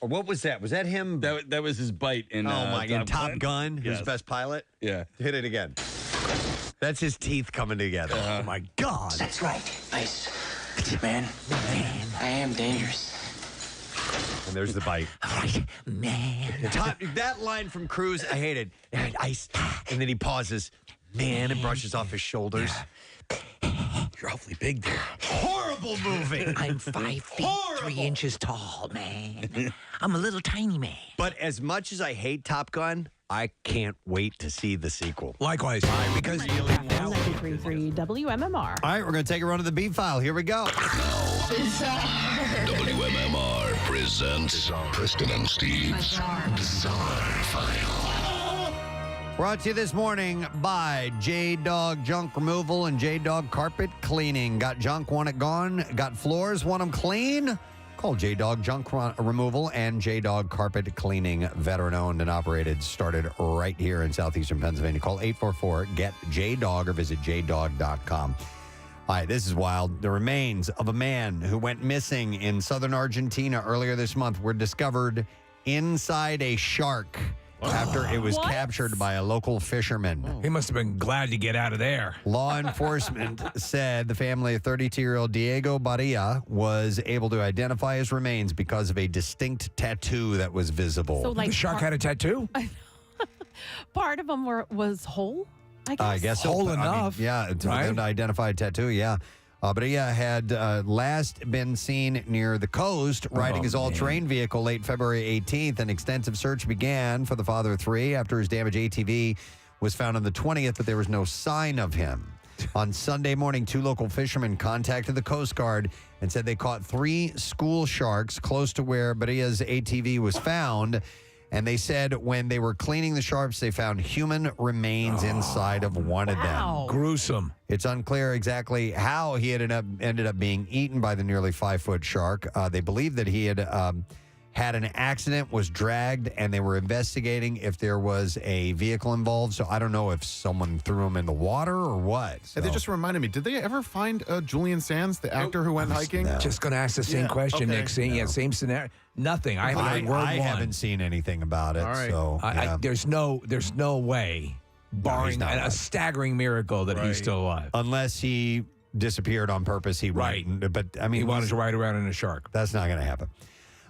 What was that? Was that him? That was his bite in in Top Gun, his Yes. best pilot. Yeah, hit it again. That's his teeth coming together. Oh my God! That's right. Ice. Man, I am dangerous. And there's the bite. Right, man. That line from Cruise, I hated. Ice, and then he pauses, man, and brushes off his shoulders. You're awfully big there. Horrible movie. I'm 5 feet 3 inches tall, man. I'm a little tiny man. But as much as I hate Top Gun, I can't wait to see the sequel. Likewise, because 93.3 WMMR. All right, we're going to take a run of the beat file. Here we go. WMMR presents Preston and Steve's Bizarre File. Brought to you this morning by J-Dog Junk Removal and J-Dog Carpet Cleaning. Got junk, want it gone? Got floors, want them clean? call. J-Dog Junk Removal and J-Dog Carpet Cleaning, veteran-owned and operated, started right here in southeastern Pennsylvania. Call 844-GET-JDOG or visit jdog.com. All right, this is wild. The remains of a man who went missing in southern Argentina earlier this month were discovered inside a shark after it was captured by a local fisherman. He must have been glad to get out of there. Law enforcement said the family of 32-year-old Diego Barria was able to identify his remains because of a distinct tattoo that was visible. So, like, the shark had a tattoo? Part of them was whole, I guess. I guess so. Whole I mean, enough. yeah, to right? them to identify a tattoo, yeah. Barria had last been seen near the coast riding his all-terrain vehicle late February 18th. An extensive search began for the father of three after his damaged ATV was found on the 20th, but there was no sign of him. On Sunday morning, 2 local fishermen contacted the Coast Guard and said they caught 3 school sharks close to where Barria's ATV was found. And they said when they were cleaning the sharks, they found human remains inside of one of them. Gruesome. It's unclear exactly how he ended up being eaten by the nearly 5-foot shark. They believe that he had had an accident, was dragged, and they were investigating if there was a vehicle involved. So I don't know if someone threw him in the water or what. So. They just reminded me, did they ever find Julian Sands, the actor who went hiking? Just going to ask the same question, okay. Nick. Same scenario. Nothing. I haven't heard word I one. haven't seen anything about it. All right. So there's no way, barring a staggering miracle, that he's still alive. Unless he disappeared on purpose. He wouldn't. But I mean, he wanted to ride around in a shark. That's not going to happen.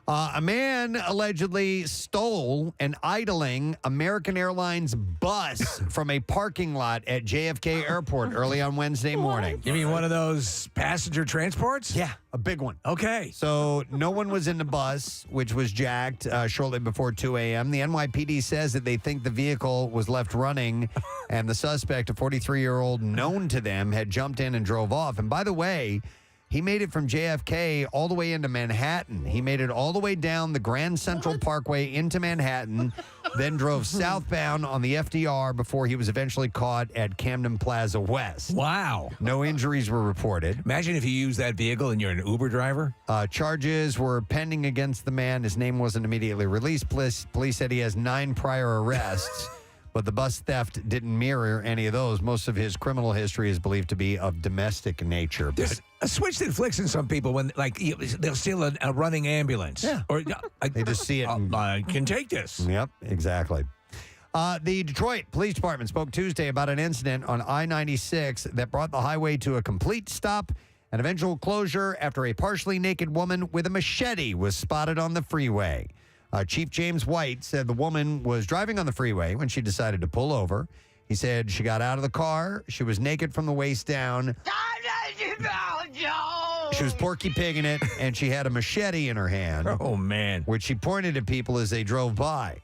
A man allegedly stole an idling American Airlines bus from a parking lot at JFK Airport early on Wednesday morning. You mean one of those passenger transports? Yeah, a big one. Okay. So no one was in the bus, which was jacked shortly before 2 a.m. The NYPD says that they think the vehicle was left running and the suspect, a 43-year-old known to them, had jumped in and drove off. And by the way, he made it from JFK all the way into Manhattan. He made it all the way down the Grand Central Parkway into Manhattan, then drove southbound on the FDR before he was eventually caught at Camden Plaza West. Wow. No injuries were reported. Imagine if you use that vehicle and you're an Uber driver. Charges were pending against the man. His name wasn't immediately released. Police said he has 9 prior arrests. But the bus theft didn't mirror any of those. Most of his criminal history is believed to be of domestic nature. There's a switch that flicks in some people when, like, they'll steal a running ambulance. Yeah. Or they just see it. I can take this. Yep, exactly. The Detroit Police Department spoke Tuesday about an incident on I-96 that brought the highway to a complete stop and eventual closure after a partially naked woman with a machete was spotted on the freeway. Chief James White said the woman was driving on the freeway when she decided to pull over. He said she got out of the car. She was naked from the waist down. She was Porky Pigging it, and she had a machete in her hand. Oh, man. Which she pointed at people as they drove by.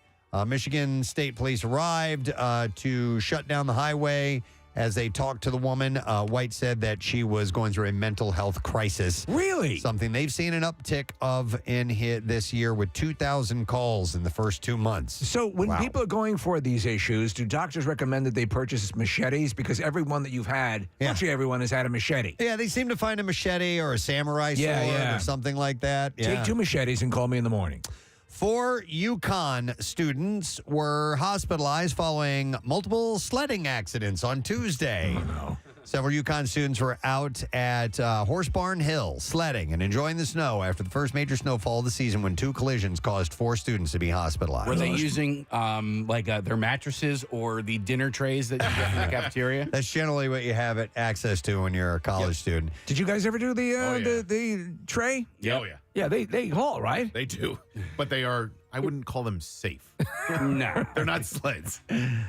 Michigan State Police arrived to shut down the highway. As they talked to the woman, White said that she was going through a mental health crisis. Really? Something they've seen an uptick of in this year with 2,000 calls in the first 2 months. So when people are going for these issues, do doctors recommend that they purchase machetes? Because everyone that you've had, virtually everyone has had a machete. Yeah, they seem to find a machete or a samurai sword or something like that. Take 2 machetes and call me in the morning. 4 UConn students were hospitalized following multiple sledding accidents on Tuesday. Oh, no. Several UConn students were out at Horse Barn Hill sledding and enjoying the snow after the first major snowfall of the season when 2 collisions caused 4 students to be hospitalized. Were they using their mattresses or the dinner trays that you get in the cafeteria? That's generally what you have access to when you're a college student. Did you guys ever do the tray? Yeah. Oh, yeah. Yeah, they haul, right? They do. But they are, I wouldn't call them safe. No. They're not sleds.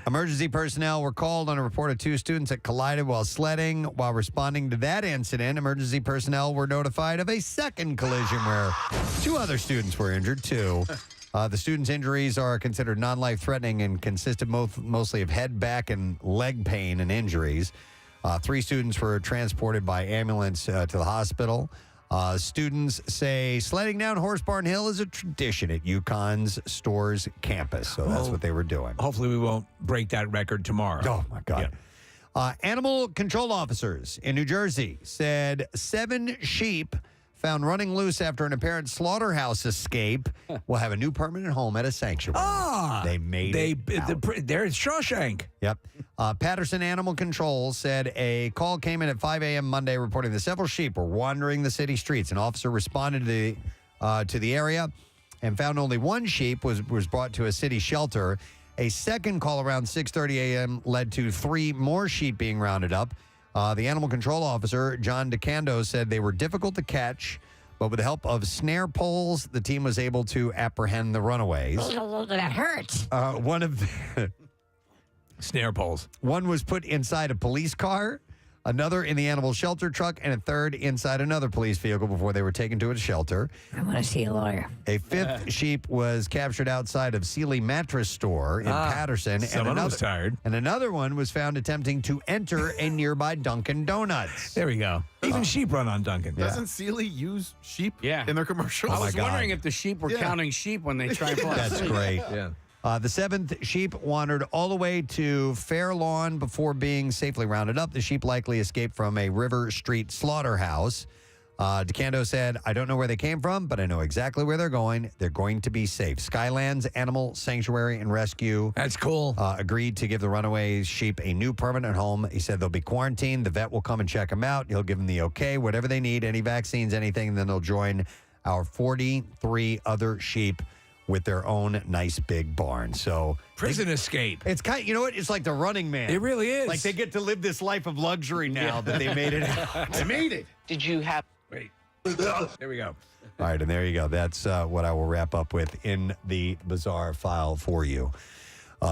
Emergency personnel were called on a report of 2 students that collided while sledding. While responding to that incident, emergency personnel were notified of a second collision where 2 other students were injured, too. The students' injuries are considered non-life-threatening and consisted mostly of head, back, and leg pain and injuries. 3 students were transported by ambulance to the hospital. Students say sledding down Horse Barn Hill is a tradition at UConn's Stores campus. So that's what they were doing. Hopefully we won't break that record tomorrow. Oh, my God. Animal control officers in New Jersey said 7 sheep found running loose after an apparent slaughterhouse escape, will have a new permanent home at a sanctuary. They made it out. They're in Shawshank. Yep. Patterson Animal Control said a call came in at 5 a.m. Monday reporting that several sheep were wandering the city streets. An officer responded to the area and found only one sheep was brought to a city shelter. A second call around 6:30 a.m. led to 3 more sheep being rounded up. The animal control officer, John DeCando, said they were difficult to catch, but with the help of snare poles, the team was able to apprehend the runaways. That hurts. One of the snare poles. One was put inside a police car, another in the animal shelter truck, and a third inside another police vehicle before they were taken to a shelter. I want to see a lawyer. A 5th sheep was captured outside of Sealy Mattress Store in Patterson. Someone was tired. And another one was found attempting to enter a nearby Dunkin' Donuts. There we go. Even sheep run on Dunkin'. Doesn't Sealy use sheep in their commercials? I was wondering if the sheep were counting sheep when they try and fall That's asleep. great. The 7th sheep wandered all the way to Fair Lawn before being safely rounded up. The sheep likely escaped from a River Street slaughterhouse. DeCando said, I don't know where they came from, but I know exactly where they're going. They're going to be safe. Skylands Animal Sanctuary and Rescue. That's cool. Agreed to give the runaway sheep a new permanent home. He said they'll be quarantined. The vet will come and check them out. He'll give them the okay, whatever they need, any vaccines, anything, and then they'll join our 43 other sheep with their own nice big barn. So prison escape. It's kind of, you know what? It's like the Running Man. It really is. Like they get to live this life of luxury now that they made it out. They made it. Did you have... Wait. There we go. All right, and there you go. That's what I will wrap up with in the bizarre file for you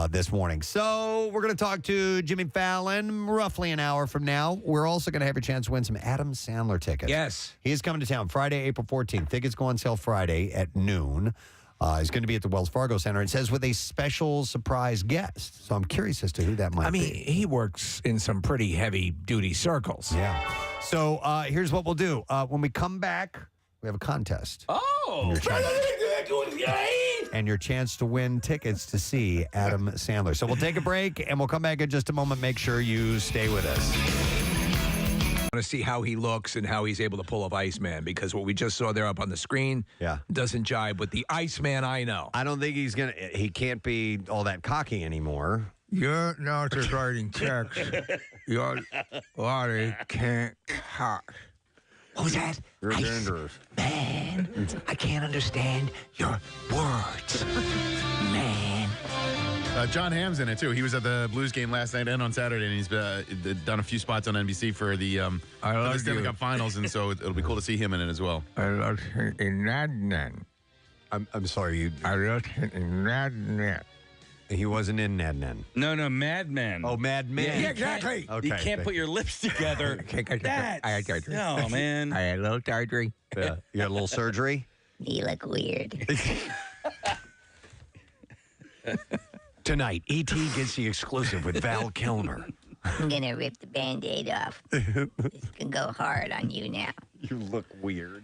this morning. So we're going to talk to Jimmy Fallon roughly an hour from now. We're also going to have a chance to win some Adam Sandler tickets. Yes. He is coming to town Friday, April 14th. Tickets go on sale Friday at noon. He's going to be at the Wells Fargo Center. It says with a special surprise guest. So I'm curious as to who that might be. He works in some pretty heavy-duty circles. Yeah. So here's what we'll do. When we come back, we have a contest. Oh! And your chance to win tickets to see Adam Sandler. So we'll take a break, and we'll come back in just a moment. Make sure you stay with us. I want to see how he looks and how he's able to pull off Iceman, because what we just saw there up on the screen doesn't jibe with the Iceman I know. I don't think he can't be all that cocky anymore. You're not just writing checks. Your body can't cut. What was that? You're dangerous. Man, I can't understand your words. Man. John Hamm's in it, too. He was at the Blues game last night and on Saturday, and he's done a few spots on NBC for the Stanley Cup Finals, and so it'll be cool to see him in it as well. I looked in Nadnan. I'm sorry. I looked in Nadnan. He wasn't in Nadnan. No, Madman. Oh, Madman. Yeah, exactly. You can't put your lips together. No, man. I had a little surgery. You got a little surgery? You look weird. Tonight, E.T. gets the exclusive with Val Kilmer. I'm going to rip the Band-Aid off. This can go hard on you now. You look weird.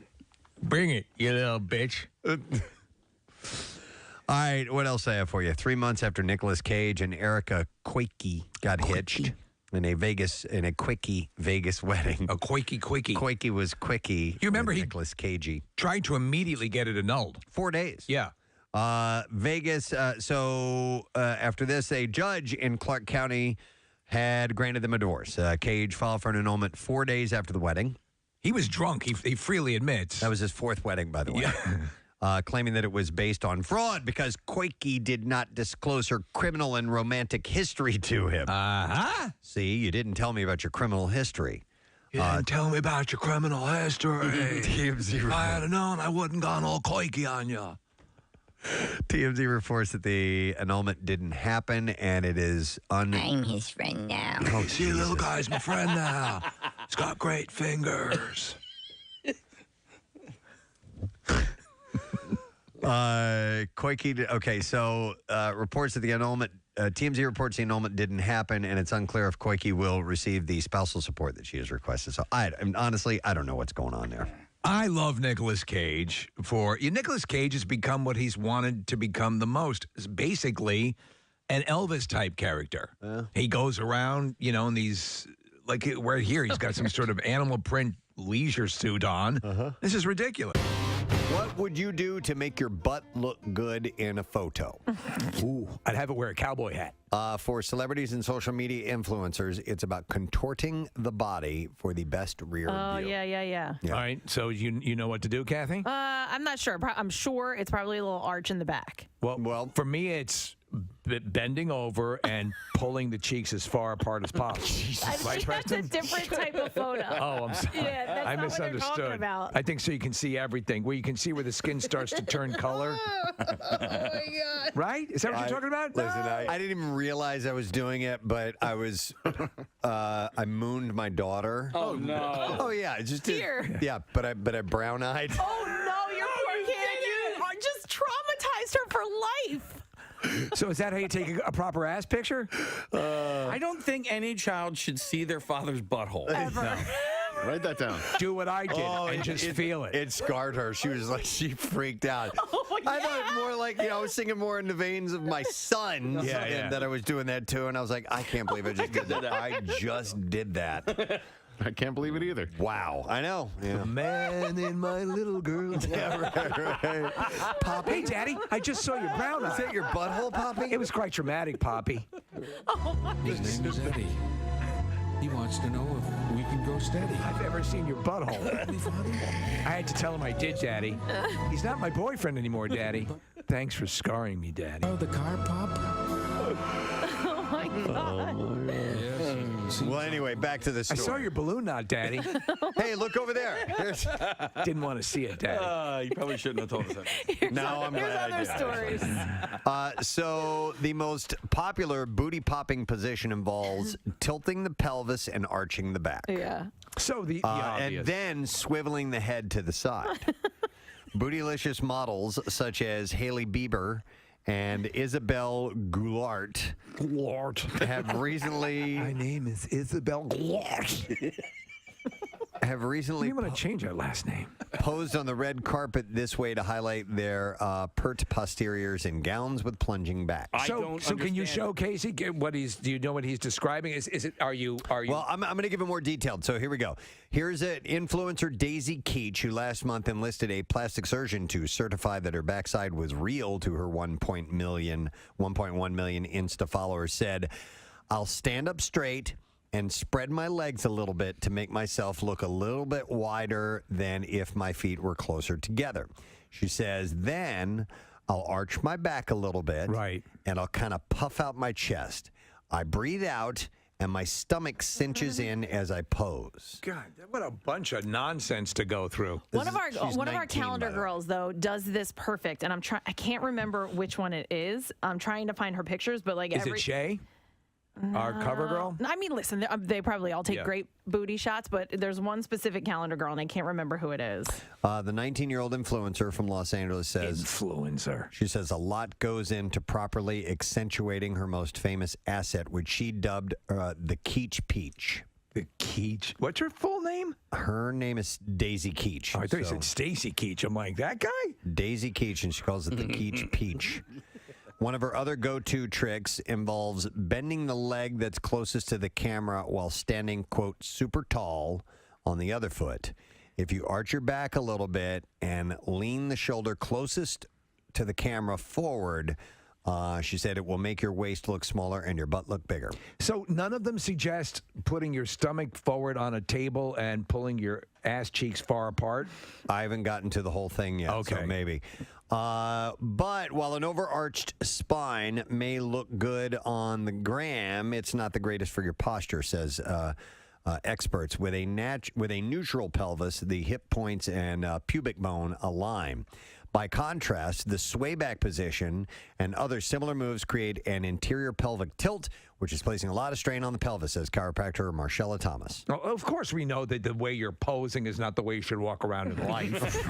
Bring it, you little bitch. All right, what else I have for you? 3 months after Nicolas Cage and Erica Quakey got hitched in a quickie Vegas wedding. A quickie. Quakey was quickie. You remember Nicolas Cagey tried to immediately get it annulled. 4 days. Yeah. Vegas. So after this, a judge in Clark County had granted them a divorce. Cage filed for an annulment 4 days after the wedding. He was drunk. He freely admits. That was his 4th wedding, by the way. Claiming that it was based on fraud because Quakey did not disclose her criminal and romantic history to him. See, you didn't tell me about your criminal history. You didn't tell me about your criminal history. TMZ if I had known, I wouldn't gone all quakey on you. TMZ reports that the annulment didn't happen, and it is I'm his friend now. Oh, see, little guy's my friend now. He's got great fingers. Quakey. Okay, so reports that the annulment. TMZ reports the annulment didn't happen, and it's unclear if Quakey will receive the spousal support that she has requested. So, honestly, I don't know what's going on there. I love Nicolas Cage Nicolas Cage has become what he's wanted to become the most. It's basically an Elvis type character. He goes around, in these, like right here, he's got some sort of animal print leisure suit on. This is ridiculous. What would you do to make your butt look good in a photo? Ooh, I'd have it wear a cowboy hat. For celebrities and social media influencers, it's about contorting the body for the best rear view. Yeah. All right, so you know what to do, Kathy? I'm not sure. I'm sure it's probably a little arch in the back. Well, for me, it's bending over and pulling the cheeks as far apart as possible. I think that's a different type of photo. Oh, I'm sorry. Yeah, that's I not misunderstood. What they're talking about. I think so you can see everything, where you can see where the skin starts to turn color. Oh my God. Right? Is that what you're talking about? Listen, I didn't even realize I was doing it, but I was, I mooned my daughter. Oh, no. Oh, yeah. Just Here. Yeah, but I brown-eyed. Oh no, your poor kid! You just traumatized her for life. So is that how you take a proper ass picture? I don't think any child should see their father's butthole. Ever. No. Write that down. Do what I did and just feel it. It scarred her. She was like, she freaked out. Oh, I thought more like, I was thinking more in the veins of my son that I was doing that too. And I was like, I can't believe I just did that. I just did that. I can't believe it either. Wow. I know. Yeah. The man in my little girl. Yeah, right. Poppy, hey, Daddy, I just saw your brown eye. Is that your butthole, Poppy? It was quite traumatic, Poppy. His name is Eddie. He wants to know if we can go steady. I've never seen your butthole. I had to tell him I did, Daddy. He's not my boyfriend anymore, Daddy. Thanks for scarring me, Daddy. Oh, the car pop? Oh my God. Well, anyway, back to the story. I saw your balloon knot, Daddy. Hey, look over there. Didn't want to see it, Daddy. You probably shouldn't have told us that. No, I'm glad I Here's did. other stories. So the most popular booty popping position involves tilting the pelvis and arching the back. Yeah. So the and obvious. then swiveling the head to the side. Bootylicious models such as Hailey Bieber and Isabel Goulart have recently. My name is Isabel Goulart. Have recently. You want to change our last name? Posed on the red carpet this way to highlight their pert posteriors in gowns with plunging backs. So can you show Casey what he's? Do you know what he's describing? Is it? Are you? Well, I'm going to give it more detailed. So here we go. Here's an influencer Daisy Keach, who last month enlisted a plastic surgeon to certify that her backside was real to her 1.1 million Insta followers. Said, "I'll stand up straight and spread my legs a little bit to make myself look a little bit wider than if my feet were closer together." She says, then I'll arch my back a little bit. Right. And I'll kind of puff out my chest. I breathe out and my stomach cinches in as I pose. God, what a bunch of nonsense to go through. One of our She's 19, calendar by the way. girls though does this perfect, and I can't remember which one it is. I'm trying to find her pictures, but like Is it Shay? Our cover girl? I mean, listen, they probably all take Yeah. great booty shots, but there's one specific calendar girl, and I can't remember who it is. The 19-year-old influencer from Los Angeles says... Influencer. She says a lot goes into properly accentuating her most famous asset, which she dubbed the Keach Peach. The Keach. What's her full name? Her name is Daisy Keach. Oh, I thought you said Stacy Keach. I'm like, that guy? Daisy Keach, and she calls it the Keach Peach. One of her other go-to tricks involves bending the leg that's closest to the camera while standing, quote, super tall on the other foot. If you arch your back a little bit and lean the shoulder closest to the camera forward, she said it will make your waist look smaller and your butt look bigger. So none of them suggest putting your stomach forward on a table and pulling your ass cheeks far apart? I haven't gotten to the whole thing yet, so maybe. But while an overarched spine may look good on the gram, it's not the greatest for your posture, says experts. With a neutral pelvis, the hip points and pubic bone align. By contrast, the sway back position and other similar moves create an interior pelvic tilt, which is placing a lot of strain on the pelvis, says chiropractor Marcella Thomas. Well, of course, we know that the way you're posing is not the way you should walk around in life.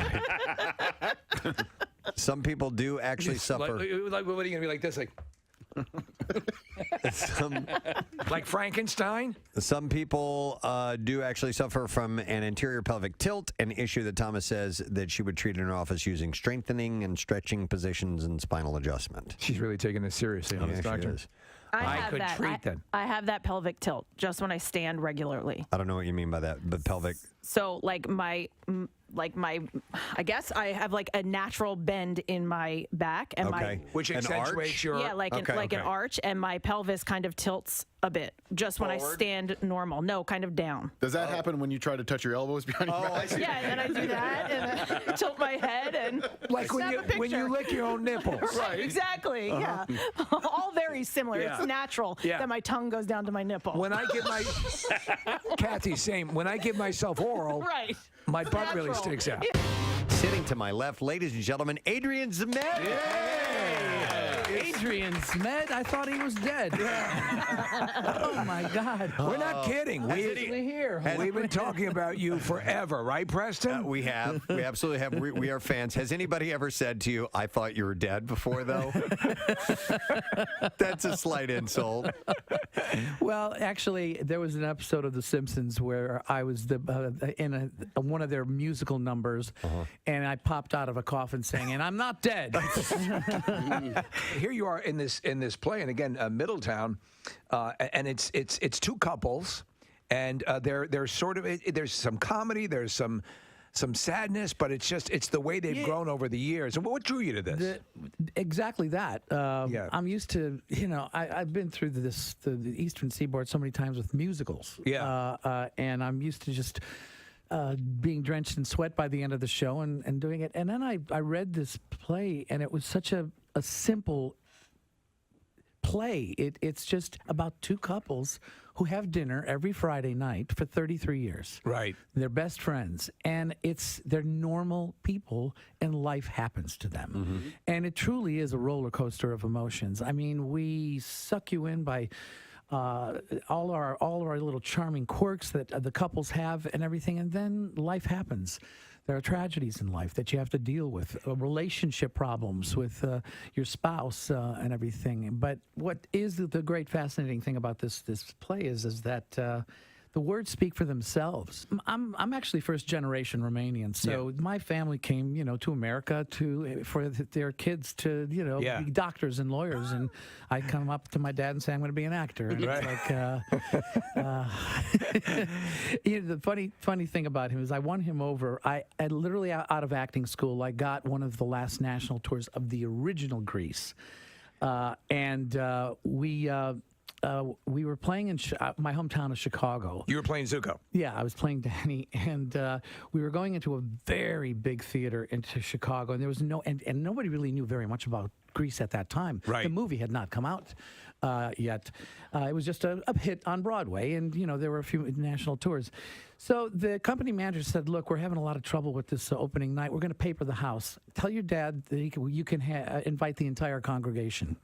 Some people do actually suffer. Like, what are you going to be like this? Like, like Frankenstein? Some people do actually suffer from an interior pelvic tilt, an issue that Thomas says that she would treat in her office using strengthening and stretching positions and spinal adjustment. She's really taking this seriously on this doctor. I have could that. treat them. I have that pelvic tilt just when I stand regularly. I don't know what you mean by that, but pelvic. So like my I guess I have like a natural bend in my back and my which accentuates your like an arch, and my pelvis kind of tilts a bit just when I stand normal. No, kind of down. Does that happen when you try to touch your elbows behind your back? Yeah, and I do that and I tilt my head and like when you lick your own nipples. Right, exactly. Yeah, all very similar. Yeah. It's natural that my tongue goes down to my nipple. When I give my Kathy, same. When I give myself oral, right, my butt really sticks out. Sitting to my left, ladies and gentlemen, Adrian Zemed. Adrian Zemed? I thought he was dead. Oh, my God. We're not kidding. We've been talking about you forever, right, Preston? We have. We absolutely have. We are fans. Has anybody ever said to you, I thought you were dead before, though? That's a slight insult. Well, actually, there was an episode of The Simpsons where I was in one of their musical numbers, and I popped out of a coffin saying, and I'm not dead. Here you are in this play, and again, Middletown, and it's two couples, and they're sort of there's some comedy, there's some sadness, but it's the way they've grown over the years. And what drew you to this? Exactly that. I'm used to, I've been through the Eastern Seaboard so many times with musicals. And I'm used to just being drenched in sweat by the end of the show and doing it. And then I read this play, and it was such a simple play. It's just about two couples who have dinner every Friday night for 33 years. Right. They're best friends, and they're normal people, and life happens to them. And it truly is a roller coaster of emotions. I mean, we suck you in by all our little charming quirks that the couples have and everything, and then life happens. There are tragedies in life that you have to deal with, relationship problems with your spouse and everything. But what is the great fascinating thing about this play is that the words speak for themselves. I'm actually first generation Romanian, so my family came, to America for their kids to, be doctors and lawyers, and I come up to my dad and say I'm going to be an actor. And it's the funny thing about him is I won him over. I literally out of acting school, I got one of the last national tours of the original Grease, and we were playing in my hometown of Chicago. You were playing Zuko. Yeah, I was playing Danny, and we were going into a very big theater into Chicago, and there was and nobody really knew very much about Grease at that time. Right. The movie had not come out yet. It was just a hit on Broadway, and there were a few national tours. So the company manager said, "Look, we're having a lot of trouble with this opening night. We're going to paper the house. Tell your dad that you can invite the entire congregation."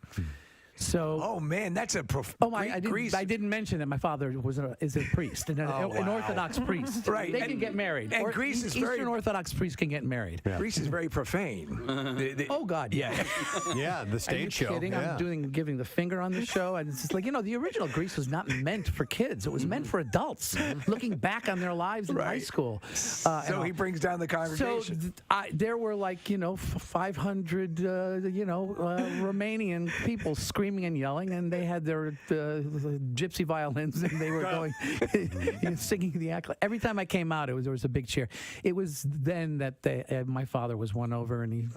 So, oh man, that's a I didn't mention that my father is a priest, an Orthodox priest. Right, they can get married. And Greece is Eastern Orthodox priests can get married. Yeah. Greece is very profane. Oh God, yeah, yeah, the stage show. Are you kidding? Yeah. I'm giving the finger on the show, and it's just like the original Greece was not meant for kids; it was meant for adults looking back on their lives in high school. So he brings down the congregation. So there were 500 Romanian people screaming and yelling, and they had their gypsy violins, and they were going singing the act. Every time I came out, there was a big cheer. It was then that my father was won over, and he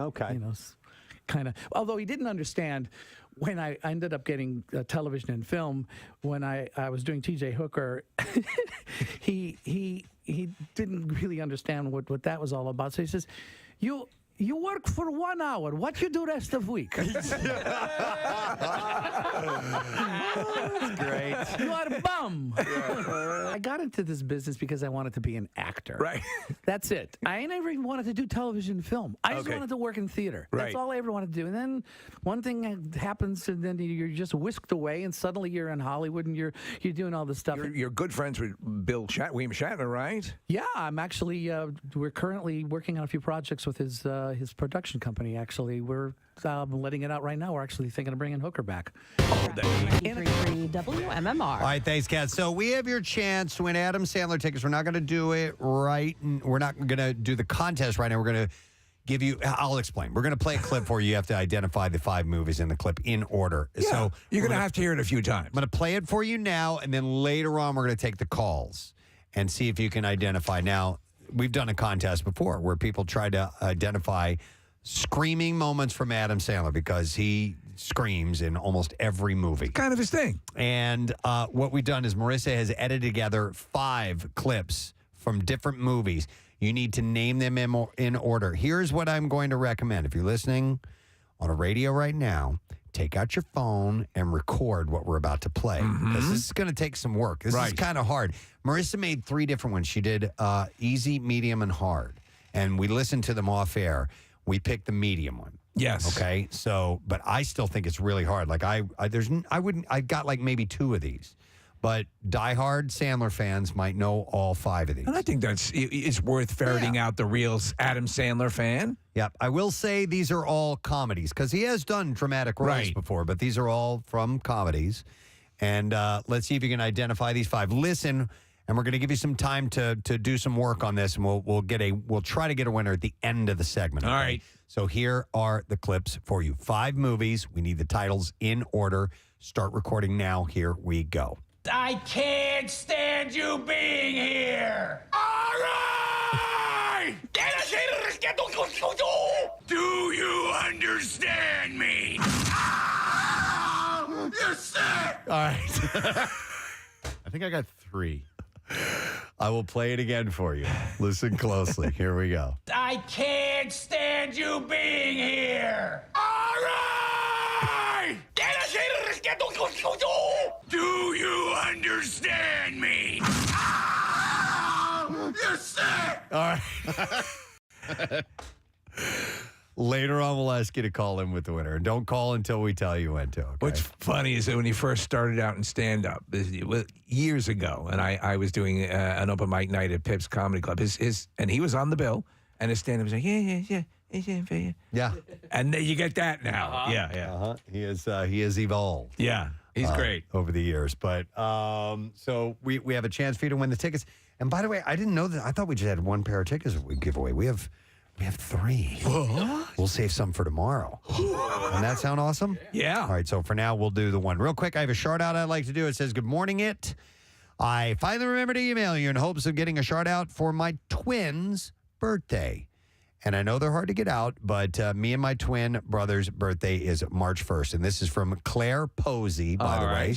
kind of, although he didn't understand when I ended up getting television and film, when I was doing T.J. Hooker, he didn't really understand what that was all about. So he says, You work for 1 hour. What you do rest of week? That's great. You are a bum. I got into this business because I wanted to be an actor. Right. That's it. I never even wanted to do television and film. I just wanted to work in theater. Right. That's all I ever wanted to do. And then one thing happens, and then you're just whisked away, and suddenly you're in Hollywood, and you're doing all this stuff. You're good friends with William Shatner, right? Yeah, I'm actually. We're currently working on a few projects with his production company. Actually, we're letting it out right now. We're actually thinking of bringing Hooker back. WMMR. All right, thanks, Kat. So we have your chance to win Adam Sandler tickets. We're not going to do it right. We're not going to do the contest right now. We're going to give you. I'll explain. We're going to play a clip for you. You have to identify the 5 movies in the clip in order. Yeah, So you're going to have to hear it a few times. I'm going to play it for you now, and then later on, we're going to take the calls and see if you can identify. Now, we've done a contest before where people tried to identify screaming moments from Adam Sandler because he screams in almost every movie. Kind of his thing. And what we've done is Marissa has edited together 5 clips from different movies. You need to name them in order. Here's what I'm going to recommend. If you're listening on a radio right now, take out your phone and record what we're about to play. Because this is going to take some work. This is kind of hard. Marissa made 3 different ones. She did easy, medium, and hard. And we listened to them off air. We picked the medium one. Yes. Okay. So, but I still think it's really hard. Like I got like maybe 2 of these, but diehard Sandler fans might know all 5 of these. And I think it's worth ferreting out the real Adam Sandler fan. Yep. I will say these are all comedies because he has done dramatic roles before, but these are all from comedies. And let's see if you can identify these 5. Listen, and we're going to give you some time to do some work on this, and we'll try to get a winner at the end of the segment. All right. So here are the clips for you. 5 movies. We need the titles in order. Start recording now. Here we go. I can't stand you being here. All right. Do you understand me? You're sick. All right. I think I got 3. I will play it again for you. Listen closely. Here we go. I can't stand you being here. All right. Do you understand me? You're sick. All right. Later on, we'll ask you to call in with the winner. And don't call until we tell you when to. Okay? What's funny is that when he first started out in stand-up years ago, and I was doing an open mic night at Pip's Comedy Club, and he was on the bill, and his stand-up was like, yeah. And then you get that now. Uh-huh. He has evolved. Yeah, he's great over the years. But so we have a chance for you to win the tickets. And by the way, I didn't know that. I thought we just had 1 pair of tickets we give away. We have 3. What? We'll save some for tomorrow. Doesn't that sound awesome? Yeah. All right, so for now, we'll do the one. Real quick, I have a shout-out I'd like to do. It says, good morning, it. I finally remembered to email you in hopes of getting a shout-out for my twins' birthday. And I know they're hard to get out, but me and my twin brother's birthday is March 1st. And this is from Claire Posey, by the way.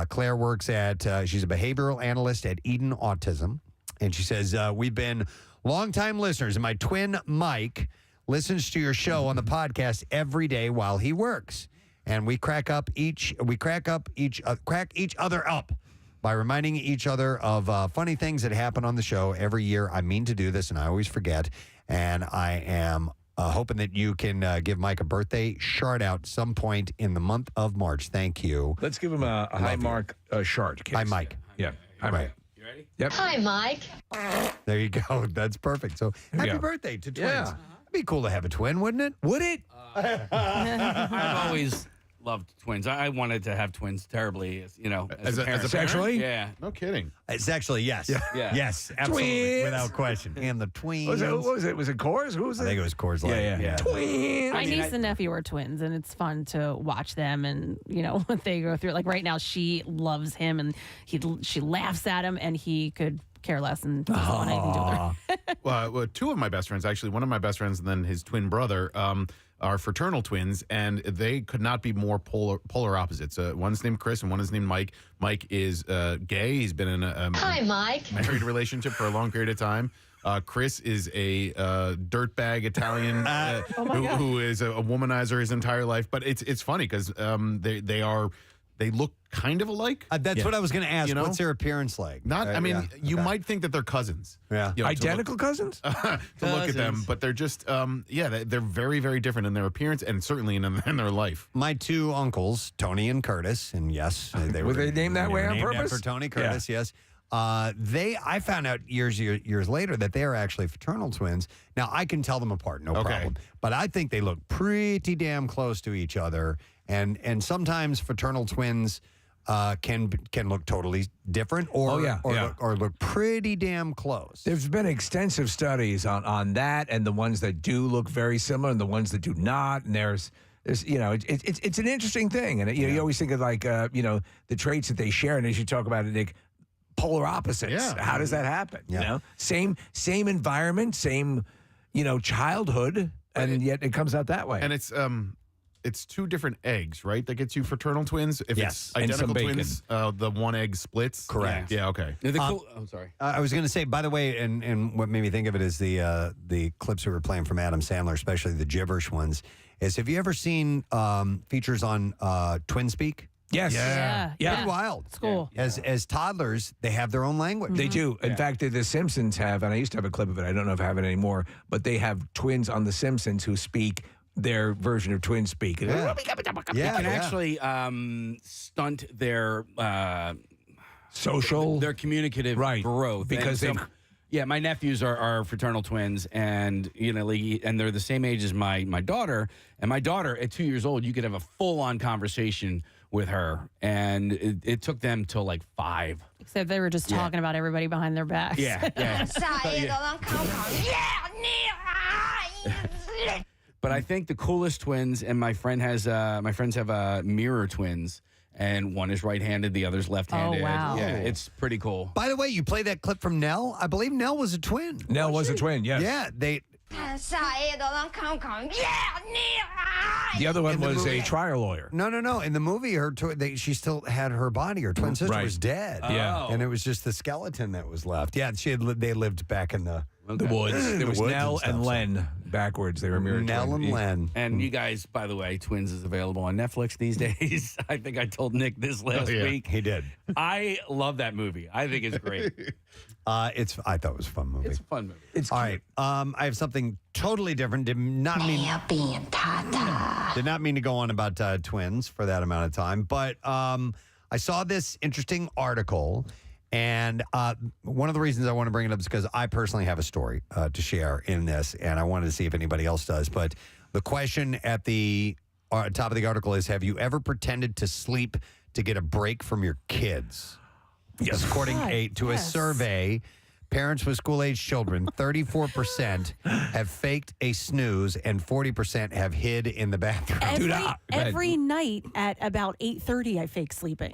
Claire works she's a behavioral analyst at Eden Autism. And she says, we've been longtime listeners, and my twin Mike listens to your show on the podcast every day while he works, and we crack each other up by reminding each other of funny things that happen on the show every year. I mean to do this, and I always forget, and I am hoping that you can give Mike a birthday shout out some point in the month of March. Thank you. Let's give him a high mark shart. Hi, Mike. Yeah. Hi, Mike. You ready? Yep. Hi, Mike. There you go. That's perfect. So happy birthday to twins. Yeah. It'd be cool to have a twin, wouldn't it? Would it? I've always loved twins. I wanted to have twins terribly, as a parent. Sexually? Yeah. No kidding. Sexually, yes. Yeah. Yes, absolutely. Twins. Without question. And the twins. What was it? Was it Coors? Who was it? I think it was Coors Light. Yeah. Twins. My niece and nephew are twins, and it's fun to watch them and, what they go through. Like right now, she loves him, and she laughs at him, and he could care less and doesn't want anything to do with her. Well, 2 of my best friends, actually, one of my best friends and then his twin brother, are fraternal twins, and they could not be more polar opposites. One's named Chris and one is named Mike. Mike is gay. He's been in a Hi, Mike. married relationship for a long period of time. Chris is a dirtbag Italian who is a womanizer his entire life. But it's funny because they look kind of alike. That's what I was going to ask. What's their appearance like? You might think that they're cousins. Yeah. Identical cousins? To look at them, but they're just, they're very, very different in their appearance and certainly in their life. My 2 uncles, Tony and Curtis, and yes, they were they named that way on purpose? For Tony Curtis, yes. I found out years later that they are actually fraternal twins. Now, I can tell them apart, no problem. But I think they look pretty damn close to each other. And sometimes fraternal twins can look totally different or look pretty damn close. There's been extensive studies on that and the ones that do look very similar and the ones that do not. And there's it's an interesting thing. And you always think of like the traits that they share. And as you talk about it, Nick, polar opposites. Yeah. How does that happen? Yeah. You know, same environment, same childhood, and yet it comes out that way. And it's two different eggs, right? That gets you fraternal twins. If Yes. it's And some identical twins, the one egg splits. Correct. Yeah. Okay. I'm sorry. I was going to say, by the way, and what made me think of it is the clips we were playing from Adam Sandler, especially the gibberish ones. Is have you ever seen features on Twin Speak? Yes. Yeah. Pretty wild. It's cool. As toddlers, they have their own language. They do. In fact, the Simpsons have, and I used to have a clip of it. I don't know if I have it anymore, but they have twins on The Simpsons who speak their version of twin speak. Yeah. They can actually stunt their social, their communicative growth because And so, my nephews are fraternal twins, and and they're the same age as my daughter. And my daughter, at 2 years old, you could have a full-on conversation with her, and it took them till like 5. Except they were just talking about everybody behind their backs. But I think the coolest twins, and my friends have mirror twins, and one is right-handed, the other's left-handed. Oh, wow. Yeah, it's pretty cool. By the way, you play that clip from Nell. I believe Nell was a twin. Nell was a twin. Yes. Yeah. The other one In the was movie- a trial lawyer. No. In the movie, she still had her body. Her twin sister was dead. Yeah. And it was just the skeleton that was left. Yeah, they lived back in the woods. There was woods Nell stuff, and so- Len backwards. They were mirrored. Nell twin. and Len. And you guys, by the way, Twins is available on Netflix these days. I think I told Nick this last week. He did. I love that movie. I think it's great. I thought it was a fun movie. It's a fun movie. It's all right. I have something totally different. Did not mean to go on about twins for that amount of time, but I saw this interesting article, and one of the reasons I want to bring it up is because I personally have a story to share in this, and I wanted to see if anybody else does. But the question at the top of the article is: have you ever pretended to sleep to get a break from your kids? Yes. According to a survey, parents with school-age children, 34% have faked a snooze and 40% have hid in the bathroom. Every night at about 8:30, I fake sleeping.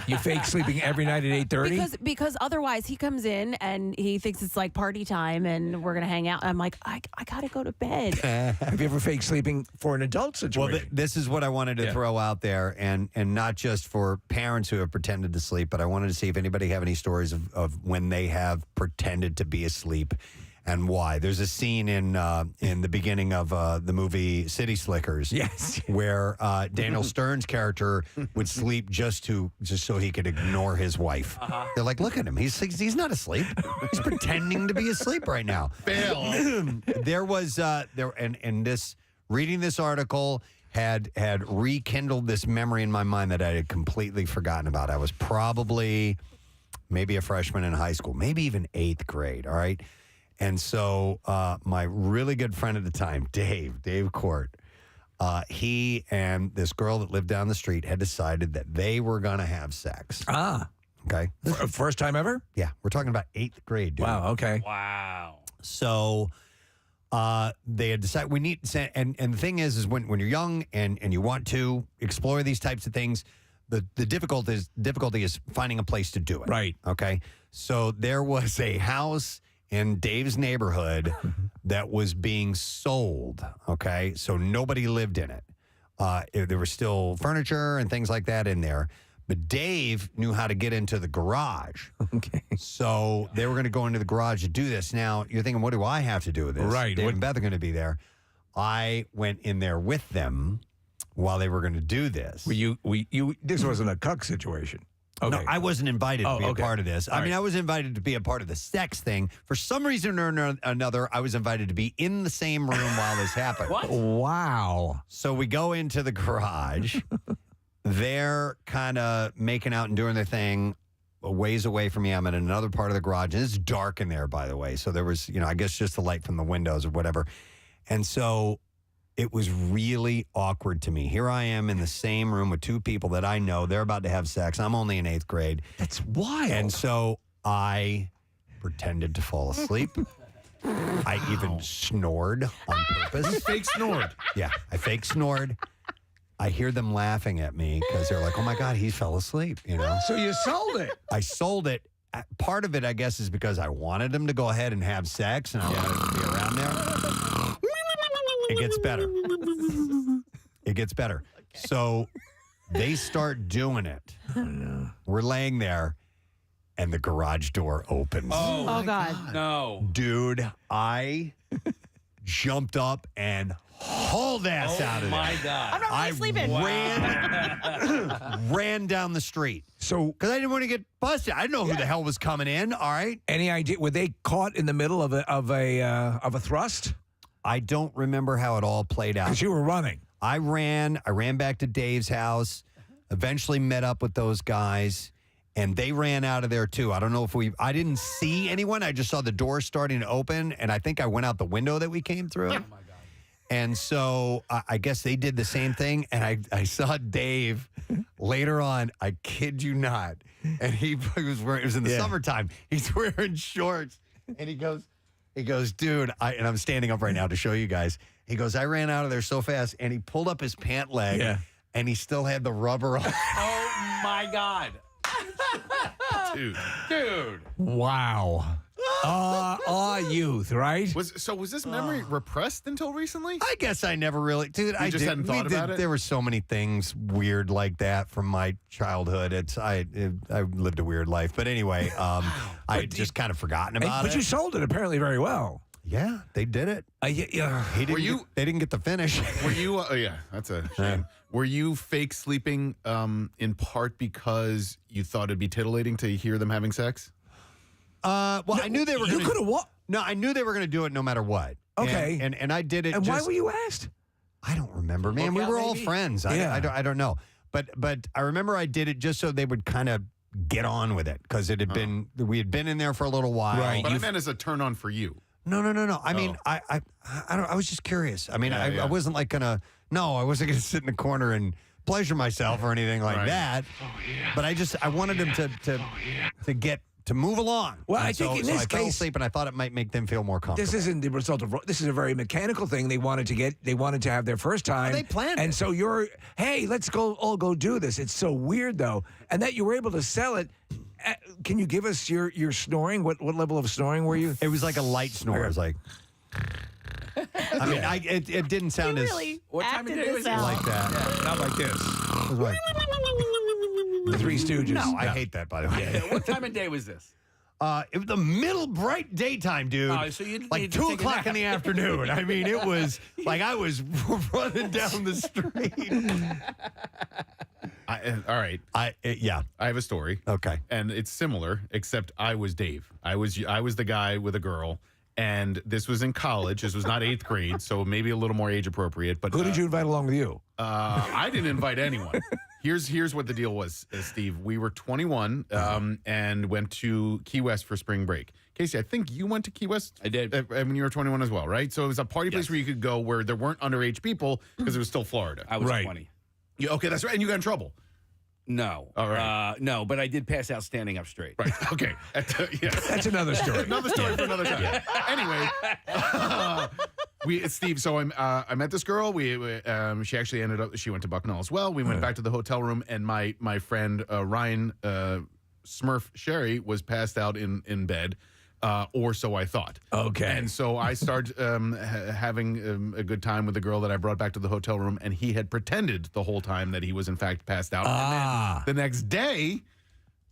You fake sleeping every night at 8:30? Because otherwise he comes in and he thinks it's like party time and we're going to hang out. I'm like, I got to go to bed. Have you ever faked sleeping for an adult situation? Well, this is what I wanted to throw out there, and not just for parents who have pretended to sleep, but I wanted to see if anybody have any stories of when they have pretended to be asleep and why. There's a scene in the beginning of the movie City Slickers, where Daniel Stern's character would sleep just so he could ignore his wife. They're like, look at him, he's not asleep. He's pretending to be asleep right now. Fail. There was and this reading this article had rekindled this memory in my mind that I had completely forgotten about. I was probably maybe a freshman in high school, maybe even 8th grade. All right. And so my really good friend at the time, Dave Court, he and this girl that lived down the street had decided that they were going to have sex. Okay. First time ever? Yeah. We're talking about 8th grade, dude. Wow. Okay. Wow. So they had decided we need, and the thing is when you're young and you want to explore these types of things, the difficulty is finding a place to do it. Right. Okay. So there was a house in Dave's neighborhood that was being sold. Okay. So nobody lived in it. There was still furniture and things like that in there. But Dave knew how to get into the garage. Okay. So they were going to go into the garage to do this. Now, you're thinking, what do I have to do with this? Right. Dave and Beth are going to be there. I went in there with them while they were going to do this. This wasn't a cuck situation. Okay. No, I wasn't invited to be a part of this. All I mean, right. I was invited to be a part of the sex thing. For some reason or another, I was invited to be in the same room while this happened. What? Wow. So we go into the garage. They're kind of making out and doing their thing a ways away from me. I'm in another part of the garage. And it's dark in there, by the way. So there was, I guess just the light from the windows or whatever. And so it was really awkward to me. Here I am in the same room with two people that I know. They're about to have sex. I'm only in 8th grade. That's wild. And so I pretended to fall asleep. I even snored on purpose. Fake snored. Yeah, I fake snored. I hear them laughing at me because they're like, oh, my God, he fell asleep, you know? So you sold it. I sold it. Part of it, I guess, is because I wanted them to go ahead and have sex and I wanted them to be around there. It gets better. It gets better. So they start doing it. We're laying there and the garage door opens. Oh, God. No. Dude, I jumped up and hauled ass out of there. My God. I'm not really sleeping. Ran down the street. So, because I didn't want to get busted. I didn't know who the hell was coming in. All right. Any idea? Were they caught in the middle of a thrust? I don't remember how it all played out. Because you were running. I ran back to Dave's house, eventually met up with those guys, and they ran out of there too. I don't know if I didn't see anyone. I just saw the door starting to open, and I think I went out the window that we came through. Oh, my God. And so I guess they did the same thing, and I saw Dave later on, I kid you not, and it was in the summertime. He's wearing shorts, and he goes, dude, and I'm standing up right now to show you guys. He goes, I ran out of there so fast, and he pulled up his pant leg, and he still had the rubber on. Oh, my God. Dude. Wow. Youth, right? Was this memory repressed until recently? I guess I never really, dude. You just hadn't thought about it? There were so many things weird like that from my childhood. I lived a weird life, but anyway, I had just kind of forgotten about it. But you sold it apparently very well. Yeah, they did it. Yeah. They didn't get the finish. Were you? Oh yeah, that's a shame. Were you fake sleeping in part because you thought it'd be titillating to hear them having sex? Well, I knew they were. You could have what? No, I knew they were going to do it no matter what. Okay, and I did it. And why were you asked? I don't remember, man. We were all friends. I don't know. But I remember I did it just so they would kind of get on with it because it had been we had been in there for a little while. Right. But I meant as a turn on for you. No. I mean, I don't. I was just curious. I mean, I wasn't like gonna. No, I wasn't gonna sit in the corner and pleasure myself or anything like that. Oh yeah. But I wanted them to get. To move along. Well, I think in this I case, fell asleep, and I thought it might make them feel more comfortable. This isn't the result of. This is a very mechanical thing. They wanted to have their first time. They planned it. And so hey, let's all go do this. It's so weird though, and that you were able to sell it. Can you give us your snoring? What level of snoring were you? It was like a light snore. It was like. I mean, it didn't sound What time of day was it? Like that. Yeah, not like this. It was like. The Three Stooges. No, I hate that, by the way. What time of day was this? It was the middle bright daytime, dude. So you like need to 2 take a o'clock nap. in the afternoon. I mean, it was like I was running down the street. All right. I have a story. Okay. And it's similar, except I was Dave. I was the guy with a girl. And this was in college. This was not 8th grade, so maybe a little more age appropriate. But who did you invite along with you? I didn't invite anyone. Here's what the deal was, Steve. We were 21 and went to Key West for spring break. Casey, I think you went to Key West. I did. When you were 21 as well, right? So it was a party place where you could go where there weren't underage people because it was still Florida. I was 20. Okay, that's right. And you got in trouble. No. All right. No, but I did pass out standing up straight. Right. Okay. That's another story. Another story for another time. Anyway, Steve. So I met this girl. She actually ended up. She went to Bucknell as well. We went back to the hotel room, and my friend Ryan Smurf Sherry was passed out in bed. Or so I thought. Okay. And so I started having a good time with the girl that I brought back to the hotel room, and he had pretended the whole time that he was in fact passed out. And then the next day,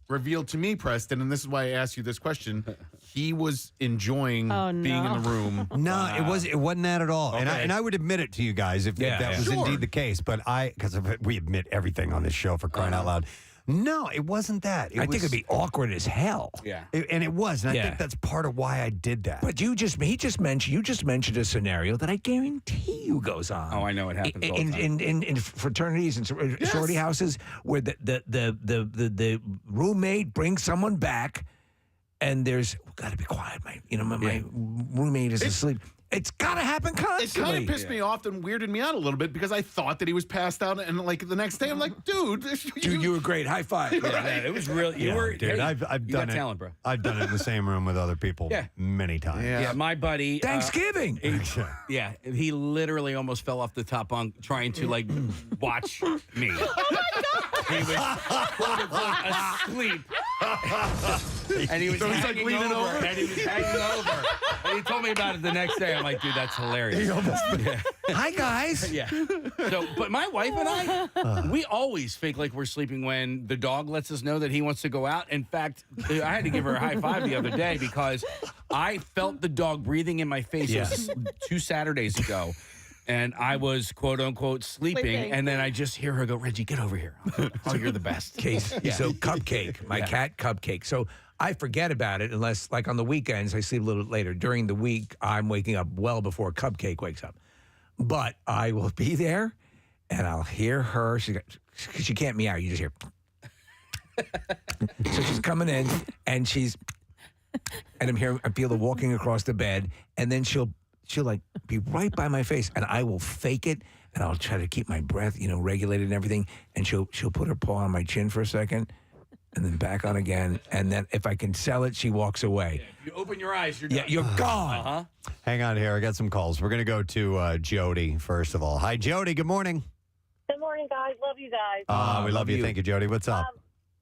revealed to me, Preston, and this is why I asked you this question, he was enjoying being in the room. No, it wasn't that at all. Okay. And I would admit it to you guys if that was indeed the case. But because we admit everything on this show, for crying out loud. No, it wasn't that. I think it'd be awkward as hell. Yeah, and it was. And I think that's part of why I did that. But you just mentioned a scenario that I guarantee you goes on. Oh, I know it happens all the time. In fraternities and sorority houses where the roommate brings someone back, and there's got to be quiet. My roommate is asleep. It's got to happen It constantly. kind of pissed me off and weirded me out a little bit because I thought that he was passed out, and like the next day I'm like, dude, you were great. High five. Yeah, it was real. You were, dude. hey, I've you done got it. talent, bro. I've done it in the same room with other people many times. Yeah, my buddy. Thanksgiving. He literally almost fell off the top bunk trying to like watch me. Oh my God! He was quote unquote asleep, and he was So he's, hanging like, leaning over? and he was hanging over. And he told me about it the next day. I'm like, dude, that's hilarious. Hi guys. Yeah. So, but my wife and I, we always fake like we're sleeping when the dog lets us know that he wants to go out. In fact, I had to give her a high five the other day because I felt the dog breathing in my face. It was 2 Saturdays ago. And I was, quote unquote, sleeping. And then I just hear her go, Reggie, get over here. Oh, you're the best. Case. So Cupcake, my cat Cupcake. So I forget about it unless, like on the weekends, I sleep a little later. During the week, I'm waking up well before Cupcake wakes up. But I will be there, and I'll hear her. She can't meow. You just hear. So she's coming in, and I'm hearing. I feel her walking across the bed, and then she'll like be right by my face, and I will fake it, and I'll try to keep my breath, regulated and everything, and she'll put her paw on my chin for a second, and then back on again, and then if I can sell it, she walks away. If you open your eyes, you're done. Yeah, you're gone. Uh-huh. Hang on here. I got some calls. We're going to go to Jody first of all. Hi, Jody. Good morning. Good morning, guys. Love you guys. We love you. Thank you, Jody. What's up?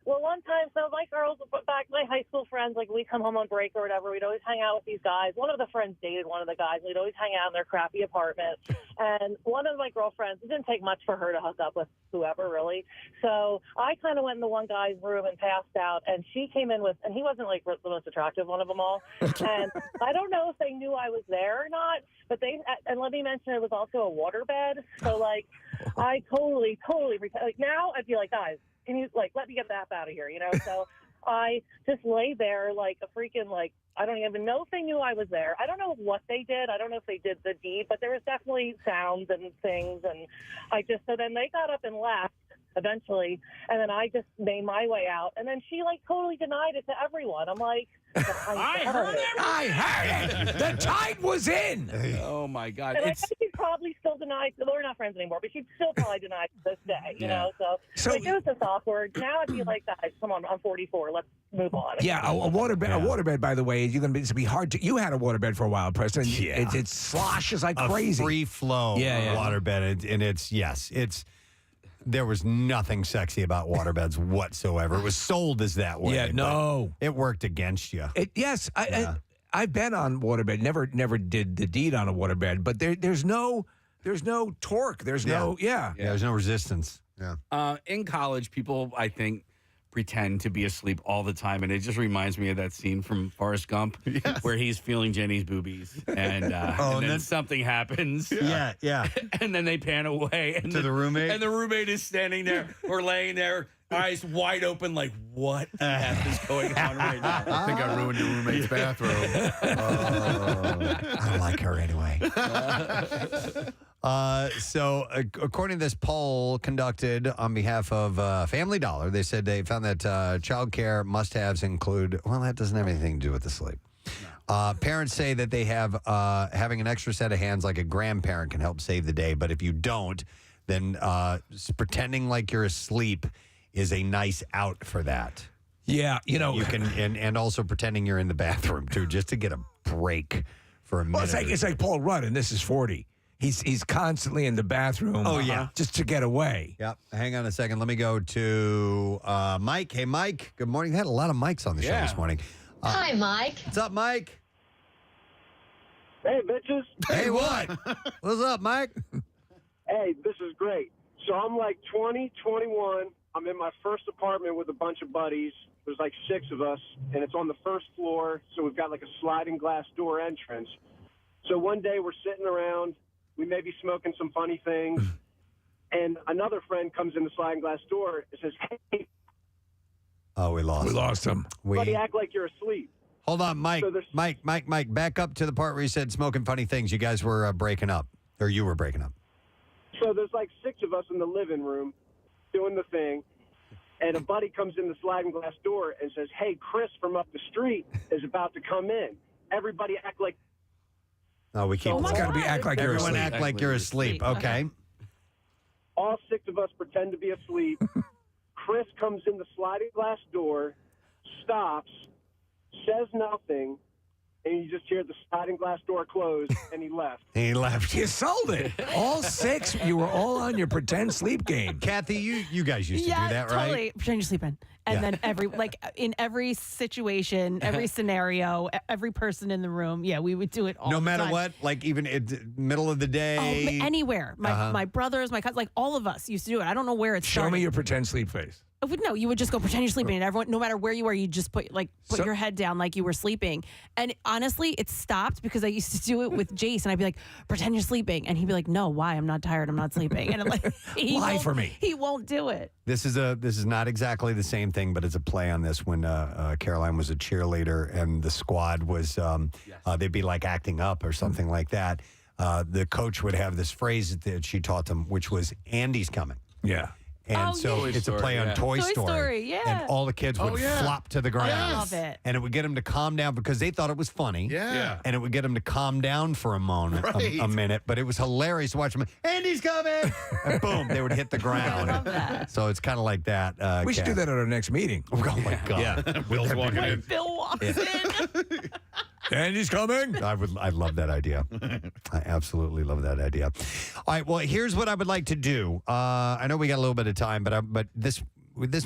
Well, one time, so my girls, my high school friends, like we come home on break or whatever, we'd always hang out with these guys. One of the friends dated one of the guys. We'd always hang out in their crappy apartment. And one of my girlfriends, it didn't take much for her to hook up with whoever, really. So I kind of went in the one guy's room and passed out. And she came in with, and he wasn't like the most attractive one of them all. And I don't know if they knew I was there or not, but and let me mention it was also a waterbed. So like, I totally, like now I'd be like, guys, can you like let me get the F out of here, So I just lay there like a freaking I don't even know if they knew I was there. I don't know what they did. I don't know if they did the deed, but there was definitely sounds and things, and so then they got up and left eventually, and then I just made my way out, and then she like totally denied it to everyone. I'm like, I heard it. I heard it. The tide was in. Oh my God! And I think she'd probably still deny. We're not friends anymore, but she'd still probably deny it to this day. You know, so it was just awkward. Now I'd be like, guys, come on, I'm 44. Let's move on. Yeah, a waterbed. A waterbed, by the way, you're going to be hard to. You had a waterbed for a while, Preston. Yeah. It sloshes like crazy. Free flow waterbed, and it's. There was nothing sexy about waterbeds whatsoever. It was sold as that way. Yeah, no. It worked against you. I've been on waterbed. Never did the deed on a waterbed, but there's no torque. There's there's no resistance. Yeah. In college, people, I think, pretend to be asleep all the time, and it just reminds me of that scene from Forrest Gump where he's feeling Jenny's boobies, and then something happens. Yeah. And then they pan away and to the roommate, and the roommate is standing there or laying there, eyes wide open, like, what the F is going on right now? I think I ruined your roommate's bathroom. I don't like her anyway. So according to this poll conducted on behalf of Family Dollar, they said they found that child care must-haves include, well, that doesn't have anything to do with the sleep. Parents say that they have having an extra set of hands like a grandparent can help save the day, but if you don't, then pretending like you're asleep is a nice out for that. Yeah, you can, and also pretending you're in the bathroom too, just to get a break for a minute. Well, it's like Paul Rudd, and this is 40. He's constantly in the bathroom. Oh, yeah. Just to get away. Yep. Hang on a second. Let me go to Mike. Hey, Mike. Good morning. They had a lot of mics on the show this morning. Hi, Mike. What's up, Mike? Hey, bitches. Hey, what? What's up, Mike? Hey, this is great. So I'm like 20, 21. I'm in my first apartment with a bunch of buddies. There's like 6 of us, and it's on the first floor, so we've got like a sliding glass door entrance. So one day we're sitting around. We may be smoking some funny things, and another friend comes in the sliding glass door and says, hey. Oh, we lost him. Buddy, act like you're asleep. Hold on, Mike. So Mike, back up to the part where you said smoking funny things. You guys were breaking up, or you were breaking up. So there's like 6 of us in the living room doing the thing, and a buddy comes in the sliding glass door and says, hey, Chris from up the street is about to come in. Everybody act like... Oh, we keep. It's got to be act like you're Everyone asleep. act like you're asleep. Okay. All 6 of us pretend to be asleep. Chris comes in the sliding glass door, stops, says nothing, and you just hear the sliding glass door close, and he left. He left. You sold it. All 6. You were all on your pretend sleep game. Kathy, you guys used to do that, right? Totally. Pretend you're sleeping. And then in every situation, every scenario, every person in the room, we would do it all No the matter time. what, like even at middle of the day. Anywhere. My brothers, my cousins, like all of us used to do it. I don't know where it started. Show me your pretend sleep face. No, you would just go pretend you're sleeping, and everyone, no matter where you are, you just put your head down like you were sleeping. And honestly, it stopped because I used to do it with Jace, and I'd be like, pretend you're sleeping, and he'd be like, no, why? I'm not tired. I'm not sleeping. And I'm like, Lie for me. He won't do it. This is not exactly the same thing, but it's a play on this. When Caroline was a cheerleader and the squad was, they'd be like acting up or something like that. The coach would have this phrase that she taught them, which was "Andy's coming." Yeah. And so it's a play on Toy Story. Yeah. And all the kids would flop to the ground. I love it. And it would get them to calm down because they thought it was funny. Yeah. And it would get them to calm down for a moment, a minute. But it was hilarious to watch them. Andy's coming! And boom, they would hit the ground. I love that. So it's kind of like that. We should do that at our next meeting. Oh, my God. Yeah. Will's walking in. Bill walks in. Andy's coming. I love that idea. I absolutely love that idea. All right, well, here's what I would like to do. I know we got a little bit of time, but this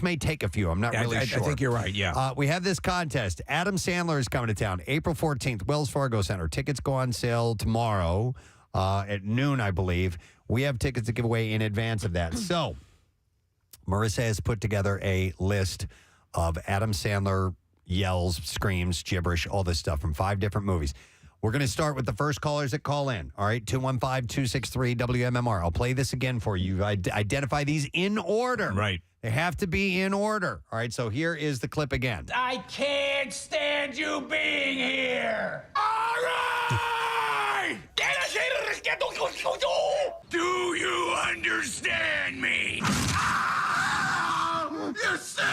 may take a few. I'm not really sure. I think you're right, yeah. We have this contest. Adam Sandler is coming to town April 14th, Wells Fargo Center. Tickets go on sale tomorrow at noon, I believe. We have tickets to give away in advance of that. So Marissa has put together a list of Adam Sandler yells, screams, gibberish, all this stuff from 5 different movies. We're going to start with the first callers that call in. All right, 215-263-WMMR. I'll play this again for you. Identify these in order. Right. They have to be in order. All right, so here is the clip again. I can't stand you being here. All right. Do you understand me? You're sick.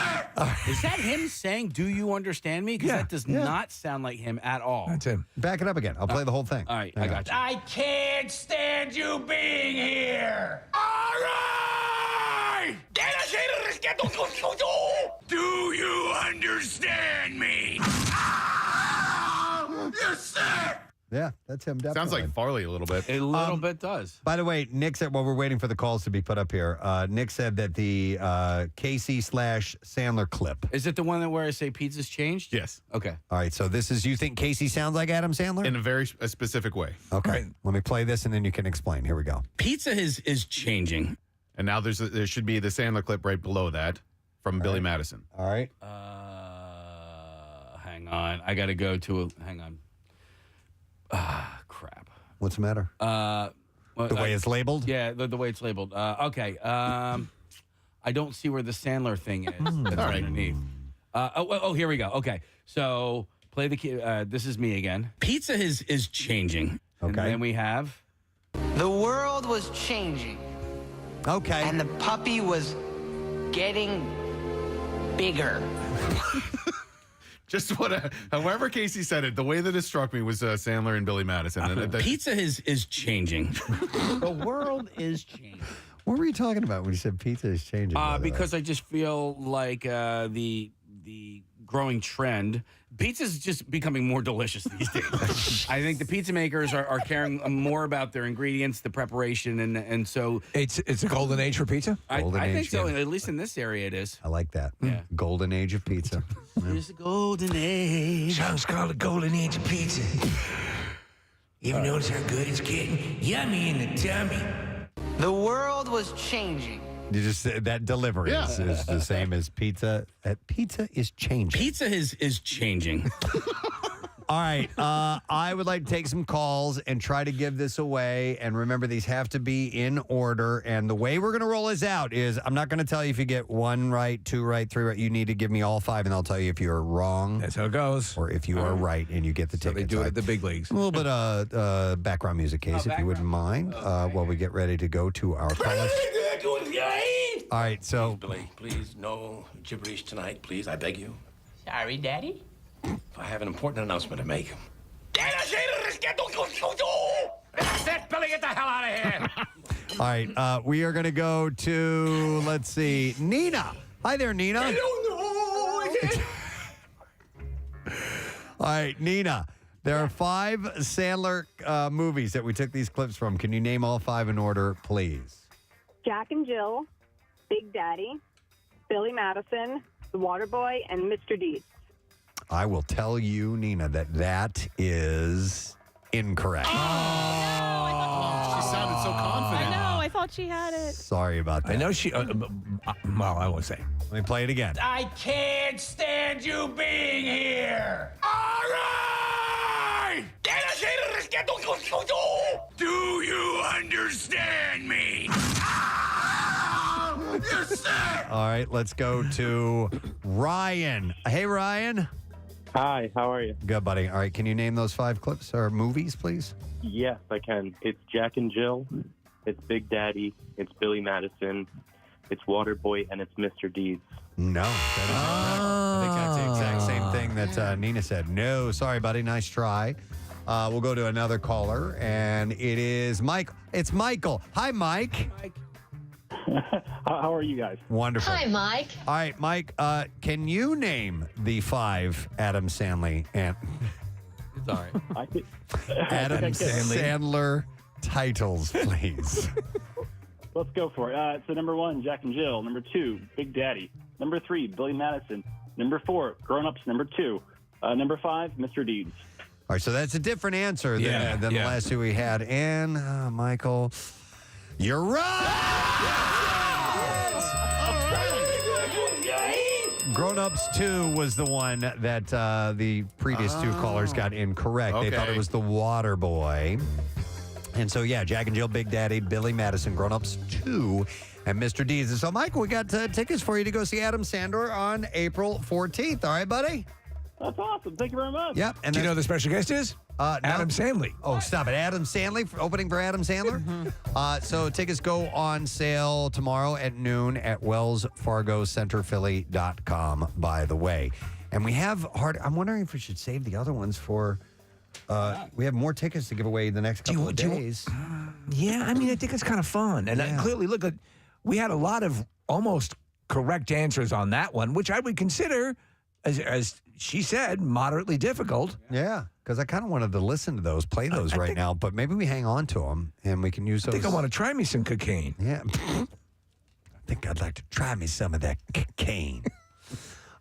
Is that him saying, do you understand me? Because that does not sound like him at all. That's him. Back it up again. I'll play the whole thing. All right, I got you. I can't stand you being here. All right. Do you understand me? You're sick. Yeah, that's him definitely. Sounds like Farley a little bit. A little bit does. By the way, Nick said, while we're waiting for the calls to be put up here, Nick said that the Casey/Sandler clip. Is it the one where I say pizza's changed? Yes. Okay. All right, so this is, you think Casey sounds like Adam Sandler? In a very specific way. Okay, let me play this and then you can explain. Here we go. Pizza is changing. And now there should be the Sandler clip right below that from Billy Madison. All right. Hang on. I got to go to hang on. Crap. What's the matter? The way it's labeled? Yeah, the way it's labeled. Okay. I don't see where the Sandler thing is. That's right underneath. Here we go. Okay. So play the. This is me again. Pizza is changing. Okay. And then we have. The world was changing. Okay. And the puppy was getting bigger. Just however Casey said it, the way that it struck me was Sandler and Billy Madison. And Pizza is changing. The world is changing. What were you talking about when you said pizza is changing? Because I just feel like the growing trend, pizza's just becoming more delicious these days. I think the pizza makers are caring more about their ingredients, the preparation, and so it's a golden age for pizza. I think so. At least in this area, it is. I like that. Yeah. Golden age of pizza. It's a golden age. Sounds called a golden age of pizza. You ever notice how good it's getting? Yummy in the tummy. The world was changing. You just that delivery is the same as pizza. Pizza is changing. Pizza is changing. All right. I would like to take some calls and try to give this away. And remember, these have to be in order. And the way we're going to roll this out is I'm not going to tell you if you get 1 right, 2 right, 3 right. You need to give me all 5, and I'll tell you if you're wrong. That's how it goes. Or if you are right and you get the ticket. They do it at the big leagues. A little bit of background music, Case, if you wouldn't mind, while we get ready to go to our callers. All right, so. Billy, please, no gibberish tonight, please. I beg you. Sorry, Daddy. I have an important announcement to make. That's it, Billy. Get the hell out of here. All right, we are going to go to, let's see, Nina. Hi there, Nina. I don't know. All right, Nina. There are 5 Sandler movies that we took these clips from. Can you name all 5 in order, please? Jack and Jill, Big Daddy, Billy Madison, The Waterboy, and Mr. Deeds. I will tell you, Nina, that is incorrect. She sounded so confident. I know. I thought she had it. Sorry about that. I know she. Well, I won't say. Let me play it again. I can't stand you being here. All right. Do you understand me? Yes, sir. All right, let's go to Ryan. Hey, Ryan. Hi, how are you? Good, buddy. All right, can you name those 5 clips or movies, please? Yes, I can. It's Jack and Jill, it's Big Daddy, it's Billy Madison, it's Waterboy, and it's Mr. Deeds. No, that is incorrect. I think that's the exact same thing that Nina said. No, sorry, buddy. Nice try. We'll go to another caller, and it is Mike. It's Michael. Hi, Mike. How are you guys? Wonderful. Hi, Mike. All right, Mike, can you name the 5 Adam Sandler and It's all right. Adam Sandler titles, please? Let's go for it. So number 1, Jack and Jill. Number 2, Big Daddy. Number 3, Billy Madison. Number 4, Grown Ups. Number 2. Number 5, Mr. Deeds. All right, so that's a different answer than the last 2 we had. And Michael, you're right. Grown Ups 2 was the one that the previous 2 callers got incorrect. They thought it was The Waterboy. And so, yeah, Jack and Jill, Big Daddy, Billy Madison, Grown Ups 2, and Mr. Deeds. And so, Michael, we got tickets for you to go see Adam Sandler on April 14th. All right, buddy? That's awesome. Thank you very much. Yep. And Do you know who the special guest is? Adam Sandler. Oh, stop it. Adam Sandler, opening for Adam Sandler. So tickets go on sale tomorrow at noon at wellsfargocenterphilly.com, by the way. And we have I'm wondering if we should save the other ones for, we have more tickets to give away the next couple of days. Yeah, I mean, I think it's kind of fun. And clearly, look, we had a lot of almost correct answers on that one, which I would consider, as she said, moderately difficult. Yeah, because I kind of wanted to listen to those, play those right now, but maybe we hang on to them and we can use those. I think I want to try me some cocaine. Yeah. I think I'd like to try me some of that cocaine.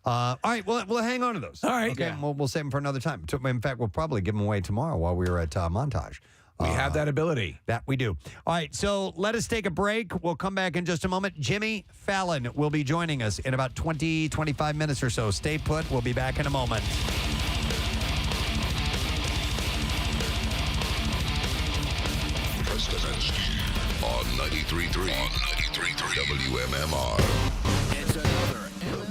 All right, well, we'll hang on to those. All right. Okay, Yeah. we'll save them for another time. In fact, we'll probably give them away tomorrow while we were at Montage. We have that ability. That we do. All right, so let us take a break. We'll come back in just a moment. Jimmy Fallon will be joining us in about 20, 25 minutes or so. Stay put. We'll be back in a moment. Preston and Steve on 93.3 WMMR. It's another.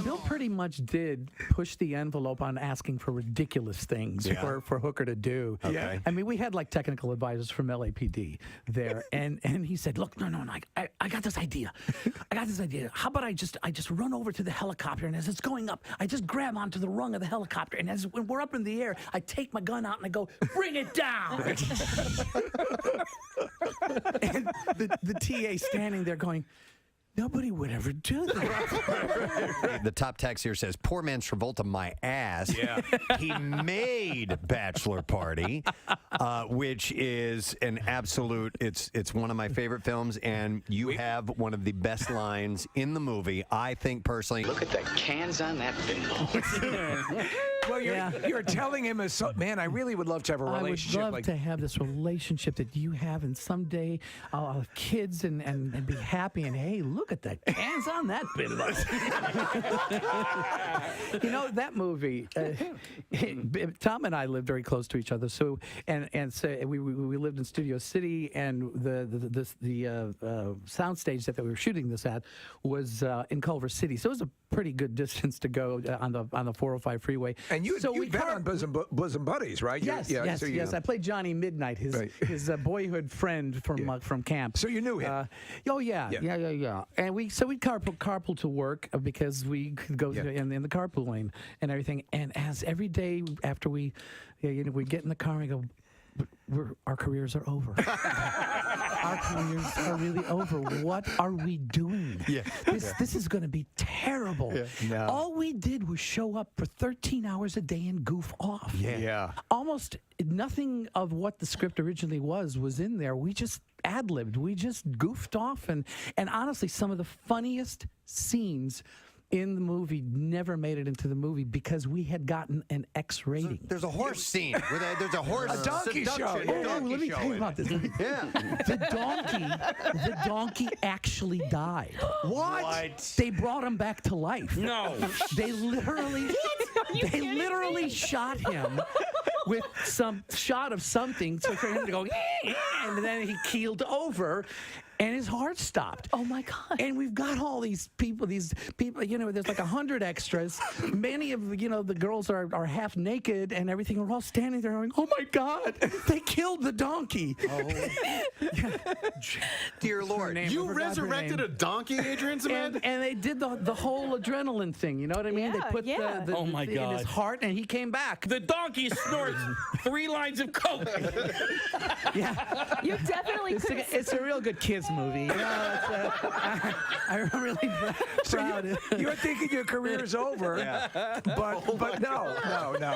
Bill pretty much did push the envelope on asking for ridiculous things for Hooker to do. Okay. I mean, we had like technical advisors from LAPD there, and he said, "Look, no, I got this idea. How about I just run over to the helicopter, and as it's going up, I just grab onto the rung of the helicopter, and when we're up in the air, I take my gun out and I go, bring it down." And the TA standing there going, nobody would ever do that. The top text here says, poor man Travolta, my ass. Yeah. He made Bachelor Party, which is an absolute, it's one of my favorite films, and you have one of the best lines in the movie, I think personally. Look at the cans on that bimbo. Well, you're telling him, man, I really would love to have a relationship. I would love to have this relationship that you have, and someday I'll have kids and be happy, and hey, look at the cans on that bimbo. You know, that movie, Tom and I lived very close to each other, so we lived in Studio City, and the soundstage that we were shooting this at was in Culver City, so it was a pretty good distance to go on the 405 freeway. And you've been on Bosom Buddies, right? Yes, yes. I played Johnny Midnight, his boyhood friend from camp. So you knew him? Yeah. And we'd carpool to work because we could go in the carpool lane and everything. And as every day after we get in the car, we go, Our careers are over. Our careers are really over. What are we doing? Yeah. This is going to be terrible. No. All we did was show up for 13 hours a day and goof off. Yeah. Almost nothing of what the script originally was in there. We just ad-libbed. We just goofed off. And honestly, some of the funniest scenes in the movie never made it into the movie because we had gotten an X rating. There's a horse scene. There's a horse A donkey show. Let me tell you about this. The donkey actually died. What? They brought him back to life. No. They literally shot him with some shot of something so for him to go, and then he keeled over. And his heart stopped. Oh my God! And we've got all these people. There's like 100 extras. Many of the girls are half naked and everything. We're all standing there going, "Oh my God! They killed the donkey!" Dear Lord, You resurrected a donkey, Adrian Cement? and they did the whole adrenaline thing. You know what I mean? They put the Oh my thing in his God. heart, and he came back. The donkey snorts 3 lines of coke. You definitely could. It's a real good kids movie. I'm really proud. You're thinking your career's over, but no.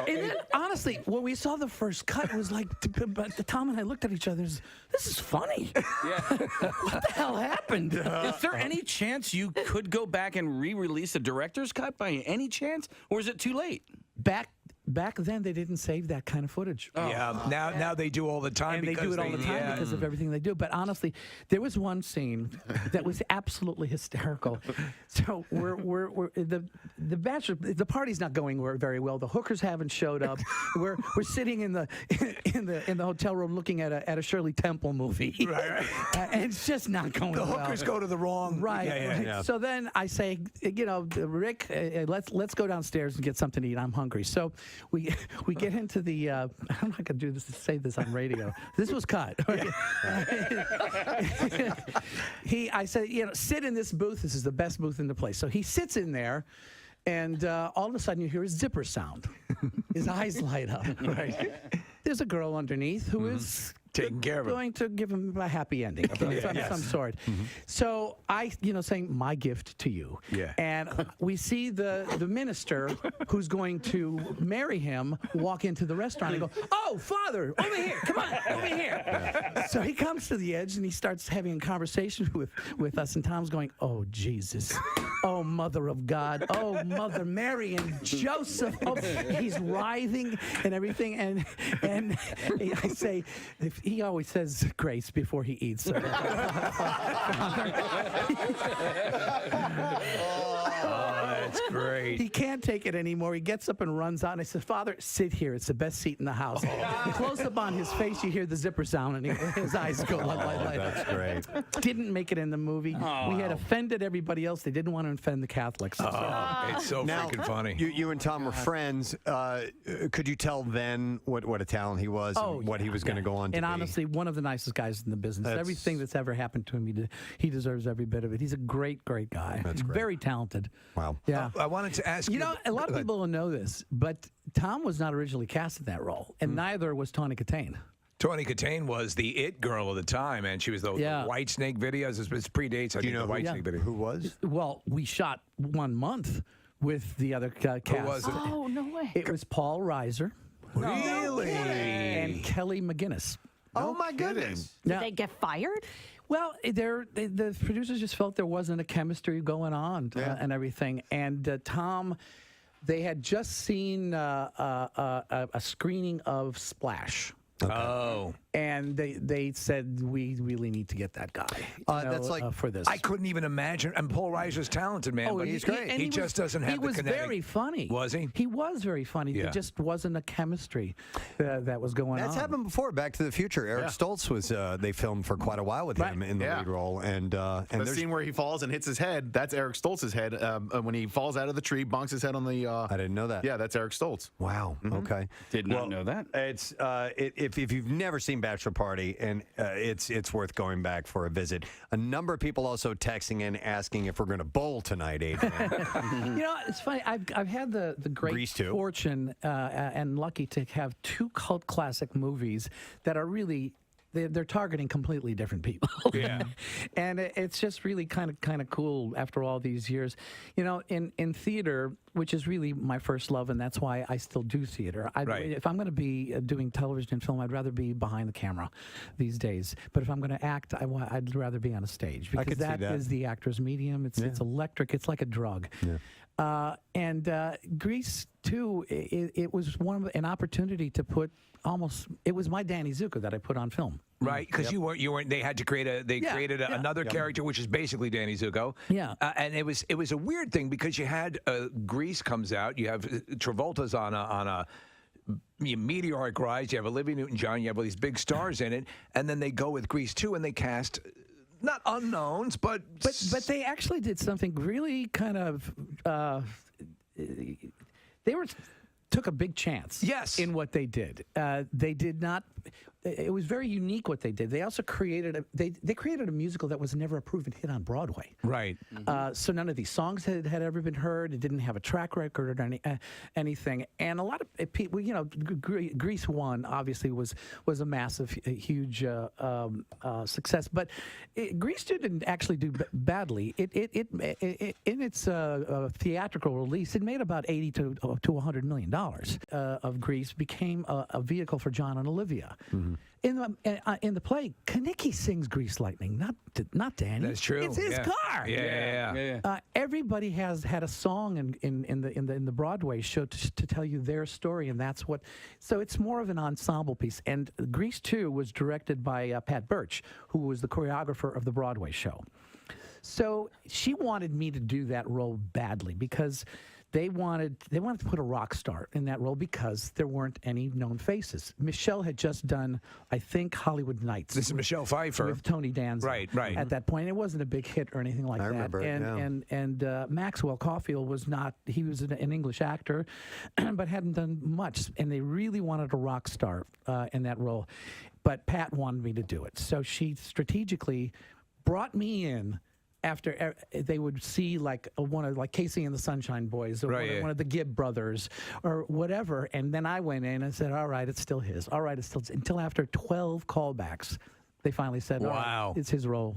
And then, honestly, when we saw the first cut, it was like, but Tom and I looked at each other. This is funny. What the hell happened? Is there any chance you could go back and re-release a director's cut by any chance, or is it too late? Back then, they didn't save that kind of footage. Yeah, now they do all the time. And they do it all the time because of everything they do. But honestly, there was one scene that was absolutely hysterical. So we're the Bachelor, the party's not going very well. The hookers haven't showed up. We're sitting in the hotel room looking at a Shirley Temple movie. Right. And it's just not going well. The hookers go to the wrong. Right. Yeah. So then I say, Rick, let's go downstairs and get something to eat. I'm hungry. So we get into the. I'm not gonna do this to say this on radio. This was cut. I said, sit in this booth. This is the best booth in the place. So he sits in there. And all of a sudden, you hear his zipper sound. His eyes light up. Right. There's a girl underneath who is taking care of him, going to give him a happy ending of some sort. So I, saying my gift to you. Yeah. And we see the minister who's going to marry him walk into the restaurant and go, "Oh, Father, over here, come on, over here." Yeah. So he comes to the edge and he starts having a conversation with us. And Tom's going, "Oh, Jesus. Oh, Mother of God. Oh, Mother Mary and Joseph." Oh, he's writhing and everything. And I say, he always says grace before he eats. So. That's great. He can't take it anymore. He gets up and runs out. And I said, "Father, sit here. It's the best seat in the house." Close up on his face, you hear the zipper sound, and his eyes go like. That's great. Didn't make it in the movie. We had offended everybody else. They didn't want to offend the Catholics. It's so freaking funny. You and Tom were friends. Could you tell then what a talent he was and what he was going to go on to and be? Honestly, one of the nicest guys in the business. Everything that's ever happened to him, he deserves every bit of it. He's a great, great guy. That's great. Very talented. Wow. Yeah. I wanted to ask you. A lot of people don't know this, but Tom was not originally cast in that role, and neither was Tawny Katane. Tawny Katane was the it girl of the time, and she was the White Snake videos. It predates, I think, the White Snake video. Who was? Well, we shot 1 month with the other cast. Who was it? Oh, no way. It was Paul Reiser. Really? And Kelly McGinnis. Oh, my goodness. Did they get fired? Well, the producers just felt there wasn't a chemistry going on and everything. And Tom, they had just seen a screening of Splash. Okay. Oh. And they said, we really need to get that guy that's like for this. I couldn't even imagine. And Paul Reiser's talented, man, but he's great. He just doesn't have the kinetic. He was very funny. Was he? He was very funny. Yeah. There just wasn't a chemistry that was going on. That's happened before. Back to the Future. Eric Stoltz was. They filmed for quite a while with him in the lead role. And the scene where he falls and hits his head. That's Eric Stoltz's head. When he falls out of the tree, bonks his head on the. I didn't know that. Yeah, that's Eric Stoltz. Wow. Okay. Did not know that. It's if you've never seen Bachelor Party, and it's worth going back for a visit. A number of people also texting in asking if we're going to bowl tonight, Adrian. It's funny. I've had the great fortune and lucky to have two cult classic movies that are really. They're targeting completely different people. Yeah. And it's just really kind of cool after all these years. In theater, which is really my first love, and that's why I still do theater. If I'm going to be doing television and film, I'd rather be behind the camera these days. But if I'm going to act, I'd rather be on a stage because that is the actor's medium. It's electric. It's like a drug. Yeah. Grease, too, it was an opportunity to put it was my Danny Zuko that I put on film. Right, because you weren't. They had to created another character, which is basically Danny Zuko. Yeah, and it was a weird thing because you had Grease comes out. You have Travolta's on a meteoric rise. You have Olivia Newton-John. You have all these big stars in it, and then they go with Grease 2, and they cast. Not unknowns, but they actually did something really kind of. Took a big chance. Yes. In what they did. They did not. It was very unique what they did. They also created they created a musical that was never a proven hit on Broadway. Right. So none of these songs had ever been heard. It didn't have a track record or anything. And a lot of people, Grease 1 obviously was a massive, huge success. But Grease 2 didn't actually do badly. In its theatrical release, it made about $80 to $100 million. Of Grease became a vehicle for John and Olivia. Mm-hmm. In the play, Kaneki sings "Grease Lightning," not Danny. That's true. It's his car. Yeah. Everybody has had a song in the Broadway show to tell you their story, and that's what. So it's more of an ensemble piece. And Grease 2 was directed by Pat Birch, who was the choreographer of the Broadway show. So she wanted me to do that role badly because. They wanted to put a rock star in that role because there weren't any known faces. Michelle had just done, I think, Hollywood Nights. This is Michelle Pfeiffer with Tony Danza. Right. At that point, it wasn't a big hit or anything like that. I remember. And Maxwell Caulfield was not. He was an English actor, but hadn't done much. And they really wanted a rock star in that role, but Pat wanted me to do it. So she strategically brought me in. After they would see one of Casey and the Sunshine Boys or one of the Gibb brothers or whatever, and then I went in and said, "All right, it's still his. All right, it's still." Until after 12 callbacks, they finally said, "Wow, it's his role."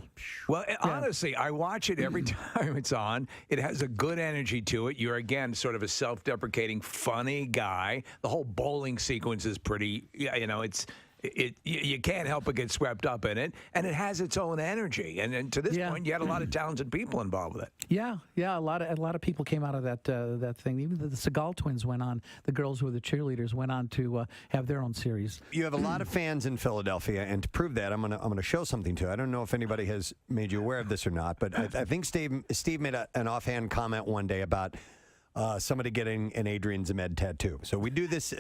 Well, honestly, I watch it every time it's on. It has a good energy to it. You're again sort of a self-deprecating, funny guy. The whole bowling sequence is pretty. It's. You can't help but get swept up in it, and it has its own energy. And to this point, you had a lot of talented people involved with it. Yeah, a lot of people came out of that thing. Even the Seagal twins went on. The girls who were the cheerleaders went on to have their own series. You have a lot of fans in Philadelphia, and to prove that, I'm gonna show something to you. I don't know if anybody has made you aware of this or not, but I think Steve made an offhand comment one day about. Somebody getting an Adrian Zemed tattoo. So we do this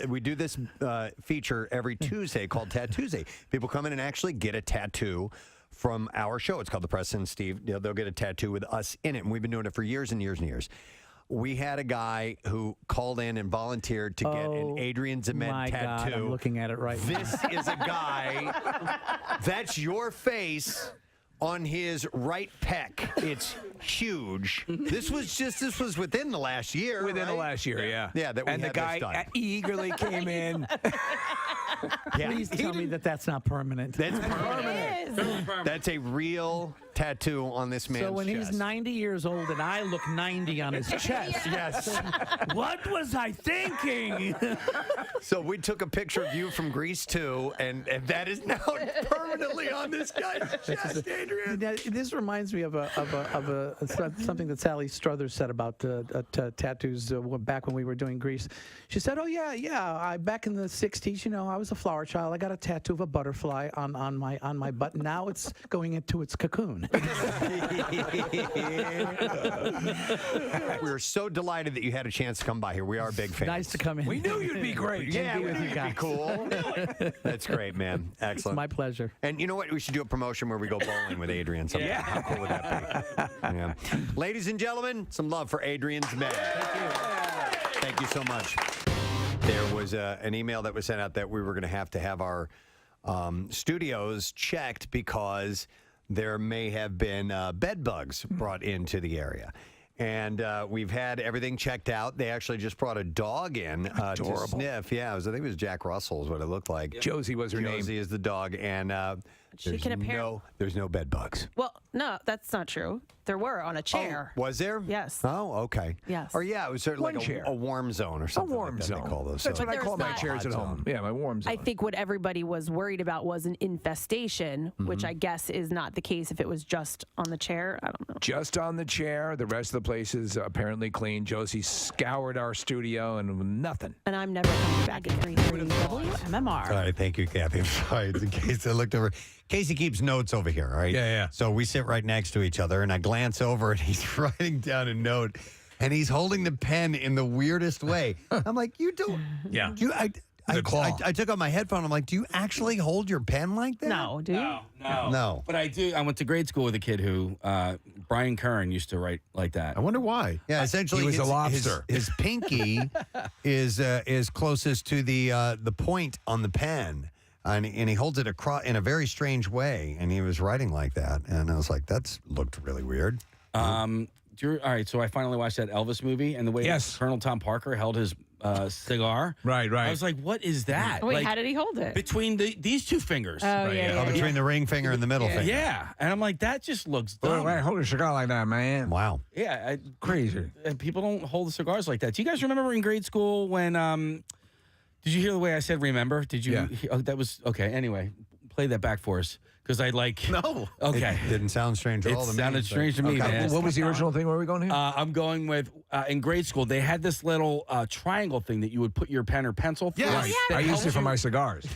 feature every Tuesday called Tattoo Tuesday. People come in and actually get a tattoo from our show. It's called the Preston and Steve. They'll get a tattoo with us in it, and we've been doing it for years and years and years. We had a guy who called in and volunteered to get an Adrian Zemed tattoo. God, I'm looking at it right now. This is a guy. That's your face. On his right pec. It's huge. This was within the last year. Within the last year, yeah. Yeah, that we and had the guy this done. Eagerly came in. Please tell me that's not permanent. That's permanent. That's a real tattoo on this man's chest. So when he's 90 years old and I look 90 on his chest. Yes. What was I thinking? So we took a picture of you from Grease 2, and that is now permanently on this guy's chest, Adrian. This reminds me of something that Sally Struthers said about tattoos back when we were doing Grease. She said, "Oh yeah, back in the '60s, I was a flower child. I got a tattoo of a butterfly on my butt. Now it's going into its cocoon." We're so delighted that you had a chance to come by here. We are big fans. Nice to come in. We knew you'd be great. Yeah, we knew you'd be cool. That's great, man. Excellent. It's my pleasure. And you know what? We should do a promotion where we go bowling with Adrian sometime. Yeah. How cool would that be? Yeah. Ladies and gentlemen, some love for Adrian Zemed. Thank you so much. There was an email that was sent out that we were going to have our studios checked because there may have been bed bugs brought into the area. And we've had everything checked out. They actually just brought a dog in to sniff. Yeah, I think it was Jack Russell is what it looked like. Josie was her name. Josie is the dog. And there's no bed bugs. Well, no, that's not true. There were on a chair. Oh, was there? Yes. Oh, okay. Yes. Or yeah, it was sort of like a warm zone or something. A warm zone. They call those. That's So- what I call my chairs at home. Yeah, my warm zone. I think what everybody was worried about was an infestation, which I guess is not the case if it was just on the chair. I don't know. Just on the chair. The rest of the place is apparently clean. Josie scoured our studio and nothing. And I'm never coming back at 3:30 WMMR. All right, thank you, Kathy. I'm sorry. In case I looked over. Casey keeps notes over here, all right? Yeah. So we sit right next to each other, and I glance over, and he's writing down a note, and he's holding the pen in the weirdest way. I'm like, you don't. Yeah. I took out my headphone. I'm like, do you actually hold your pen like that? No, do you? No. But I do. I went to grade school with a kid who, Brian Kern, used to write like that. I wonder why. Yeah, essentially, he was a lobster. His pinky is closest to the point on the pen. And he holds it across in a very strange way, and he was writing like that, and I was like, "That's looked really weird." All right, so I finally watched that Elvis movie, and the way Colonel Tom Parker held his cigar, right. I was like, "What is that?" Wait, like, how did he hold it? between these two fingers? Oh, yeah. Between the ring finger and the middle finger. Yeah, and I'm like, that just looks dumb. Wait, hold a cigar like that, man. Wow. Yeah, Crazy. people don't hold cigars like that. Do you guys remember in grade school when? Did you hear the way I said remember? Did you? Yeah. Oh, that was okay. Anyway, play that back for us because I like. No. Okay. It didn't sound strange at all to me. It sounded strange to me, man. What was the original thing? Where are we going here? I'm going with in grade school. They had this little triangle thing that you would put your pen or pencil through. Yes. that I used helped it for you- my cigars.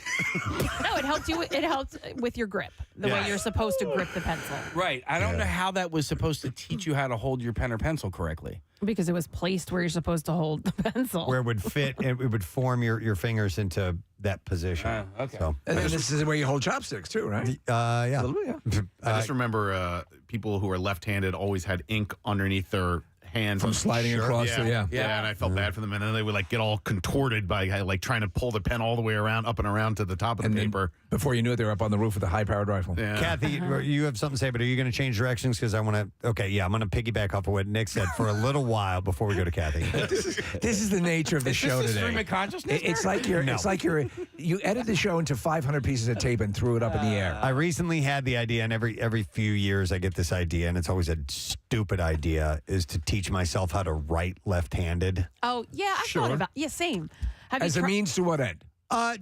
No, it helped you. It helped with your grip, the way you're supposed to grip the pencil. Right. I don't know how that was supposed to teach you how to hold your pen or pencil correctly. Because it was placed where you're supposed to hold the pencil. Where it would fit, and it would form your fingers into that position. Okay. So, And then this is where you hold chopsticks, too, right? yeah. A little bit, yeah. I just remember people who are left-handed always had ink underneath their hand From sliding across, Yeah. yeah. And I felt bad for them, and then they would like get all contorted by like trying to pull the pen all the way around, up and around to the top of the paper. Before you knew it, they were up on the roof with a high-powered rifle. Yeah. Kathy, you have something to say, but are you going to change directions? Because I want to. Okay, yeah, I'm going to piggyback off of what Nick said for a little while before we go to Kathy. This is the nature of the show this today. stream of consciousness? It's like you edit the show into 500 pieces of tape and threw it up in the air. I recently had the idea, and every few years I get this idea, and it's always a stupid idea, is to teach myself how to write left-handed. Oh yeah, I thought about same. Have As you a means to what end?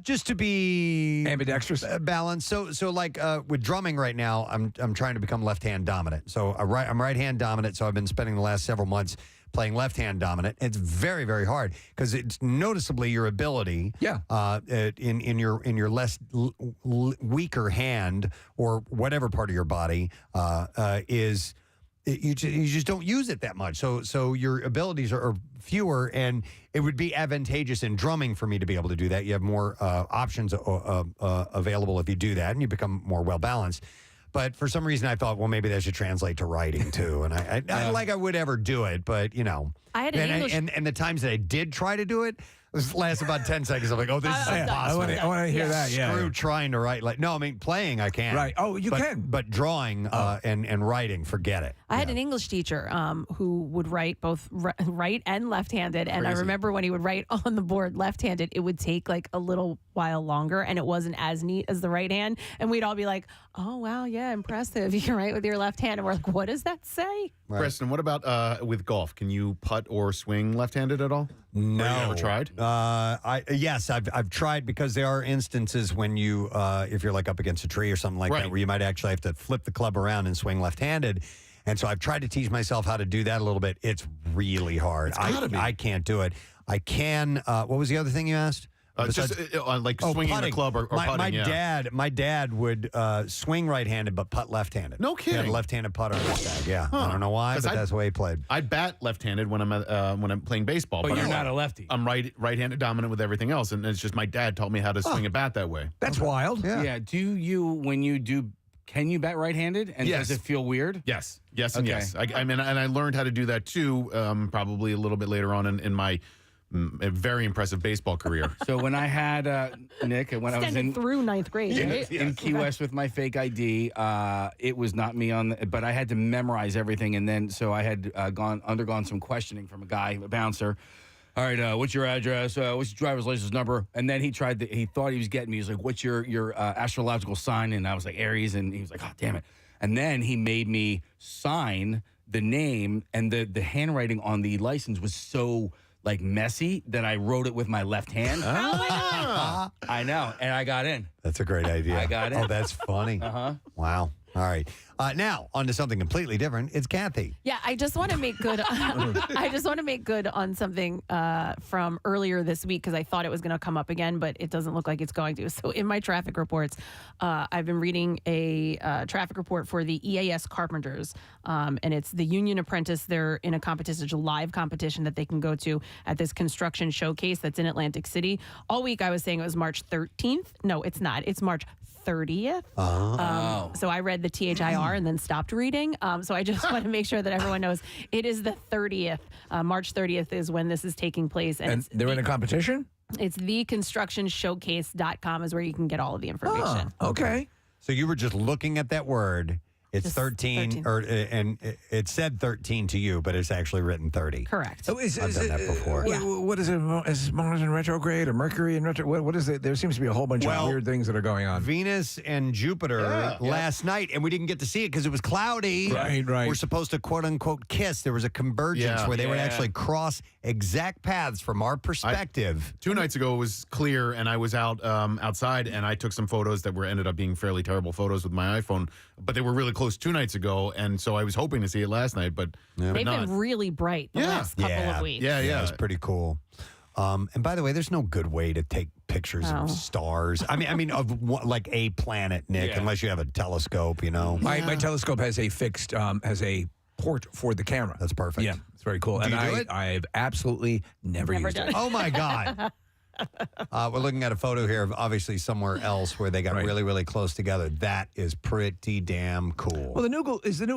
Just to be ambidextrous, balanced. So like with drumming right now, I'm trying to become left-hand dominant. So I'm right-hand dominant. So I've been spending the last several months playing left-hand dominant. It's very, very hard because it's noticeably your ability. Yeah. In your less weaker hand or whatever part of your body is. You just don't use it that much. So your abilities are fewer, and it would be advantageous in drumming for me to be able to do that. You have more options available if you do that, and you become more well-balanced. But for some reason, I thought, well, maybe that should translate to writing, too. And I like I would ever do it, but, you know. I had an English... and the times that I did try to do it, it lasts about 10 seconds. I'm like, oh, this is impossible. I want to hear that, yeah. Screw trying to write. No, I mean, playing I can. Right. Oh, you can. But drawing and writing, forget it. I had an English teacher who would write both right and left-handed. And I remember when he would write on the board left-handed, it would take like a little while longer, and it wasn't as neat as the right hand. And we'd all be like, oh, wow, yeah, impressive. You can write with your left hand. And we're like, what does that say? Right. Preston, what about with golf? Can you putt or swing left-handed at all? No. Or you ever tried? Yes, I've tried, because there are instances when you, if you're like up against a tree or something like that, where you might actually have to flip the club around and swing left-handed. And so I've tried to teach myself how to do that a little bit. It's really hard. I can't do it. I can. What was the other thing you asked? Just like swinging putting. the club or putting. My dad would swing right-handed but putt left-handed. No kidding. He had a left-handed putter in his bag. Yeah, I don't know why, but that's the way he played. I bat left-handed when I'm playing baseball, but you're not a lefty. I'm right-handed dominant with everything else, and it's just my dad taught me how to swing a bat that way. That's wild. Yeah. Do you when you do? Can you bat right-handed? And Yes. does it feel weird? Yes, and Okay. yes. I mean, and I learned how to do that too. Probably a little bit later on in my a very impressive baseball career. So when I had Nick, when I was Extended through ninth grade, right? in Key West with my fake ID, it was not me but I had to memorize everything, and then so I had undergone some questioning from a bouncer. All right, what's your address? What's your driver's license number? And then he thought he was getting me. He was like, what's your astrological sign? And I was like, Aries. And he was like, oh, damn it. And then he made me sign the name, and the handwriting on the license was so like messy that I wrote it with my left hand. Oh my God. I know. And I got in. That's a great idea. I got it. Oh, that's funny. Uh-huh. Wow. All right. Now, on to something completely different. It's Kathy. Yeah, I just want to make good. I just want to make good on something from earlier this week because I thought it was going to come up again, but it doesn't look like it's going to. So in my traffic reports, I've been reading a traffic report for the EAS carpenters, and it's the union apprentice. They're in a competition, it's a live competition that they can go to at this construction showcase that's in Atlantic City. All week I was saying it was March 13th. No, it's not. It's March 30th. So I read the THIR and then stopped reading. So I just want to make sure that everyone knows it is the 30th. March 30th is when this is taking place. And they're in a competition? It's theconstructionshowcase.com is where you can get all of the information. Okay. So you were just looking at that word. It's Just 13, 13. And it said 13 to you, but it's actually written 30. Correct. I've done that before. What is it? Is Mars in retrograde or Mercury in retrograde? What is it? There seems to be a whole bunch of weird things that are going on. Venus and Jupiter last night, and we didn't get to see it because it was cloudy. Right. We're supposed to quote unquote kiss. There was a convergence where they would actually cross exact paths from our perspective. 2 nights ago it was clear, and I was outside, and I took some photos that ended up being fairly terrible photos with my iPhone, but they were really close 2 nights ago, and so I was hoping to see it last night, but They've not. been really bright the last couple of weeks. Yeah, it's pretty cool. And by the way, there's no good way to take pictures of stars. I mean, of like a planet, Nick, unless you have a telescope. My telescope has a fixed has a port for the camera. That's perfect. Yeah, it's very cool. Do and you do it? I've absolutely never used done it. Oh my God. We're looking at a photo here of obviously somewhere else where they got really, really close together. That is pretty damn cool. Well, the new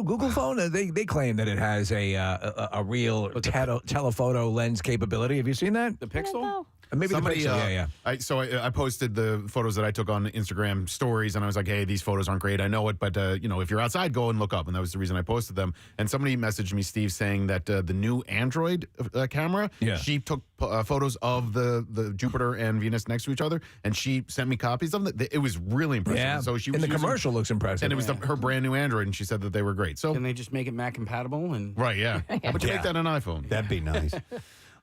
Google phone. They claim that it has a real telephoto lens capability. Have you seen that? The Pixel? Maybe Somebody, the Pixel. I posted the photos that I took on Instagram stories, and I was like, hey, these photos aren't great. I know it, but, if you're outside, go and look up. And that was the reason I posted them. And somebody messaged me, Steve, saying that the new Android camera, she took photos of the Jupiter and Venus next to each other, and she sent me copies of them. It was really impressive. Yeah. So she and was the commercial looks impressive. And it was her brand new Android, and she said that they were great. So can they just make it Mac compatible? Right, yeah. But you make that an iPhone. That'd be nice.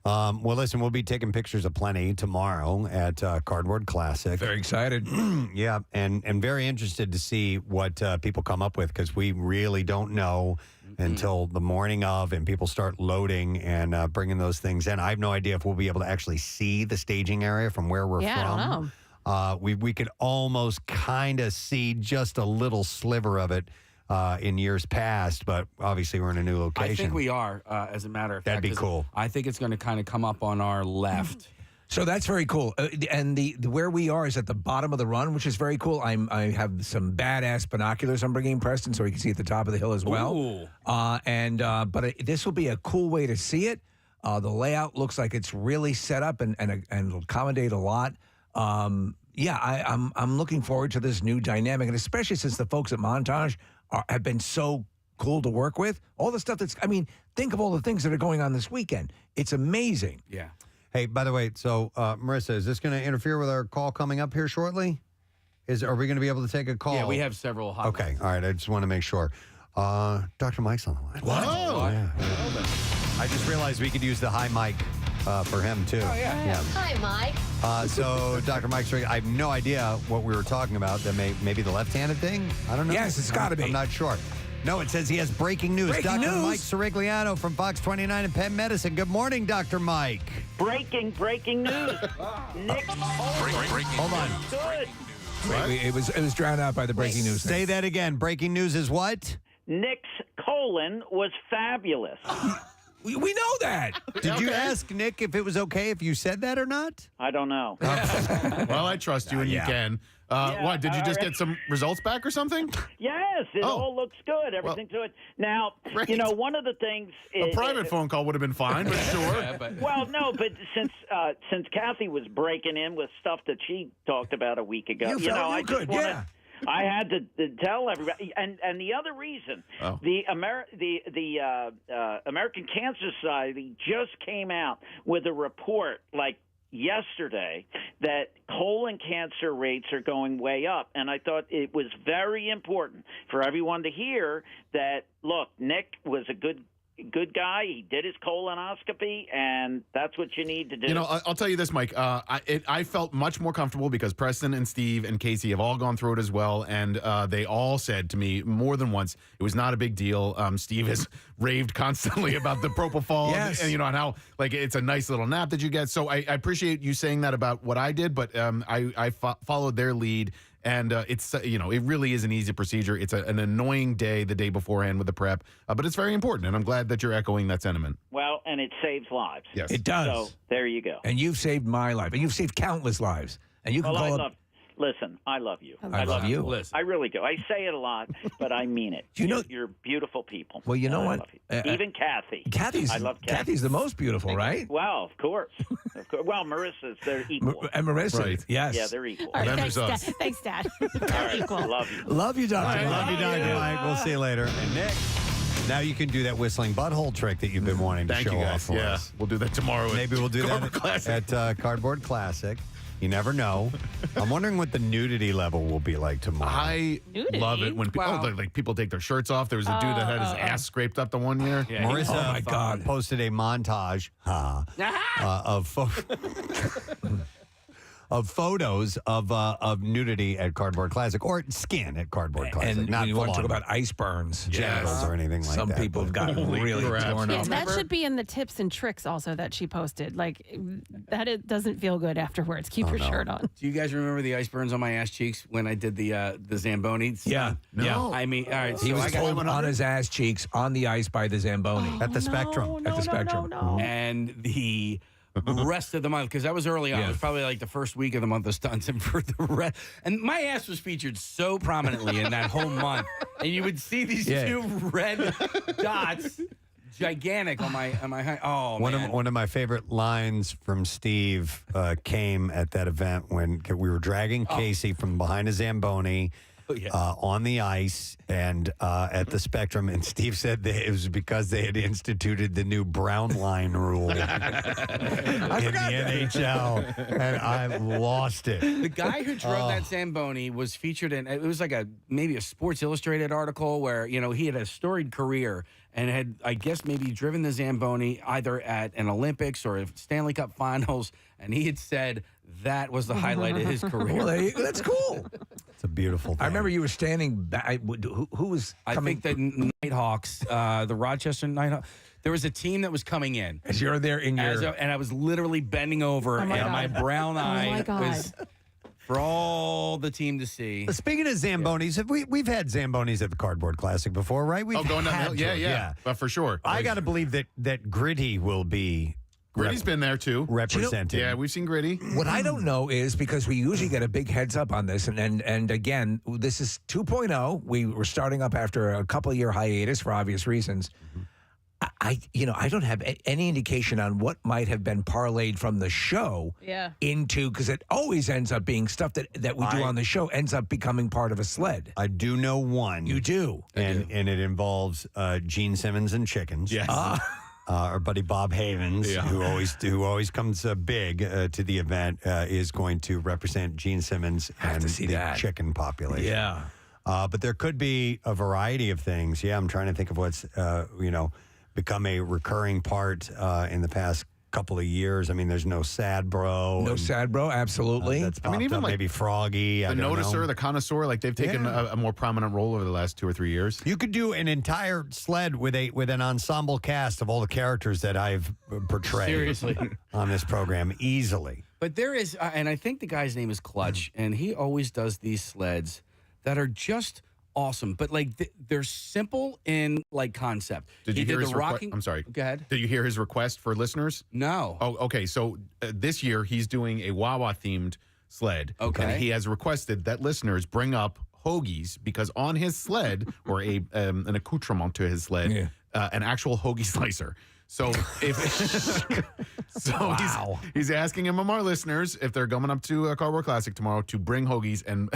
Well, listen, we'll be taking pictures of plenty tomorrow at Cardboard Classic. Very excited. Yeah, and very interested to see what people come up with because we really don't know until the morning of and people start loading and bringing those things in. I have no idea if we'll be able to actually see the staging area from where we're from. I don't know. We could almost kind of see just a little sliver of it in years past, but obviously we're in a new location. I think we are, as a matter of fact. That'd be cool. I think it's going to kind of come up on our left. So that's very cool. And the where we are is at the bottom of the run, which is very cool. I have some badass binoculars I'm bringing Preston so he can see at the top of the hill as well. But this will be a cool way to see it. The layout looks like it's really set up and will accommodate a lot. I'm looking forward to this new dynamic, and especially since the folks at Montage have been so cool to work with. All the stuff think of all the things that are going on this weekend. It's amazing. Yeah. Hey, by the way, so Marissa, is this going to interfere with our call coming up here shortly? Are we going to be able to take a call? Yeah, we have several hotlines. Okay, all right. I just want to make sure. Dr. Mike's on the line. What? Yeah. I just realized we could use the high mic for him, too. Oh, yeah. Hi, Mike. So, Dr. Mike's, I have no idea what we were talking about. That maybe the left-handed thing? I don't know. Yes, it's got to be. I'm not sure. No, it says he has breaking news. Breaking Dr. news? Mike Sirigliano from Fox 29 and Penn Medicine. Good morning, Dr. Mike. Breaking news. Nick. Hold on. Good. It was drowned out by the breaking news. Say that again. Breaking news is what? Nick's colon was fabulous. We know that. Did you ask Nick if it was okay if you said that or not? I don't know. Well, I trust you, and you can. What, did you just get some results back or something? Yes, it all looks good. Everything's good. Now, great. you know, one of the things... A private phone call would have been fine, but sure. Well, no, but since Kathy was breaking in with stuff that she talked about a week ago, I just wanted... I had to tell everybody, and the other reason, the American Cancer Society just came out with a report like yesterday that colon cancer rates are going way up, and I thought it was very important for everyone to hear that. Look, Nick was a good guy. He did his colonoscopy, and that's what you need to do. You know, I'll tell you this, Mike. I felt much more comfortable because Preston and Steve and Casey have all gone through it as well, and they all said to me more than once it was not a big deal. Steve has raved constantly about the propofol, and you know, and how like it's a nice little nap that you get. So I appreciate you saying that about what I did, but I followed their lead. And it's, you know, it really is an easy procedure. It's an annoying day the day beforehand with the prep, but it's very important. And I'm glad that you're echoing that sentiment. Well, and it saves lives. Yes. It does. So there you go. And you've saved my life. And you've saved countless lives. And you can call up. Listen, I love you. I love you. Listen. I really do. I say it a lot, but I mean it. You're beautiful people. Well, you know what? Even Kathy. I love Kathy. Kathy's the most beautiful, right? Well, of course. Well, Marissa's, they're equal. And Marissa, right. Yes. Yeah, they're equal. All right, thanks, Dad. All right, Equal. love you. Love you, Dr. Mike. Love you, Dr. Mike. We'll see you later. And Nick, now you can do that whistling butthole trick that you've been wanting to Thank show you, off guys. for Yeah, us. we'll do that tomorrow. Maybe we'll do Cardboard that Classic. at Cardboard Classic. You never know. I'm wondering what the nudity level will be like tomorrow. I love it when people like people take their shirts off. There was a dude that had his ass scraped up the one year. Yeah, Marissa posted a montage of photos of nudity at Cardboard Classic or skin at Cardboard Classic. And not you want to talk full-on about ice burns. genitals or anything like Some that. people have gotten really torn Yeah, up. that should be in the tips and tricks also that she posted. Like that, it doesn't feel good afterwards. Keep your shirt on. Do you guys remember the ice burns on my ass cheeks when I did the Zamboni? Yeah. No. I mean, all right. He so was I got pulled on his ass cheeks on the ice by the Zamboni. At the Spectrum. At the Spectrum. And the rest of the month, because that was early on. It was probably like the first week of the month of stunts, and for the rest, and my ass was featured so prominently in that whole month, and you would see these two red dots, gigantic on my Oh, man. One of my favorite lines from Steve came at that event when we were dragging Casey from behind a Zamboni. On the ice and at the Spectrum, and Steve said that it was because they had instituted the new brown line rule in the NHL, and I lost it. The guy who drove that Zamboni was featured in, it was like maybe a Sports Illustrated article where, you know, he had a storied career and had, I guess, maybe driven the Zamboni either at an Olympics or a Stanley Cup Finals, and he had said that was the highlight of his career. Well, that's cool. It's a beautiful thing. I remember you were standing back. Who was coming? I think the Nighthawks, the Rochester Nighthawks. There was a team that was coming in. As you're there in your... and I was literally bending over, and my brown eye was for all the team to see. Speaking of Zambonis, we've had Zambonis at the Cardboard Classic before, right? We've going down the hill? Yeah. But for sure. I got to believe that Gritty will be... Gritty's been there too. Represented. Yeah, we've seen Gritty. What I don't know is because we usually get a big heads up on this, and again, this is 2.0. We were starting up after a couple of year hiatus for obvious reasons. I don't have any indication on what might have been parlayed from the show into, because it always ends up being stuff that we do on the show ends up becoming part of a sled. I do know one. You do. And it involves Gene Simmons and chickens. Yes. Our buddy Bob Havens, who always comes big to the event, is going to represent Gene Simmons and the chicken population. Yeah. But there could be a variety of things. Yeah, I'm trying to think of what's become a recurring part in the past couple of years. I mean, there's no Sad Bro. No Sad Bro, absolutely. That's even up. Maybe Froggy. The Noticer, the Connoisseur, like they've taken a more prominent role over the last 2 or 3 years. You could do an entire sled with an ensemble cast of all the characters that I've portrayed Seriously. on this program easily. But there is, and I think the guy's name is Clutch, and he always does these sleds that are just awesome. But like they're simple in like concept. Did you hear his rocking? I'm sorry. Go ahead. Did you hear his request for listeners? No. Oh, okay. So this year he's doing a Wawa themed sled. Okay. And he has requested that listeners bring up hoagies because on his sled, or an accoutrement to his sled, an actual hoagie slicer. So he's asking MMR listeners if they're coming up to Cardboard Classic tomorrow to bring hoagies, and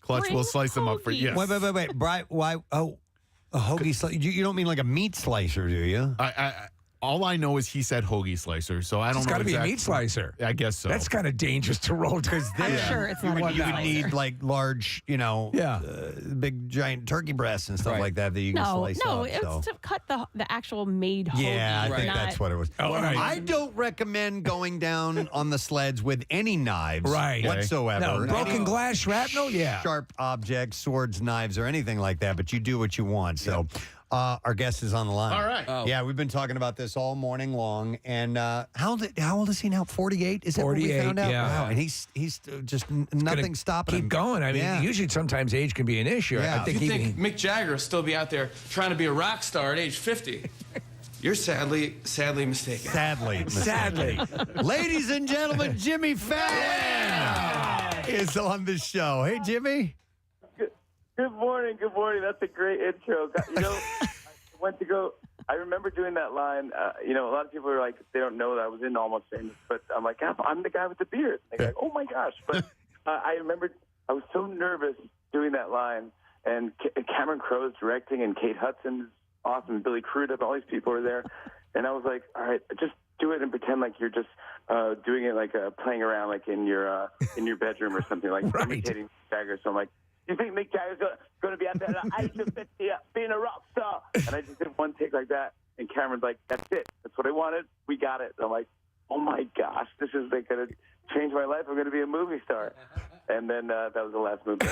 Clutch will slice them up for you. Yes. Wait. Brian, why? Oh, a hoagie slicer. You don't mean like a meat slicer, do you? All I know is he said hoagie slicer, so I don't know. It's got to be a exactly. meat slicer. I guess so. That's kind of dangerous to roll because I'm sure it's not a You would need like large, big giant turkey breasts and stuff like that you can slice up. No, it's to cut the actual made hoagie. Yeah, I think not- that's what it was. I don't recommend going down on the sleds with any knives whatsoever. No, broken Any glass, shrapnel, sharp objects, swords, knives, or anything like that, but you do what you want. So our guest is on the line. All right. Oh. Yeah, we've been talking about this all morning long. And how old is he now? 48? Is that what we 48, found out? yeah. Wow. And he's just nothing stopping him. Keep going. I mean, usually sometimes age can be an issue. Yeah. I think You think Mick Jagger will still be out there trying to be a rock star at age 50? You're sadly mistaken. Sadly. Ladies and gentlemen, Jimmy Fallon is on the show. Hey, Jimmy. Good morning. That's a great intro. You know, I remember doing that line. A lot of people are like, they don't know that I was in Almost Famous, but I'm like, I'm the guy with the beard. And they're like, oh my gosh. But I remember I was so nervous doing that line, and Cameron Crowe's directing, and Kate Hudson's awesome, Billy Crudup, all these people are there. And I was like, all right, just do it and pretend like you're just doing it, like playing around, like in your bedroom or something, like imitating Jagger. So I'm like, you think Mick Jagger's going to be out there at the age of 50 being a rock star? And I just did one take like that, and Cameron's like, that's it. That's what I wanted. We got it. And I'm like, oh, my gosh, this is like going to change my life. I'm going to be a movie star. And then that was the last movie.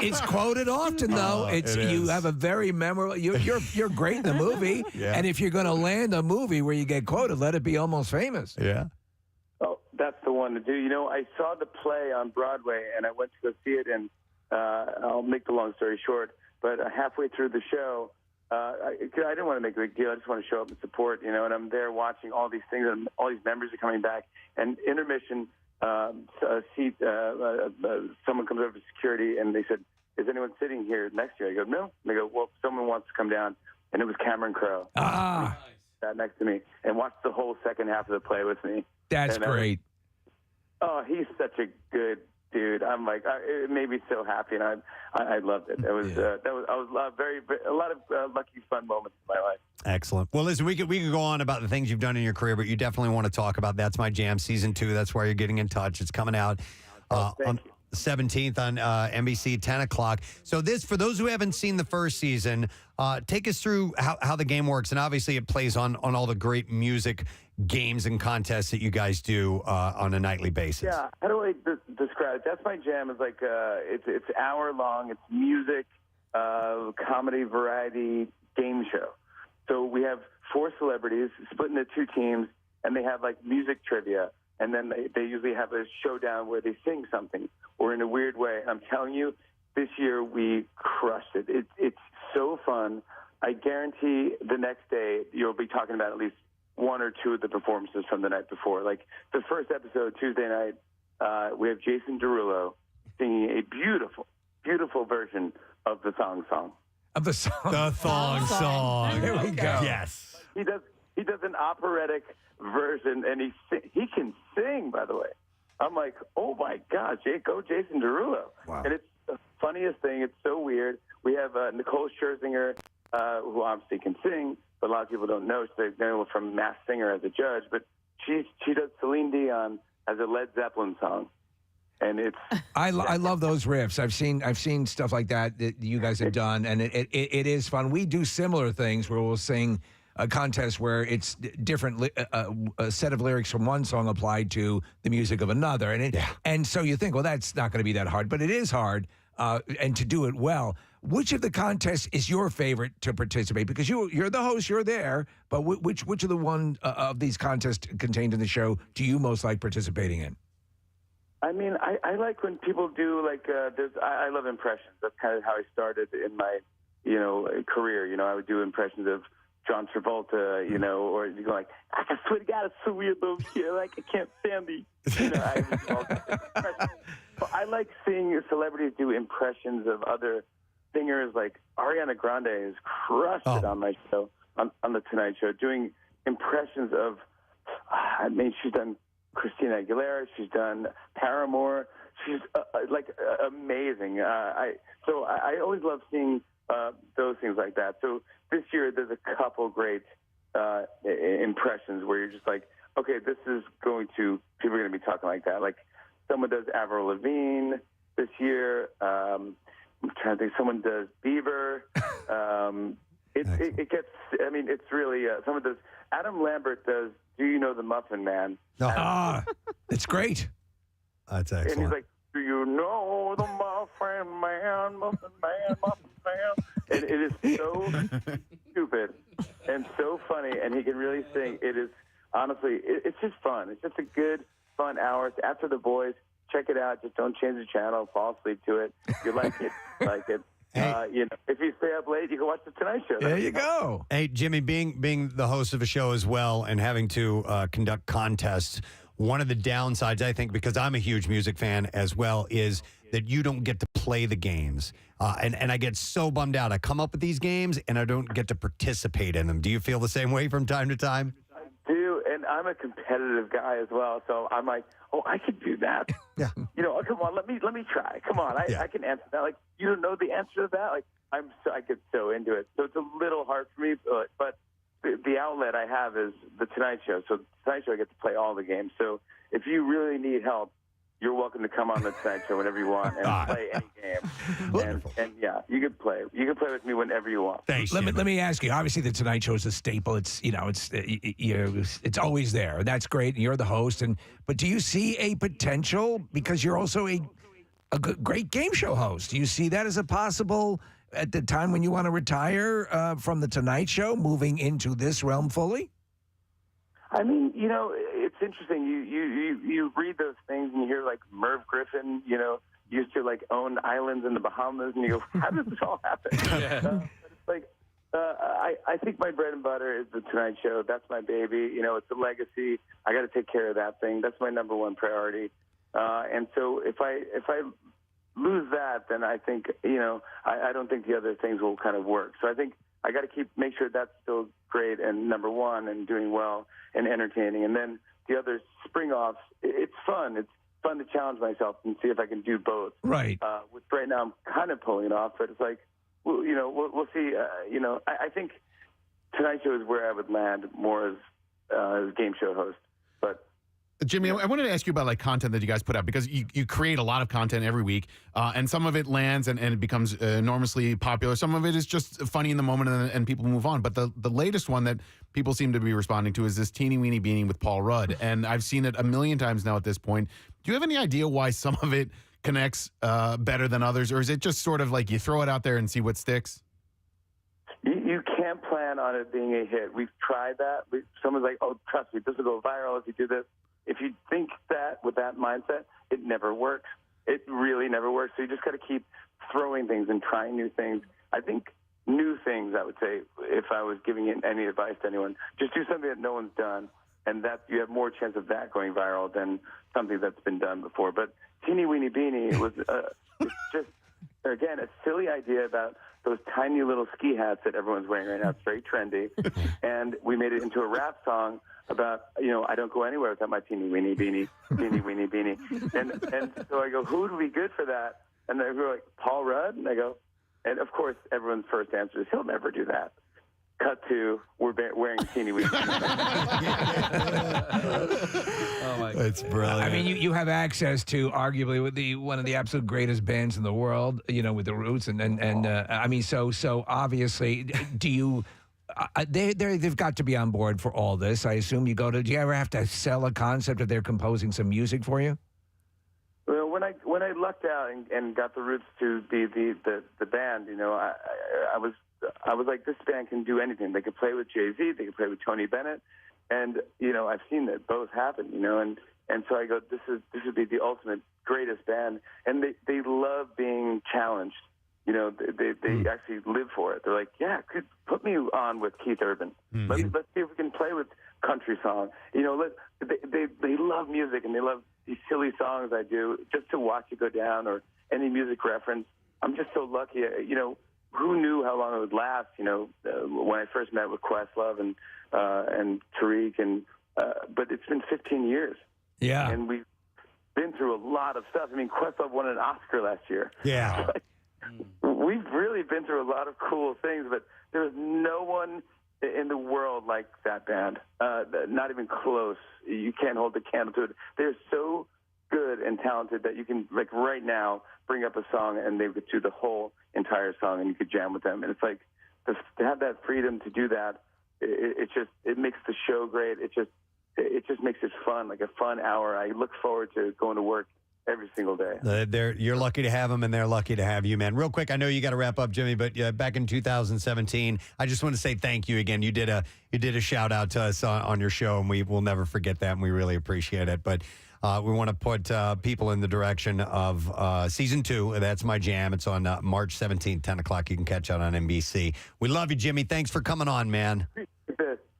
It's quoted often, though. You have a very memorable. You're great in the movie, and if you're going to land a movie where you get quoted, let it be Almost Famous. Yeah. Oh, that's the one to do. You know, I saw the play on Broadway, and I went to go see it, and I'll make the long story short, but halfway through the show, I didn't want to make a big deal. I just want to show up and support, and I'm there watching all these things, and all these members are coming back, and intermission, someone comes over to security, and they said, is anyone sitting here next to you? I go, no. And they go, well, someone wants to come down, and it was Cameron Crowe. Sat next to me and watched the whole second half of the play with me. That's great. He's such a good dude. I'm like, it made me so happy, and I loved it. It was a lot of lucky, fun moments in my life. Excellent. Well, listen, we could go on about the things you've done in your career, but you definitely want to talk about That's My Jam Season 2. That's why you're getting in touch. It's coming out on the 17th on NBC, 10 o'clock. So this, for those who haven't seen the first season, take us through how the game works. And obviously it plays on all the great music games and contests that you guys do on a nightly basis. Yeah. How do I describe it? That's My Jam is like, it's hour long. It's music, comedy, variety, game show. So we have 4 celebrities split into 2 teams, and they have like music trivia. And then they usually have a showdown where they sing something or in a weird way. I'm telling you, this year we crushed it. It's so fun. I guarantee the next day you'll be talking about at least 1 or 2 of the performances from the night before. Like the first episode, Tuesday night, we have Jason Derulo singing a beautiful, beautiful version of the thong song. Of the song. The thong song. Here we go. Yes. He does an operatic version, and he can sing, by the way. I'm like, oh my gosh, go Jason Derulo. Wow. And it's the funniest thing. It's so weird. We have Nicole Scherzinger, who obviously can sing, but a lot of people don't know. They know her from Masked Singer as a judge, but she does Celine Dion as a Led Zeppelin song. And it's I love those riffs. I've seen stuff like that you guys have done, and it is fun. We do similar things where we'll sing a contest where it's different a set of lyrics from one song applied to the music of another, and so you think, well, that's not going to be that hard, but it is hard, and to do it well. Which of the contests is your favorite to participate? Because you're the host, you're there, but which of the one of these contests contained in the show do you most like participating in? I mean, I like when people do like I love impressions. That's kind of how I started in my career. I would do impressions of John Travolta, you know, or you go like, I swear to God, it's so weird though. Yeah, like I can't stand the. You know, I like seeing celebrities do impressions of other singers. Like Ariana Grande has crushed it on my show, on the Tonight Show, doing impressions of. I mean, she's done Christina Aguilera. She's done Paramore. She's amazing. I always love seeing those things like that. So this year there's a couple great impressions where you're just like, okay, this is people are going to be talking like that. Like someone does Avril Lavigne this year. I'm trying to think. Someone does Bieber. It gets. I mean, it's really someone does. Adam Lambert does. Do you know the Muffin Man? It's great. That's excellent. And he's like, do you know the Muffin Man, Muffin Man, Muffin Man? And it is so stupid and so funny, and he can really sing. It is, honestly, it's just fun. It's just a good, fun hour. It's after The Boys. Check it out. Just don't change the channel. Fall asleep to it. If you like it, like it. You know, if you stay up late, you can watch the Tonight Show. There you go. Hey, Jimmy, being the host of a show as well and having to conduct contests, one of the downsides, I think, because I'm a huge music fan as well, is that you don't get to play the games. And I get so bummed out. I come up with these games, and I don't get to participate in them. Do you feel the same way from time to time? I do, and I'm a competitive guy as well, so I'm like, oh, I could do that. Yeah. You know, come on, let me try. Come on, I can answer that. Like, you don't know the answer to that? Like, I get so into it. So it's a little hard for me, but the outlet I have is the Tonight Show. So the Tonight Show, I get to play all the games. So if you really need help, you're welcome to come on the Tonight Show whenever you want and play any game. And yeah, you can play. You can play with me whenever you want. Thanks. Let me ask you. Obviously, the Tonight Show is a staple. It's it's always there. That's great. And you're the host. But do you see a potential, because you're also a great game show host? Do you see that as a possible at the time when you want to retire from the Tonight Show, moving into this realm fully? I mean, you know, it's interesting. You read those things and you hear like Merv Griffin, you know, used to like own islands in the Bahamas, and you go, how did this all happen? It's like, I think my bread and butter is the Tonight Show. That's my baby. You know, it's a legacy. I got to take care of that thing. That's my number one priority. And so if I lose that, then I think, you know, I don't think the other things will kind of work. So I think I got to make sure that's still great and number one and doing well and entertaining. And then the other spring-offs, it's fun. It's fun to challenge myself and see if I can do both. Right. Which right now I'm kind of pulling it off, but it's like, well, you know, we'll see. You know, I think Tonight Show is where I would land more as game show host. But Jimmy, I wanted to ask you about like content that you guys put out, because you create a lot of content every week, and some of it lands and it becomes enormously popular. Some of it is just funny in the moment and people move on. But the latest one that people seem to be responding to is this Teeny Weeny Beanie with Paul Rudd. And I've seen it a million times now at this point. Do you have any idea why some of it connects better than others? Or is it just sort of like you throw it out there and see what sticks? You can't plan on it being a hit. We've tried that. Someone's like, oh, trust me, this will go viral if you do this. If you think that with that mindset, it never works. It really never works. So you just got to keep throwing things and trying new things. I think new things, I would say, if I was giving any advice to anyone, just do something that no one's done, and that you have more chance of that going viral than something that's been done before. But Teeny Weeny Beanie was it's just, again, a silly idea about those tiny little ski hats that everyone's wearing right now. It's very trendy. And we made it into a rap song about, you know, I don't go anywhere without my teeny weeny beanie, teeny weeny beanie. And so I go, who would be good for that? And they go like, Paul Rudd? And I go, and of course, everyone's first answer is, he'll never do that. Cut to, we're wearing teeny weeny. Oh my God. It's brilliant. I mean, you have access to arguably with one of the absolute greatest bands in the world, you know, with the Roots, and I mean, so obviously, do you? They've got to be on board for all this. I assume do you ever have to sell a concept if they're composing some music for you? Well, when I lucked out and got the Roots to be the band, you know, I was like, this band can do anything. They could play with Jay-Z, they could play with Tony Bennett, and you know, I've seen that both happen, you know, and so I go, this would be the ultimate greatest band, and they love being challenged. you know, they actually live for it. They're like, yeah, put me on with Keith Urban. Let's see if we can play with country songs. You know, they love music and they love these silly songs I do just to watch it go down or any music reference. I'm just so lucky. You know, who knew how long it would last? You know, when I first met with Questlove and Tariq, and but it's been 15 years. Yeah, and we've been through a lot of stuff. I mean, Questlove won an Oscar last year. Yeah. We've really been through a lot of cool things, but there's no one in the world like that band. Not even close. You can't hold the candle to it. They're so good and talented that you can, like right now, bring up a song and they would do the whole entire song and you could jam with them. And it's like to have that freedom to do that. It makes the show great. It just makes it fun, like a fun hour. I look forward to going to work every single day. You're lucky to have them, and they're lucky to have you, man. Real quick, I know you got to wrap up, Jimmy, but back in 2017, I just want to say thank you again. You did a shout out to us on your show, and we will never forget that, and we really appreciate it. But we want to put people in the direction of season 2. That's my jam. It's on March 17th, 10 o'clock. You can catch it on NBC. We love you, Jimmy. Thanks for coming on, man.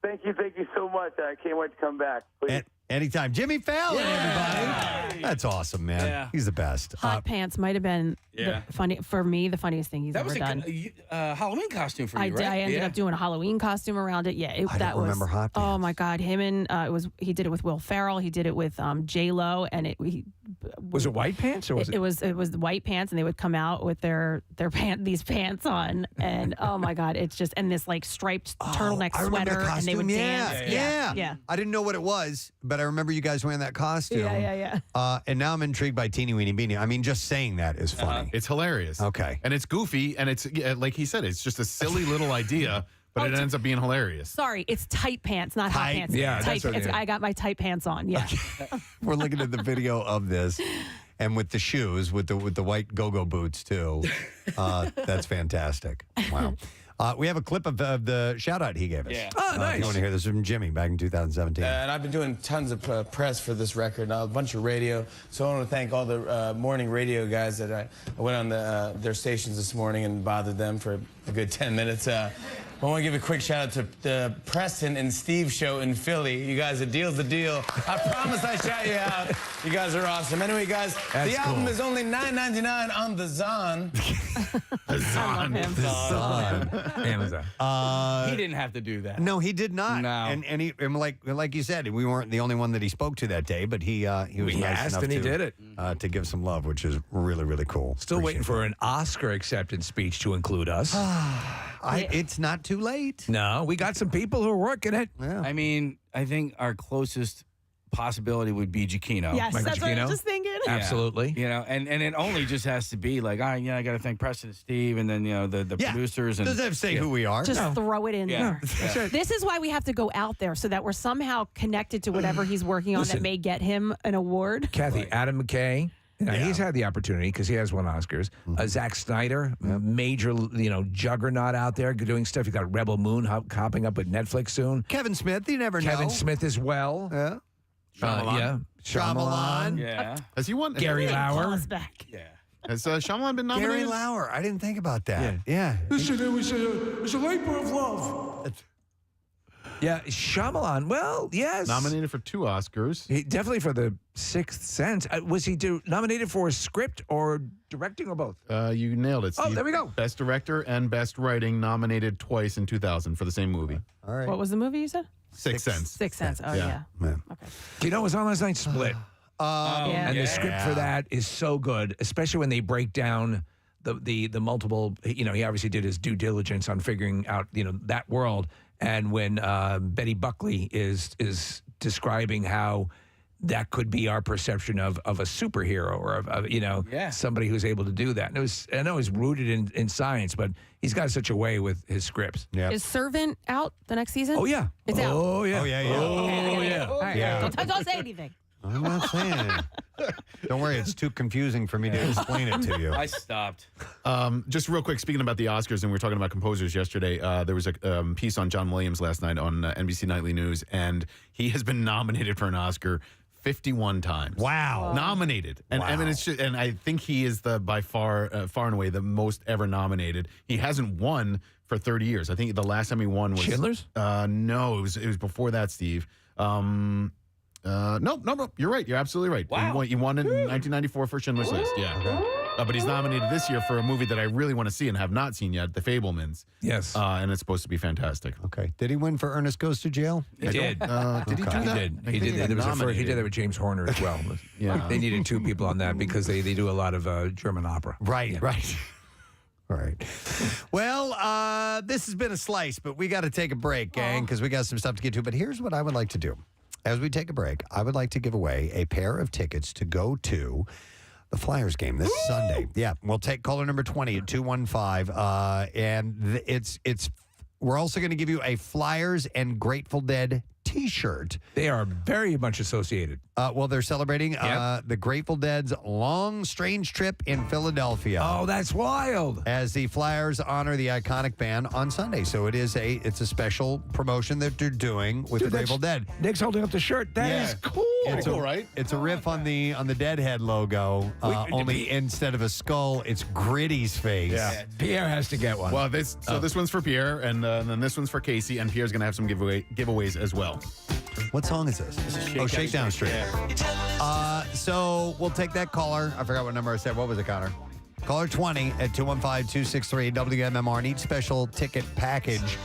Thank you so much. I can't wait to come back. Please. Anytime. Jimmy Fallon, everybody. That's awesome, man. Yeah. He's the best. Hot pants might have been the funniest thing he's ever done. Halloween costume for you, right? I ended up doing a Halloween costume around it. Yeah, I don't remember Hot Pants. Oh my God, him and he did it with Will Ferrell. He did it with J Lo, and was it white pants or was it was the white pants, and they would come out with their these pants on, and oh my God, it's just and this like striped turtleneck sweater, and they would dance. Yeah. I didn't know what it was, but I remember you guys wearing that costume. Yeah. And now I'm intrigued by Teeny Weeny Beanie. I mean, just saying that is funny. It's hilarious. Okay. And it's goofy, and it's like he said, it's just a silly little idea, but it ends up being hilarious. Sorry, it's tight pants, not hot pants. Yeah, tight pants. I got my tight pants on. Yeah. We're looking at the video of this, and with the shoes, with the white go-go boots too. That's fantastic. Wow. We have a clip of the shout-out he gave us. Yeah. Oh, nice. You want to hear this from Jimmy back in 2017. And I've been doing tons of press for this record, a bunch of radio. So I want to thank all the morning radio guys that I went on their stations this morning and bothered them for a good 10 minutes. I want to give a quick shout out to the Preston and Steve show in Philly. You guys, a deal's the deal. I promise I shout you out. You guys are awesome. Anyway, guys, the album is only $9.99 on the Zon. The Zon. Amazon. He didn't have to do that. No, he did not. No. And like you said, we weren't the only one that he spoke to that day, but he was nice asked enough and he to, did it. To give some love, which is really, really cool. Still waiting for an Oscar acceptance speech to include us. It's not too late. No, we got some people who are working it. Yeah. I mean, I think our closest possibility would be Giacchino. Yes, Michael that's what I Giacchino? was just thinking. Yeah. Absolutely. You know, and it only just has to be like, I got to thank Preston and Steve, and then the producers and Doesn't have to say who we are. Just throw it in Yeah. there. This is why we have to go out there so that we're somehow connected to whatever he's working on that may get him an award. Kathy, Adam McKay. He's had the opportunity because he has won Oscars. Zack Snyder, major, juggernaut out there doing stuff. You got Rebel Moon hopping up with Netflix soon. Kevin Smith, you never know. Kevin Smith as well. Yeah. Shyamalan. Yeah. Has he won? Gary Call Lauer. us back. Yeah. Has Shyamalan been nominated? Gary Lauer. I didn't think about that. Yeah. Listen, it was a labor of love. Yeah, Shyamalan. Well, yes. Nominated for 2 Oscars. Definitely for The Sixth Sense. Was he nominated for script or directing or both? You nailed it, Steve. Oh, there we go. Best director and best writing nominated twice in 2000 for the same movie. All right. What was the movie you said? Sixth Sense. Sixth Sense. Oh, yeah. Yeah. Okay. You know, it was on last night, Split. Yeah. And the script for that is so good, especially when they break down the multiple, he obviously did his due diligence on figuring out, that world. And when Betty Buckley is describing how that could be our perception of a superhero or of somebody who's able to do that. And I know it's rooted in science, but he's got such a way with his scripts. Yeah. Is Servant out the next season? Oh, yeah. It's out. Oh, yeah. Oh, yeah. Oh, yeah. All right. Yeah. Don't say anything. I'm not saying. Don't worry, it's too confusing for me to explain it to you. I stopped. Just real quick, speaking about the Oscars, and we were talking about composers yesterday, there was a piece on John Williams last night on NBC Nightly News, and he has been nominated for an Oscar 51 times. Wow. Nominated. And I mean, and I think he is by far and away the most ever nominated. He hasn't won for 30 years. I think the last time he won was Schindler's? No, it was before that, Steve. No, you're right. You're absolutely right. Wow. He won in 1994 for Schindler's List. Yeah. Okay. But he's nominated this year for a movie that I really want to see and have not seen yet, The Fabelmans. Yes. And it's supposed to be fantastic. Okay. Did he win for Ernest Goes to Jail? He did. Did he do that? He did. There was he did that with James Horner as well. Yeah. They needed 2 people on that because they do a lot of German opera. Right. All right. Well, this has been a slice, but we got to take a break, gang, because we got some stuff to get to. But here's what I would like to do. As we take a break, I would like to give away a pair of tickets to go to the Flyers game this Sunday. Yeah, we'll take caller number 20 at 215. And we're also going to give you a Flyers and Grateful Dead T-shirt. They are very much associated. Well, they're celebrating the Grateful Dead's long, strange trip in Philadelphia. Oh, that's wild! As the Flyers honor the iconic band on Sunday, so it's a special promotion that they're doing with the Grateful Dead. Nick's holding up the shirt. That is cool. It's cool, right? It's a riff on the Deadhead logo. Only instead of a skull, it's Gritty's face. Yeah. Pierre has to get one. Well, this one's for Pierre, and then this one's for Casey, and Pierre's going to have some giveaways as well. What song is this? This is Shakedown Street. So we'll take that caller. I forgot what number I said. What was it, Connor? Caller 20 at 215-263 WMMR. And each special ticket package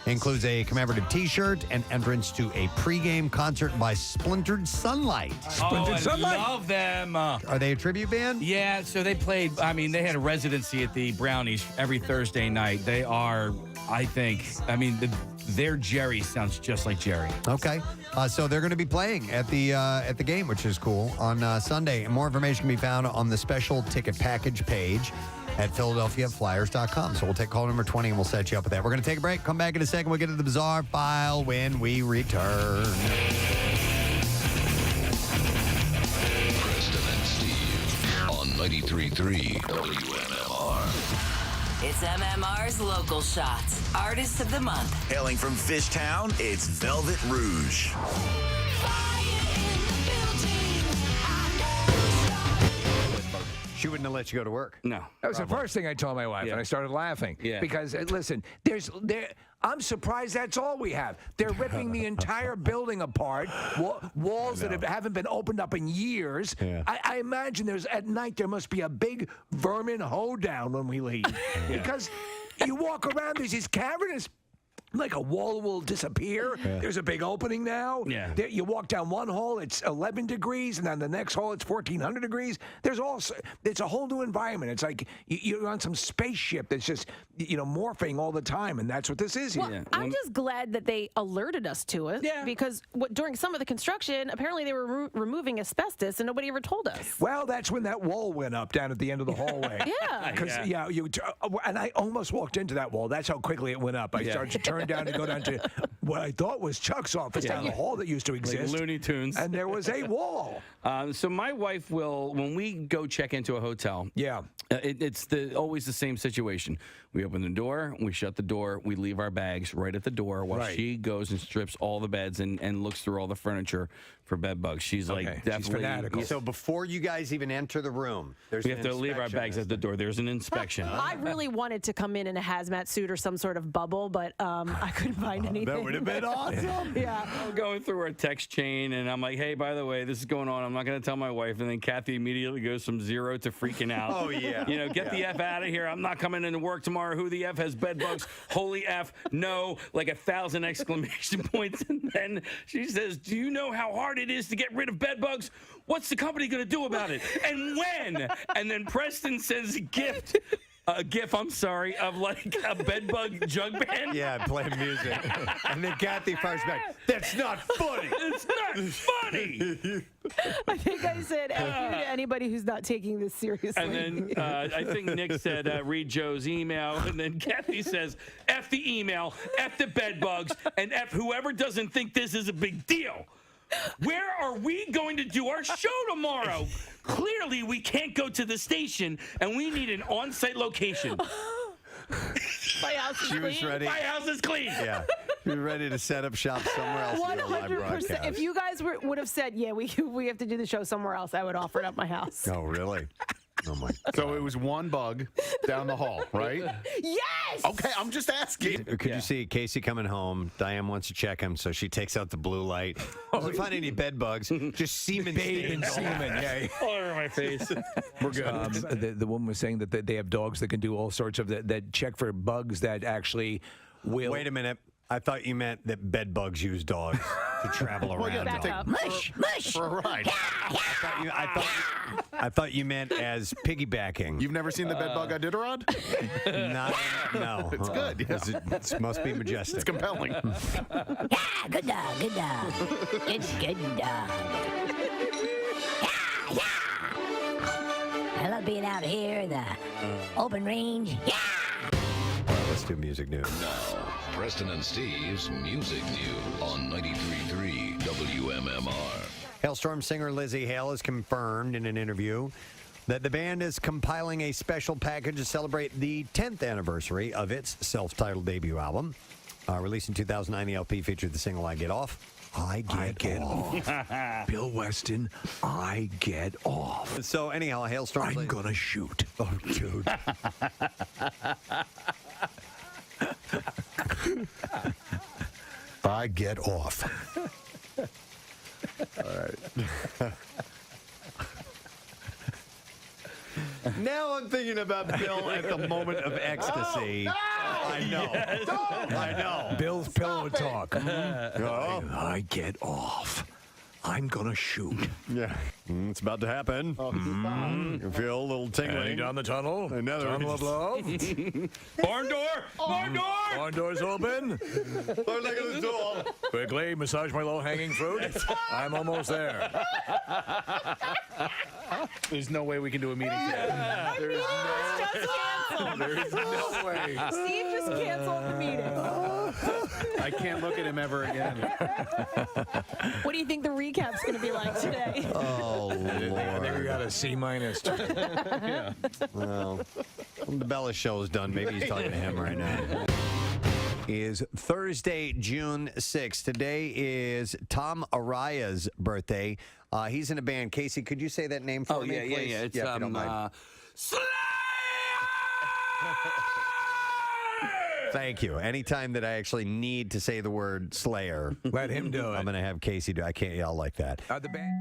includes a commemorative T-shirt and entrance to a pregame concert by Splintered Sunlight. I love them. Are they a tribute band? Yeah, so they played, they had a residency at the Brownies every Thursday night. They are, their Jerry sounds just like Jerry. Okay. So they're going to be playing at the game, which is cool, on Sunday. And more information can be found on the special ticket package page at PhiladelphiaFlyers.com. So we'll take call number 20 and we'll set you up with that. We're going to take a break. Come back in a second. We'll get to the bizarre file when we return. Preston and Steve on 93.3 WMMR. It's MMR's Local Shots, Artist of the Month. Hailing from Fishtown, it's Velvet Rouge. She wouldn't have let you go to work. No. That was the first thing I told my wife, and I started laughing. Yeah. Because, listen, I'm surprised that's all we have. They're ripping the entire building apart, walls that haven't been opened up in years. Yeah. I imagine at night there must be a big vermin hoedown when we leave. Because you walk around, there's these cavernous, like a wall will disappear. Yeah. There's a big opening now. Yeah. You walk down one hall, it's 11 degrees, and then the next hall, it's 1,400 degrees. It's a whole new environment. It's like you're on some spaceship that's just, morphing all the time, and that's what this is here. Well, I'm just glad that they alerted us to it. Yeah. Because during some of the construction, apparently they were removing asbestos, and nobody ever told us. Well, that's when that wall went up down at the end of the hallway. Yeah. Because, and I almost walked into that wall. That's how quickly it went up. I started to turn down to go down to what I thought was Chuck's office down the hall that used to exist. Like Looney Tunes. And there was a wall. So my wife will, when we go check into a hotel, it's always the same situation. We open the door, we shut the door, we leave our bags right at the door while she goes and strips all the beds and looks through all the furniture for bed bugs. She's like definitely She's fanatical. So before you guys even enter the room, we have to leave our bags at the door. There's an inspection. I really wanted to come in a hazmat suit or some sort of bubble, but I couldn't find anything. That would have been awesome. Yeah. I'm going through our text chain, and I'm like, hey, by the way, this is going on. I'm not going to tell my wife. And then Kathy immediately goes from 0 to freaking out. Oh, yeah. Get the F out of here. I'm not coming into work tomorrow. Who the F has bed bugs? Holy F, no, like 1,000 exclamation points. And then she says, do you know how hard it is to get rid of bed bugs? What's the company going to do about it? And when? And then Preston sends a GIF, of like a bedbug jug band. Yeah, playing music. And then Kathy fires back, that's not funny. It's not funny. I think I said F you to anybody who's not taking this seriously. And then I think Nick said, read Joe's email. And then Kathy says, F the email, F the bedbugs, and F whoever doesn't think this is a big deal. Where are we going to do our show tomorrow? Clearly, we can't go to the station, and we need an on-site location. My house is clean. Was ready. My house is clean. Yeah. You're ready to set up shop somewhere else. 100%. If you guys would have said, yeah, we have to do the show somewhere else, I would offer it up my house. Oh, really? Oh, my God. So it was one bug down the hall, right? Yes! Okay, I'm just asking. Could you see Casey coming home? Diane wants to check him, so she takes out the blue light. Doesn't find any bed bugs, just semen Bathe in stains. semen, yeah. All over my face. We're good. The woman was saying that they have dogs that can do all sorts of that check for bugs that actually will. Wait a minute. I thought you meant that bed bugs use dogs to travel around. Back up. Mush, mush. For a ride. I thought you meant as piggybacking. You've never seen the bed bug Iditarod? No. It's good. Yeah. It must be majestic. It's compelling. Yeah, good dog, good dog. Good dog. Yeah. I love being out here in the open range. Yeah. All right, let's do music news. Now, Preston and Steve's Music News on 93.3 WMMR. Hailstorm singer Lizzie Hale has confirmed in an interview that the band is compiling a special package to celebrate the 10th anniversary of its self-titled debut album. Released in 2009, the LP featured the single I Get Off. I get off. Bill Weston, I get off. So anyhow, Hailstorm. I'm gonna shoot. Oh, dude. I get off. All right. Now I'm thinking about Bill at the moment of ecstasy. I know. Yes. I know. Bill's pillow talk. Oh. I get off. I'm gonna shoot. Yeah, it's about to happen. You feel a little tingling Heading down the tunnel. Another tunnel of love. Barn door! Barn door! Barn door's open. Look at this door. Quickly, massage my low-hanging fruit. I'm almost there. There's no way we can do a meeting today. There's no way. Steve just canceled the meeting. I can't look at him ever again. What do you think the recap's going to be like today? Oh, Lord. I think we got a C-. Yeah. Well, the Bella show is done. Maybe he's talking to him right now. Is Thursday, June 6th. Today is Tom Araya's birthday. He's in a band. Casey, could you say that name for me, please? Yeah. It's if you don't mind. Thank you. Anytime that I actually need to say the word Slayer, let him do it. I'm going to have Casey do it. I can't yell like that. The band.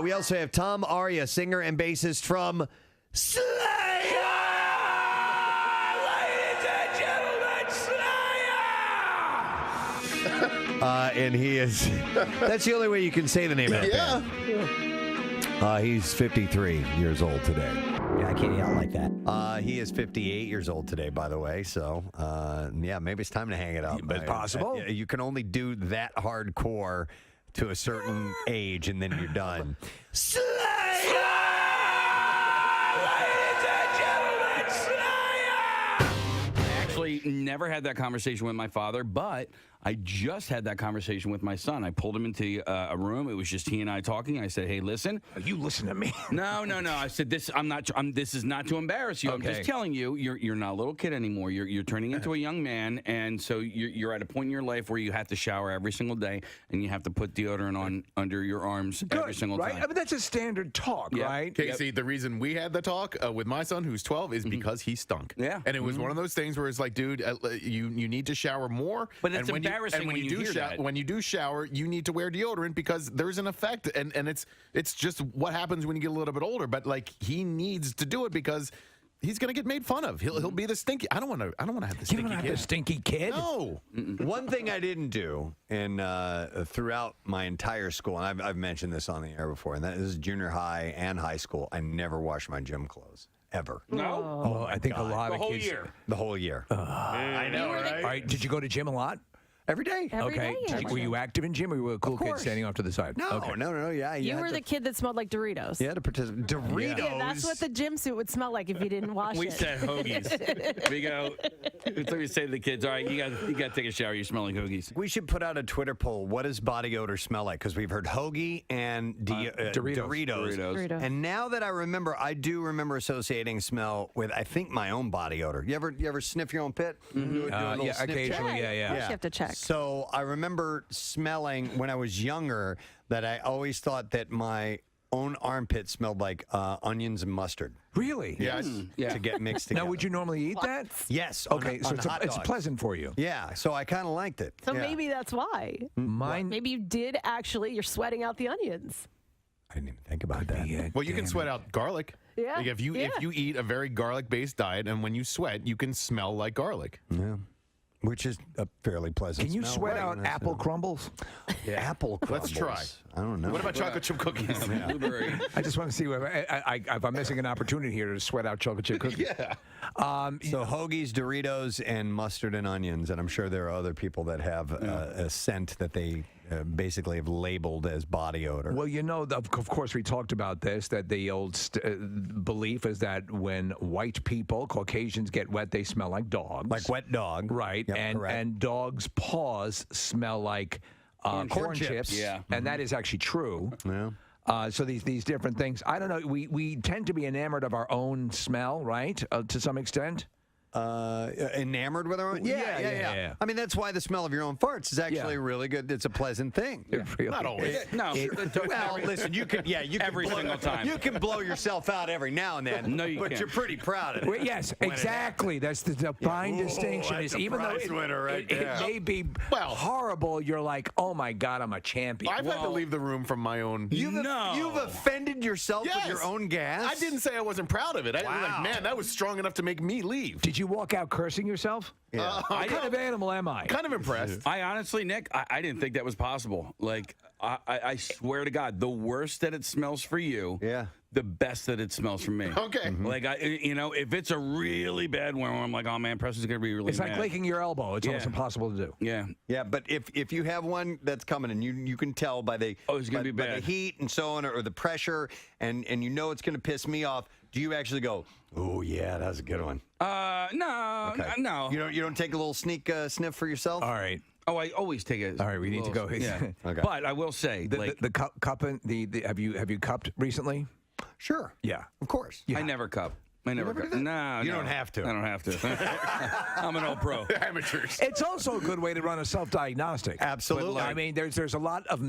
We also have Tom Araya, singer and bassist from Slayer. Ladies and gentlemen, Slayer. And he is. That's the only way you can say the name of that band. He's 53 years old today. Yeah, I can't yell like that. He is 58 years old today, by the way. So, yeah, maybe it's time to hang it up. It's possible. You can only do that hardcore to a certain age, and then you're done. Slayer! Ladies and gentlemen, Slayer! I actually never had that conversation with my father, but I just had that conversation with my son. I pulled him into a room. It was just he and I talking. I said, "Hey, listen." You listen to me. No. I said, "This. This is not to embarrass you. Okay. I'm just telling you. You're not a little kid anymore. You're turning into a young man, and so you're at a point in your life where you have to shower every single day, and you have to put deodorant on under your arms every single right? time." I mean, that's a standard talk, right? Casey, the reason we had the talk with my son, who's 12, is because he stunk. Yeah. And it was one of those things where it's like, dude, you need to shower more. But it's and embarrassing when you do hear that. When you do shower, you need to wear deodorant because there's an effect, and it's just what happens when you get a little bit older. But like, he needs to do it because he's gonna get made fun of. He'll be the stinky. I don't want to have the stinky kid. The stinky kid. No. One thing I didn't do, and throughout my entire school, and I've mentioned this on the air before, and that is junior high and high school, I never washed my gym clothes. Ever. No. Oh, I think a lot The of whole kids. year. The whole year. I know, right? All right. Did you go to gym a lot? Every day. Every day, yeah. Were you active in gym, or were you a cool kid standing off to the side? No, Okay. no. Yeah, You were the kid that smelled like Doritos. You had to participate. Doritos. Yeah, that's what the gym suit would smell like if you didn't wash We it. said hoagies. We say to the kids, all right, you got to take a shower. You're smelling hoagies. We should put out a Twitter poll. What does body odor smell like? Because we've heard hoagie and Doritos. And now that I remember, I do remember associating smell with, I think, my own body odor. You ever sniff your own pit? Do a little yeah, sniff occasionally, check? yeah. You have to check. So I remember smelling when I was younger that I always thought that my own armpit smelled like onions and mustard. Really? Yes. To get mixed together. Now, would you normally eat that? Yes. Okay, on so hot it's dogs. pleasant for you. Yeah, so I kind of liked it. So Yeah. maybe that's why. Mine. Maybe you did actually, you're sweating out the onions. I didn't even think about that. Well, you can sweat out garlic. Yeah. Like if you eat a very garlic-based diet, and when you sweat, you can smell like garlic. Yeah. Which is a fairly pleasant Can you smell, sweat right? out apple crumbles? Apple crumbles. Let's try. I don't know. What about chocolate chip cookies? Blueberry. I just want to see if I'm missing an opportunity here to sweat out chocolate chip cookies. Yeah. So hoagies, Doritos, and mustard and onions, and I'm sure there are other people that have a scent that they basically have labeled as body odor. Well, you know, of course, we talked about this, that the old belief is that when white people, Caucasians, get wet, they smell like dogs. Like wet dog. Right. Yep, and correct. and dogs' paws smell like corn chips. Yeah. And that is actually true. Yeah. So these different things. I don't know. We tend to be enamored of our own smell, right? To some extent. Enamored with our own? Yeah. I mean, that's why the smell of your own farts is actually really good. It's a pleasant thing. Not always. Well, listen, you can Every blow, single time. You can blow yourself out every now and then. No, you but can't. you're pretty proud of it. Well, yes, exactly. That's the fine distinction. that's Is a even though prize winner right it there. may be horrible, you're like, oh my God, I'm a champion. I've had to leave the room from my own. You've offended yourself with your own gas? I didn't say I wasn't proud of it. I was like, man, that was strong enough to make me leave. Did you walk out cursing yourself? Yeah. What kind of animal am I? Kind of impressed. I honestly, Nick, I didn't think that was possible. Like, I swear to God, the worse that it smells for you, the best that it smells for me. Okay. Like, if it's a really bad one, where I'm like, oh man, Preston's gonna be really It's like mad. licking your elbow. It's almost impossible to do. Yeah. Yeah, but if you have one that's coming and you can tell by the it's gonna be by bad. the heat and so on, or the pressure, and you know it's going to piss me off, do you actually go, oh yeah, that's a good one? No, Okay. no. You don't take a little sneak sniff for yourself? All right. Oh, I always take it. All right, we need to go. Yeah. Okay. But I will say, The cup and the have you cupped recently? Sure. Yeah. Of course. I never cup. I never cup. No, You don't have to. I don't have to. I'm an old pro. Amateurs. It's also a good way to run a self-diagnostic. Absolutely. I mean, there's a lot of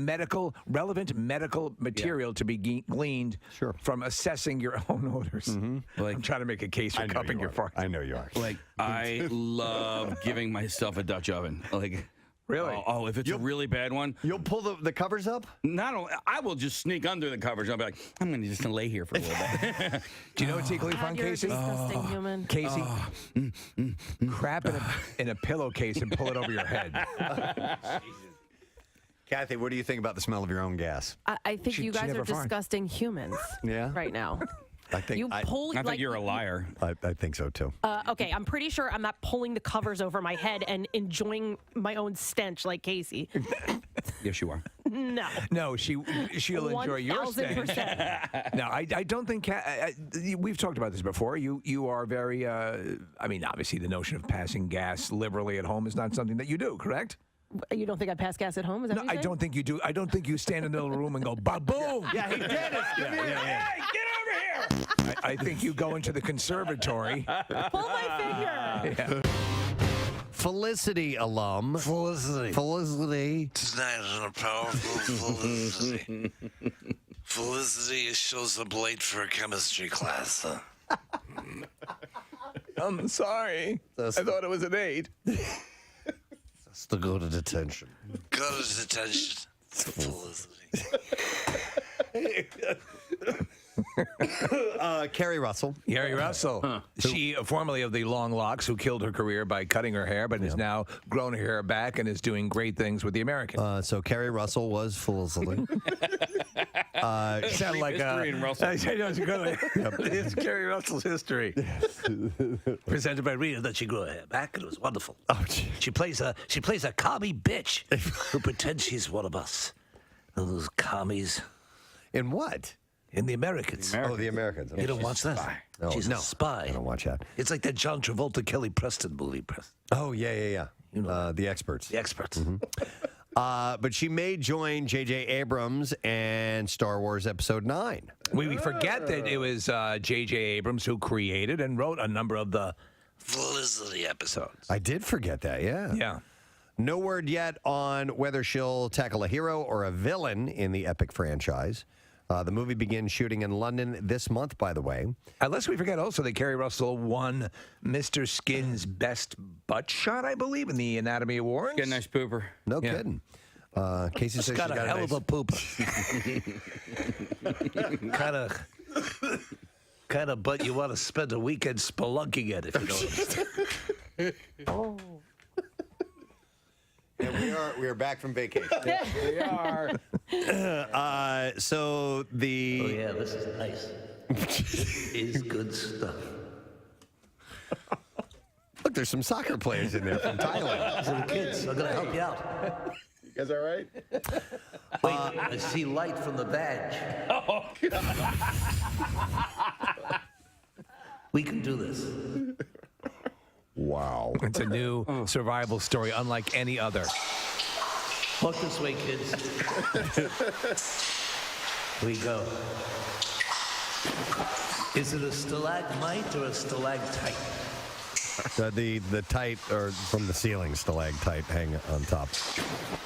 relevant medical material to be gleaned from assessing your own odors. Like, I'm trying to make a case for cupping your farts. I know you are. Like, I love giving myself a Dutch oven. Like, really? Oh, if it's a really bad one, you'll pull the covers up. Not only, I will just sneak under the covers. I'll be like, I'm going to just lay here for a little bit. Do you know what's equally fun, You're a Casey? disgusting human. Casey, crap in a pillowcase and pull it over your head. Kathy, what do you think about the smell of your own gas? I think you guys are disgusting humans right now. I think You pull I think like, you're a liar. I think so too. Okay, I'm pretty sure I'm not pulling the covers over my head and enjoying my own stench like Casey. Yes, you are. No. No, she'll enjoy your stench. 1000%. No, I don't think we've talked about this before. You are very. I mean, obviously, the notion of passing gas liberally at home is not something that you do, correct? You don't think I pass gas at home? Is that No, what you're I don't think you do. I don't think you stand in the middle of the room and go, ba-boom. Yeah, hey, Dennis, give me Hey, get over here! I think you go into the conservatory. Pull my finger. Felicity alum. Felicity. Tonight on a powerful Felicity. Felicity shows up late for a chemistry class. I'm sorry. I thought it was an 8. Has to go to detention. Go to detention. Felicity. Carrie Russell. Carrie Russell. She, formerly of the long locks, who killed her career by cutting her hair, but has now grown her hair back and is doing great things with the American. So Carrie Russell was Felicity. Sound like History in Russell. I know it's good. It's Carrie Russell's history. Presented by Rita that she grew her hair back, and it was wonderful. Oh, she plays a commie bitch who pretends she's one of us. Those commies. In what? In The Americans. Oh, The Americans. You don't watch that? No, She's no. a spy. I don't watch that. It's like that John Travolta, Kelly Preston movie. Oh, yeah. You know The Experts. The Experts. Mm-hmm. But she may join J.J. Abrams and Star Wars Episode 9. We forget that it was J.J. Abrams who created and wrote a number of the Felicity episodes. I did forget that, yeah. Yeah. No word yet on whether she'll tackle a hero or a villain in the epic franchise. The movie begins shooting in London this month, by the way. Unless we forget also that Carrie Russell won Mr. Skin's Best Butt Shot, I believe, in the Anatomy Awards. Get a nice pooper. No kidding. Casey says she's got a hell of a pooper. kind of butt you want to spend a weekend spelunking at, if you know what I'm saying. Yeah, we are back from vacation. We are. So the. Oh yeah, this is nice. Is good stuff. Look, there's some soccer players in there from Thailand. These are the kids. I'm gonna help you out. You guys all right? Wait, I see light from the badge. Oh, God. We can do this. Wow. It's a new survival story, unlike any other. Walk this way, kids. Here we go. Is it a stalagmite or a stalactite? The tight or from the ceiling stalactite hang on top,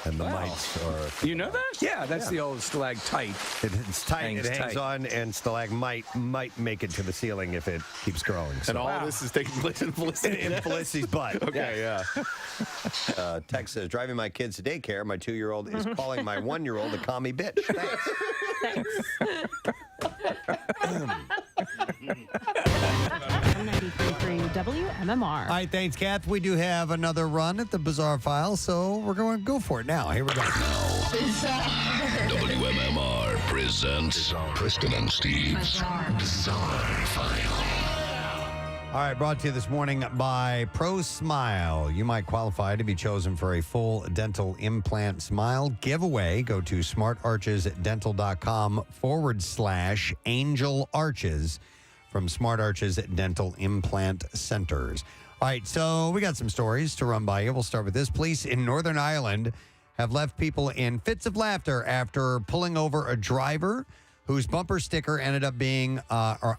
and the mites are. You know that? Yeah, that's the old stalactite. It's tight. It hangs on, and stalagmite might make it to the ceiling if it keeps growing. And all of this is taking place in Felicity. In Felicity's butt. Okay, yeah. Text says, driving my kids to daycare, my 2-year-old is calling my 1-year-old a commie bitch. Thanks. WMMR. All right, thanks, Kath. We do have another run at the Bizarre File, so we're going to go for it now. Here we go. WMMR presents Preston and Steve's Bizarre File. All right, brought to you this morning by Pro Smile. You might qualify to be chosen for a full dental implant smile giveaway. Go to smartarches.dental.com/angel arches from Smart Arches Dental Implant Centers. All right, so we got some stories to run by you. We'll start with this. Police in Northern Ireland have left people in fits of laughter after pulling over a driver whose bumper sticker ended up being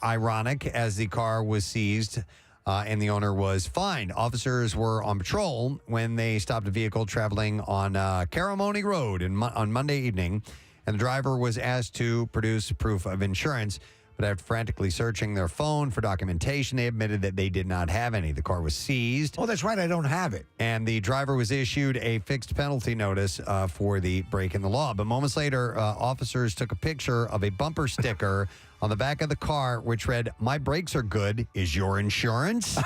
ironic as the car was seized and the owner was fined. Officers were on patrol when they stopped a vehicle traveling on Caramoni Road on Monday evening, and the driver was asked to produce proof of insurance. But after frantically searching their phone for documentation, they admitted that they did not have any. The car was seized. Oh, that's right. I don't have it. And the driver was issued a fixed penalty notice for the break in the law. But moments later, officers took a picture of a bumper sticker on the back of the car, which read, "My brakes are good. Is your insurance?"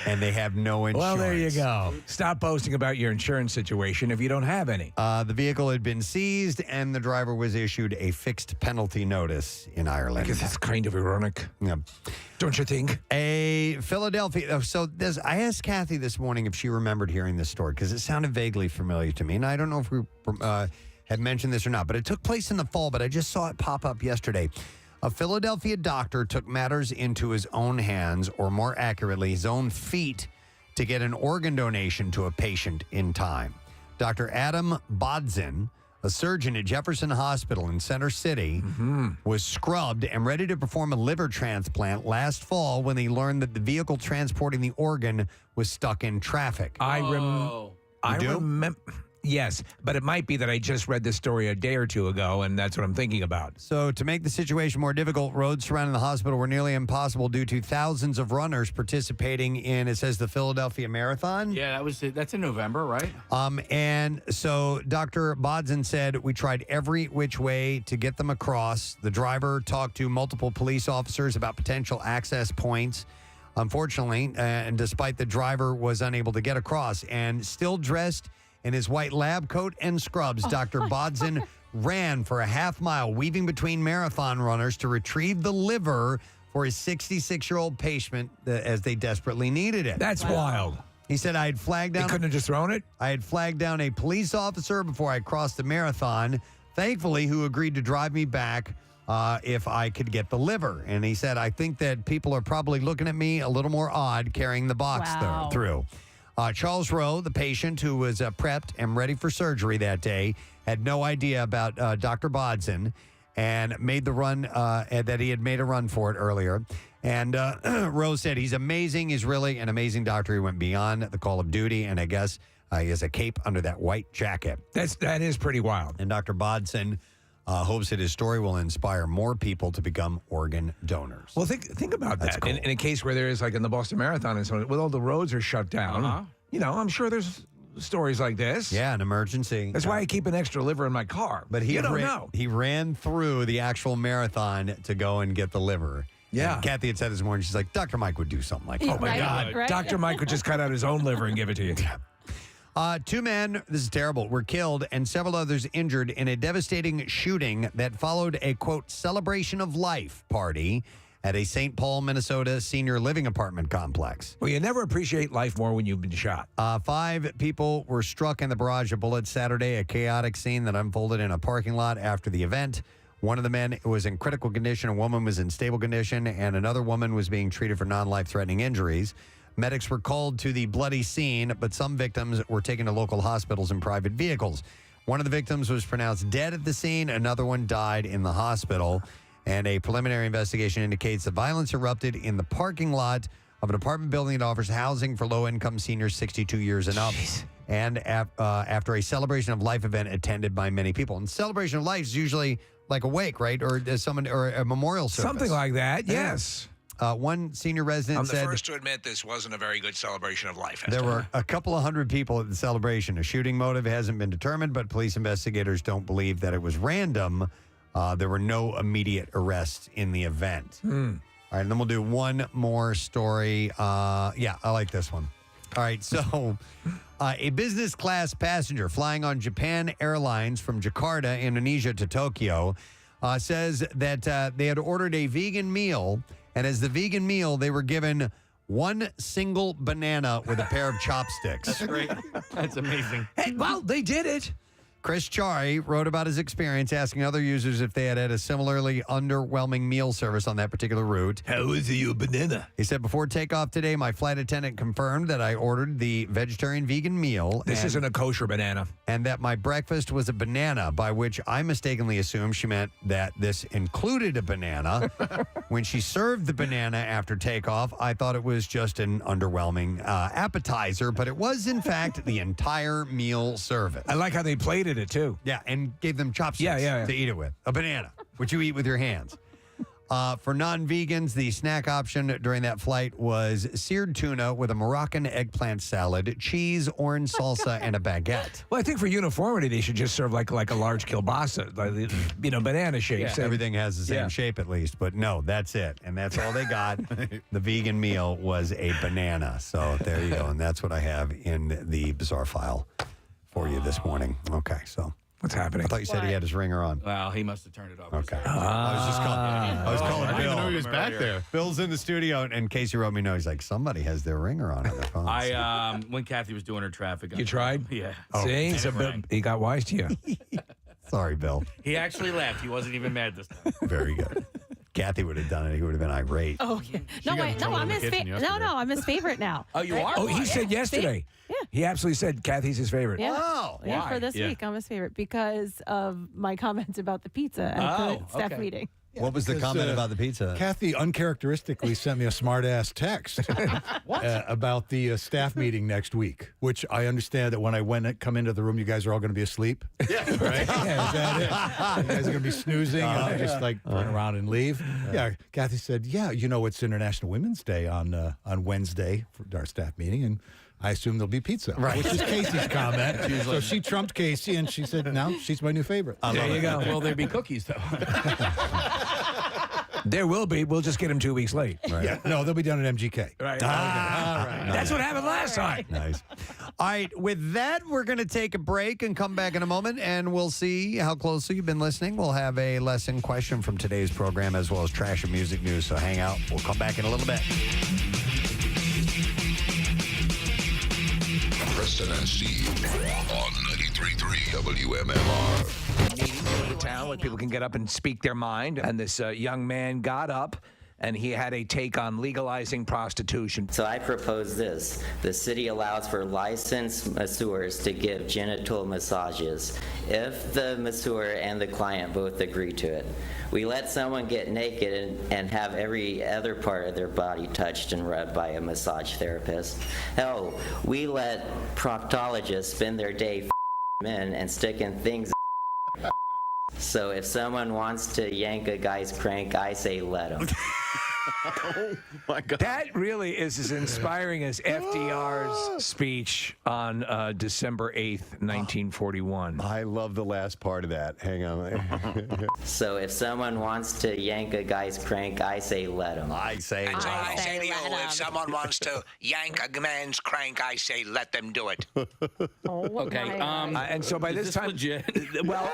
And they have no insurance. Well, there you go. Stop boasting about your insurance situation if you don't have any. The vehicle had been seized, and the driver was issued a fixed penalty notice in Ireland. I guess that's kind of ironic. Yeah. Don't you think? A Philadelphia. So I asked Kathy this morning if she remembered hearing this story because it sounded vaguely familiar to me. And I don't know if we had mentioned this or not, but it took place in the fall, but I just saw it pop up yesterday. A Philadelphia doctor took matters into his own hands, or more accurately, his own feet, to get an organ donation to a patient in time. Dr. Adam Bodzin, a surgeon at Jefferson Hospital in Center City, was scrubbed and ready to perform a liver transplant last fall when he learned that the vehicle transporting the organ was stuck in traffic. I remember. Yes, but it might be that I just read this story a day or two ago, and that's what I'm thinking about. So to make the situation more difficult, roads surrounding the hospital were nearly impossible due to thousands of runners participating in, it says, the Philadelphia Marathon. Yeah, that's in November, right? And so Dr. Bodzin said, we tried every which way to get them across. The driver talked to multiple police officers about potential access points. Unfortunately, and despite the driver was unable to get across and still dressed in his white lab coat and scrubs, Dr. Bodzin ran for a half mile, weaving between marathon runners to retrieve the liver for his 66-year-old patient as they desperately needed it. That's wild. He said, I had flagged down... He couldn't have just thrown it? I had flagged down a police officer before I crossed the marathon, thankfully, who agreed to drive me back if I could get the liver. And he said, I think that people are probably looking at me a little more odd carrying the box through. Charles Rowe, the patient who was prepped and ready for surgery that day, had no idea about Dr. Bodson and made the run that he had made a run for it earlier. And Rose said he's amazing. He's really an amazing doctor. He went beyond the call of duty, and I guess he has a cape under that white jacket. That is pretty wild. And Dr. Bodson hopes that his story will inspire more people to become organ donors. Well, think about that. Cool. In a case where there is, like in the Boston Marathon and so on, with all the roads are shut down, you know, I'm sure there's stories like this. Yeah, an emergency. That's why I keep an extra liver in my car. But you don't know. He ran through the actual marathon to go and get the liver. Yeah. And Kathy had said this morning, she's like, Dr. Mike would do something like that. Oh, my God. Right? Dr. Mike would just cut out his own liver and give it to you. 2 men, this is terrible, were killed and several others injured in a devastating shooting that followed a, quote, celebration of life party at a St. Paul, Minnesota senior living apartment complex. Well, you never appreciate life more when you've been shot. 5 people were struck in the barrage of bullets Saturday, a chaotic scene that unfolded in a parking lot after the event. One of the men was in critical condition, a woman was in stable condition, and another woman was being treated for non-life-threatening injuries. Medics were called to the bloody scene, but some victims were taken to local hospitals in private vehicles. One of the victims was pronounced dead at the scene. Another one died in the hospital. And a preliminary investigation indicates the violence erupted in the parking lot of an apartment building that offers housing for low-income seniors 62 years and up. And after a celebration of life event attended by many people. And celebration of life is usually like a wake, right? Or a memorial service. Something like that, yes. One senior resident said... I'm the first to admit this wasn't a very good celebration of life. There were a couple of hundred people at the celebration. A shooting motive hasn't been determined, but police investigators don't believe that it was random. There were no immediate arrests in the event. All right, and then we'll do one more story. Yeah, I like this one. All right, so a business class passenger flying on Japan Airlines from Jakarta, Indonesia to Tokyo says that they had ordered a vegan meal, and as the vegan meal, they were given one single banana with a pair of chopsticks. That's great. That's amazing. Hey, well, they did it. Chris Chari wrote about his experience, asking other users if they had had a similarly underwhelming meal service on that particular route. How is it a banana? He said, before takeoff today, my flight attendant confirmed that I ordered the vegetarian vegan meal. This isn't a kosher banana. And that my breakfast was a banana, by which I mistakenly assumed she meant that this included a banana. When she served the banana after takeoff, I thought it was just an underwhelming appetizer, but it was, in fact, the entire meal service. I like how they plated it too. Yeah, and gave them chopsticks to eat it with. A banana, which you eat with your hands. For non-vegans, the snack option during that flight was seared tuna with a Moroccan eggplant salad, cheese, orange salsa, and a baguette. Well, I think for uniformity, they should just serve like a large kielbasa, like, you know, banana shapes. Yeah, everything has the same shape at least, but no, that's it. And that's all they got. The vegan meal was a banana. So there you go. And that's what I have in the bizarre file for you this morning. Okay, so what's happening? I thought you said he had his ringer on. Well, he must have turned it off. Okay. I was just calling. I was calling Bill. I didn't know he was back there. Bill's in the studio, and Casey wrote me know. He's like, somebody has their ringer on their phone. When Kathy was doing her traffic. You tried? Yeah. See, he got wise to you. Sorry, Bill. He actually laughed. He wasn't even mad this time. Very good. Kathy would have done it. He would have been irate. Oh, yeah. No, wait. No, I'm his favorite. No, I'm his favorite now. Oh, you are? Oh, he said yesterday. Yeah. He absolutely said Kathy's his favorite. Yeah. Wow. Yeah, Why? for this week, I'm his favorite because of my comments about the pizza at the staff meeting. What was the comment about the pizza? Kathy uncharacteristically sent me a smart-ass text about the staff meeting next week, which I understand that when I come into the room, you guys are all going to be asleep. Yeah. Right? Yeah, is that it? You guys are going to be snoozing and just like turn around and leave. Yeah. Kathy said, yeah, you know, it's International Women's Day on Wednesday for our staff meeting, and I assume there'll be pizza, which is Casey's comment. So she trumped Casey, and she said, no, she's my new favorite. There you go. Will there be cookies, though? There will be. We'll just get him 2 weeks late. Right. Yeah. No, they'll be done at MGK. Right. All right. That's what happened last time. Nice. All right, with that, we're going to take a break and come back in a moment, and we'll see how closely you've been listening. We'll have a lesson question from today's program as well as trash and music news, so hang out. We'll come back in a little bit. Preston and Steve on 93.3 WMMR. Meeting in the town where people can get up and speak their mind. And this young man got up and he had a take on legalizing prostitution. So I propose this. The city allows for licensed masseurs to give genital massages if the masseur and the client both agree to it. We let someone get naked and have every other part of their body touched and rubbed by a massage therapist. Hell, we let proctologists spend their day men and sticking things. So if someone wants to yank a guy's crank, I say let him. Oh my God. That really is as inspiring as FDR's speech on December 8th, 1941. I love the last part of that. Hang on. So if someone wants to yank a guy's crank, I say let him. I say And so I say to you, if someone wants to yank a man's crank, I say let them do it. Okay. And so by is this time, legit? well,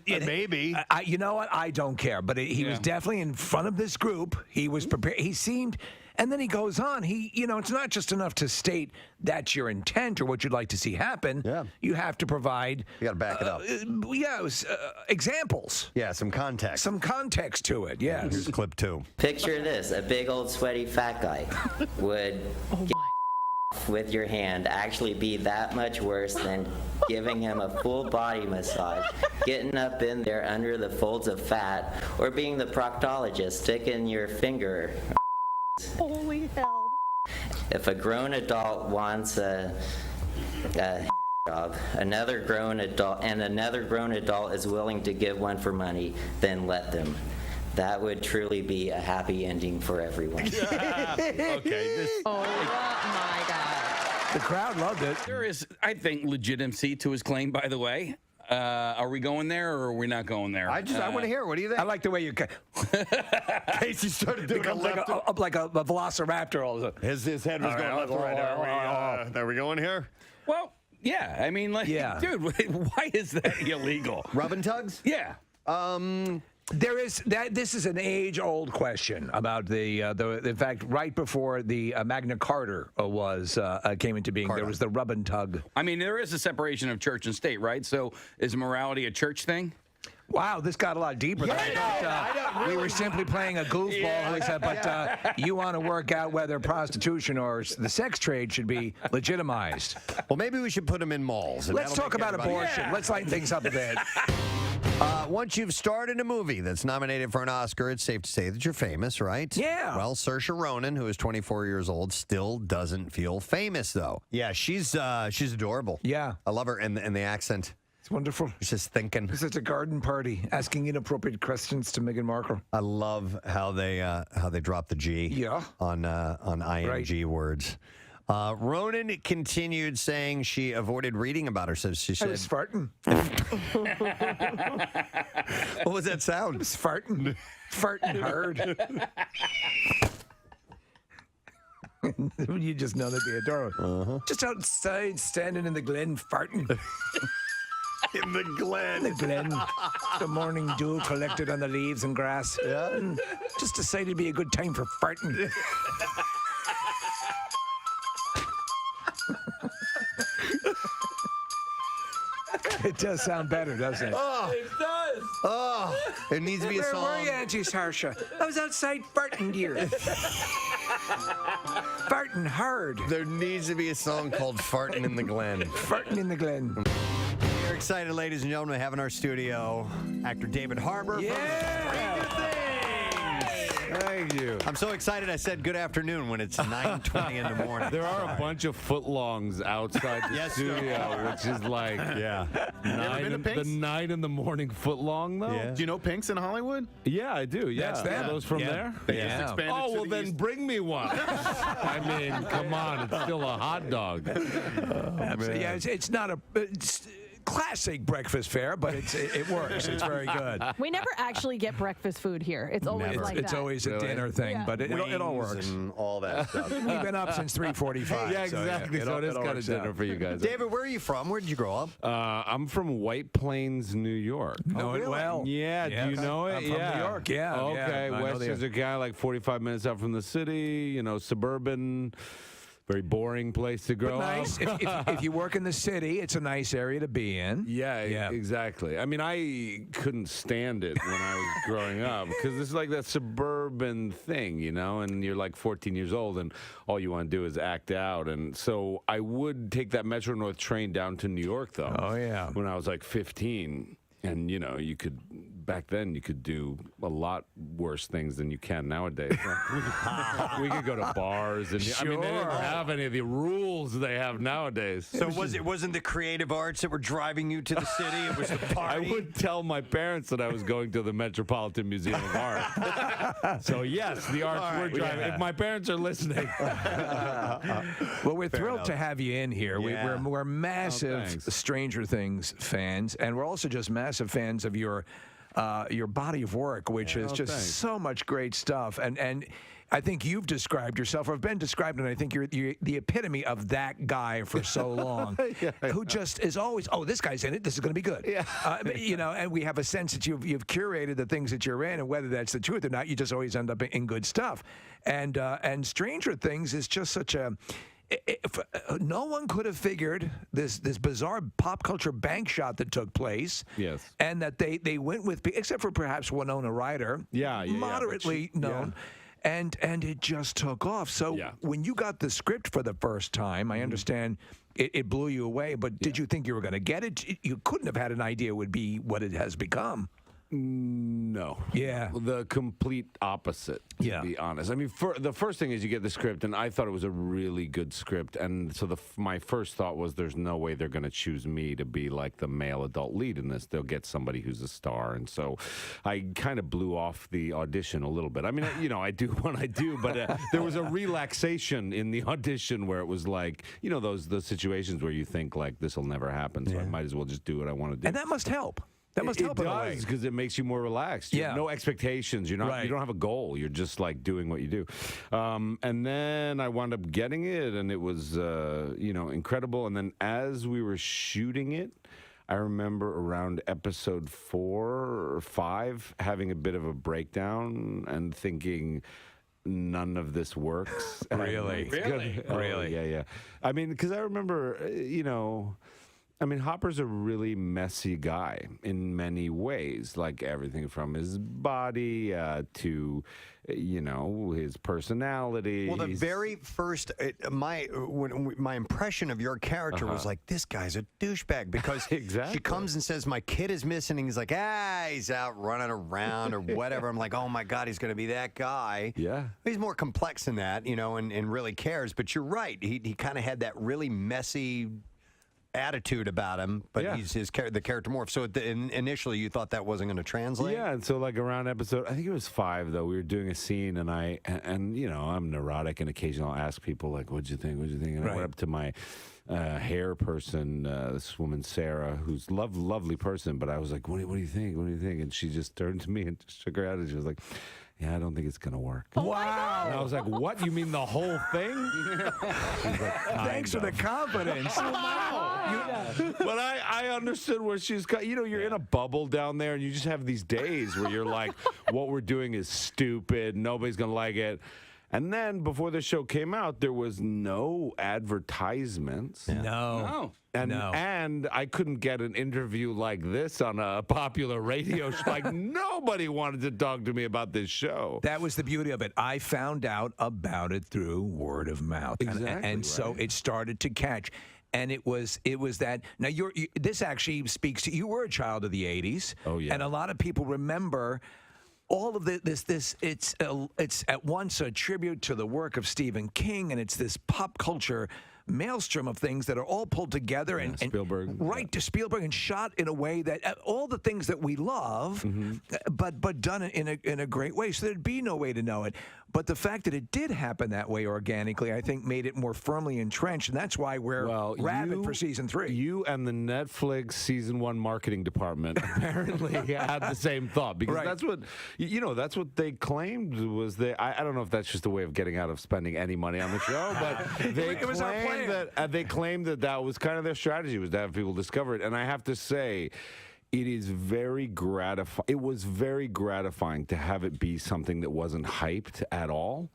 maybe. You know what? I don't care. But he was definitely in front of this group. He was prepared. He seemed, and then he goes on. It's not just enough to state that's your intent or what you'd like to see happen. Yeah. You have to provide. You got to back it up. Examples. Yeah, some context. Some context to it. Yes. Here's clip 2. Picture this: a big old sweaty fat guy would get with your hand actually be that much worse than giving him a full body massage, getting up in there under the folds of fat, or being the proctologist sticking your finger. Holy hell. If a grown adult wants a job, another grown adult is willing to give one for money, then let them. That would truly be a happy ending for everyone. Okay. Oh my God. The crowd loved it. There is, I think, legitimacy to his claim, by the way. Are we going there or are we not going there? I want to hear. What do you think? I like the way you. Casey started doing like a velociraptor all of a sudden. His head was going left to right. Are we going here? Well, yeah. I mean, dude, why is that illegal? Rub and tugs? Yeah. There is that. This is an age-old question about the. In fact, right before the Magna Carta came into being, there was the rub and tug. I mean, there is a separation of church and state, right? So, is morality a church thing? Wow, this got a lot deeper than I thought. We were simply playing a goofball. We said, but you want to work out whether prostitution or the sex trade should be legitimized. Well, maybe we should put them in malls. Let's talk about abortion. Let's lighten things up a bit. Once you've starred in a movie that's nominated for an Oscar, it's safe to say that you're famous, right? Yeah. Well, Saoirse Ronan, who is 24 years old, still doesn't feel famous, though. Yeah, she's adorable. Yeah. I love her and the accent. It's wonderful. She's just thinking. It's such a garden party, asking inappropriate questions to Meghan Markle. I love how they drop the G on ing words. Ronan continued saying she avoided reading about herself. She said, I was farting. What was that sound? I was farting. Farting hard. You just know that'd be adorable. Just outside, standing in the glen, farting. In the glen. In the glen. The morning dew collected on the leaves and grass. Yeah. And just decided it'd be a good time for farting. It does sound better, doesn't it? Oh, it does. Oh, it needs to be a song. Where were you, Auntie Saoirse? I was outside farting, dear. Farting hard. There needs to be a song called Farting in the Glen. Farting in the Glen. We're excited, ladies and gentlemen, to have in our studio actor David Harbour. Yeah. Thank you. I'm so excited I said good afternoon when it's 9:20 in the morning. There are a bunch of footlongs outside the studio, which is like the 9 in the morning footlong, though. Yeah. Do you know Pink's in Hollywood? Yeah, I do. Yeah. That's them. Are those from there? They just expanded Oh, to well, the then east. bring me one. I mean, come on. It's still a hot dog. Yeah, it's not a... classic breakfast fare, but it works. It's very good. We never actually get breakfast food here. It's always like It's that. always a dinner thing, but it all works. And all that stuff. We've been up since 3:45. Yeah, exactly. So it is kind of dinner for you guys. David, where are you from? Where did you grow up? I'm from White Plains, New York. Know it well. Yeah, Yes. do you know it? I'm from New York, yeah. Okay, I know Westchester County, like 45 minutes out from the city, suburban, very boring place to grow But nice. up. If you work in the city, it's a nice area to be in. Yeah, exactly. I mean, I couldn't stand it when I was growing up because it's like that suburban thing, and you're like 14 years old and all you want to do is act out. And so I would take that Metro North train down to New York, though. Oh, yeah. When I was like 15. And, back then you could do a lot worse things than you can nowadays. we could go to bars and I mean, they didn't have any of the rules they have nowadays. So it wasn't the creative arts that were driving you to the city? It was the party? I would tell my parents that I was going to the Metropolitan Museum of Art. So yes, the arts were driving. Yeah. If my parents are listening. Well, we're thrilled to have you in here. Yeah. We're massive Stranger Things fans, and we're also just massive fans of your body of work, which is just so much great stuff. And I think you've described yourself, or have been described, and I think you're the epitome of that guy for so long, who just is always, this guy's in it, this is going to be good. Yeah. And we have a sense that you've curated the things that you're in, and whether that's the truth or not, you just always end up in good stuff. And Stranger Things is just such a... no one could have figured this bizarre pop culture bank shot that took place. Yes. And that they went with, except for perhaps Winona Ryder, moderately known. And it just took off. So when you got the script for the first time, I understand it blew you away, but did you think you were going to get it? You couldn't have had an idea it would be what it has become. No. Yeah. The complete opposite, to be honest. I mean, the first thing is you get the script, and I thought it was a really good script. And so my first thought was there's no way they're going to choose me to be like the male adult lead in this. They'll get somebody who's a star. And so I kind of blew off the audition a little bit. I mean, I do what I do, but there was a relaxation in the audition where it was like, those situations where you think like this will never happen. So I might as well just do what I want to do. And that must help. That must help in a way. Because it makes you more relaxed. You have no expectations. You don't have a goal. You're just like doing what you do. And then I wound up getting it, and it was incredible. And then as we were shooting it, I remember around episode 4 or 5 having a bit of a breakdown and thinking, none of this works. Really? Really? Yeah. I mean, because I remember, Hopper's a really messy guy in many ways, like everything from his body to, his personality. Well, the very first, my impression of your character was like, this guy's a douchebag because she comes and says, my kid is missing. And he's like, he's out running around or whatever. I'm like, oh my God, he's going to be that guy. Yeah. He's more complex than that, and really cares. But you're right. He kind of had that really messy attitude about him, but he's the character morph. So initially you thought that wasn't going to translate? Yeah, and so like around episode, I think it was 5 though, we were doing a scene and I'm neurotic and occasionally I'll ask people like, what'd you think? And I went up to my hair person, this woman Sarah, who's lovely person, but I was like, what do you think? And she just turned to me and just shook her head and she was like, yeah, I don't think it's going to work. Wow. And I was like, what? You mean the whole thing? Like, thanks for the confidence. But I understood where she's got, you're in a bubble down there and you just have these days where you're like, what we're doing is stupid. Nobody's going to like it. And then before the show came out, there was no advertisements. No. And I couldn't get an interview like this on a popular radio show. Like, nobody wanted to talk to me about this show. That was the beauty of it. I found out about it through word of mouth. Exactly. So it started to catch. And it was that. Now, this actually speaks to, you were a child of the 80s. Oh, yeah. And a lot of people remember all of this. It's at once a tribute to the work of Stephen King, and it's this pop culture maelstrom of things that are all pulled together and Spielberg, to Spielberg, and shot in a way that all the things that we love, but done in a great way. So there'd be no way to know it. But the fact that it did happen that way organically, I think, made it more firmly entrenched, and that's why we're rabid for season 3. You and the Netflix season 1 marketing department apparently had the same thought, because that's what that's what they claimed was I don't know if that's just a way of getting out of spending any money on the show, but they claimed that was kind of their strategy, was to have people discover it. And I have to say, it is very gratifying. It was very gratifying to have it be something that wasn't hyped at all.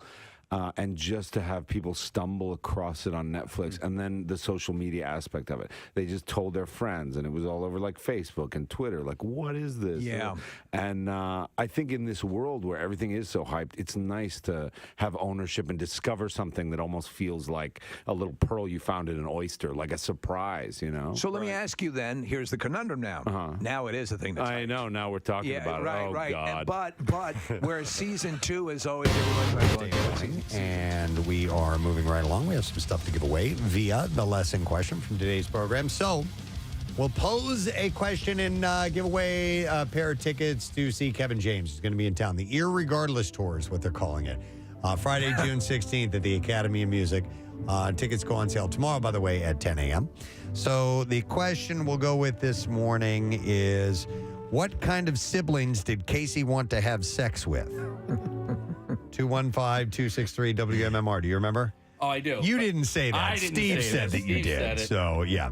And just to have people stumble across it on Netflix, and then the social media aspect of it. They just told their friends, and it was all over like Facebook and Twitter. Like, what is this? Yeah. And I think in this world where everything is so hyped, it's nice to have ownership and discover something that almost feels like a little pearl you found in an oyster, like a surprise, So let me ask you then, here's the conundrum now. Now it is a thing that's I know, now we're talking about it. Oh, right. God. But whereas season 2 is always everyone's like, and we are moving right along. We have some stuff to give away via the lesson question from today's program. So we'll pose a question and give away a pair of tickets to see Kevin James. He's going to be in town. The Irregardless Tour is what they're calling it. Friday, June 16th at the Academy of Music. Tickets go on sale tomorrow, by the way, at 10 a.m. So the question we'll go with this morning is, what kind of siblings did Casey want to have sex with? 215-263-WMMR. Do you remember? Oh, I do. You didn't say that. I didn't Steve say said that you Steve did. said it. So, yeah.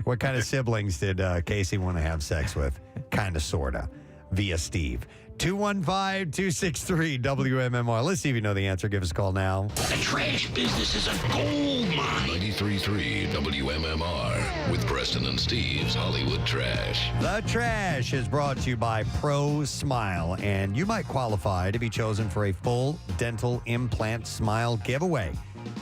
What kind of siblings did Casey want to have sex with? Kind of, sort of. Via Steve. 215-263-WMMR. Let's see if you know the answer. Give us a call now. The trash business is a gold mine. 93.3 WMMR with Preston and Steve's Hollywood Trash. The Trash is brought to you by Pro Smile, and you might qualify to be chosen for a full dental implant smile giveaway.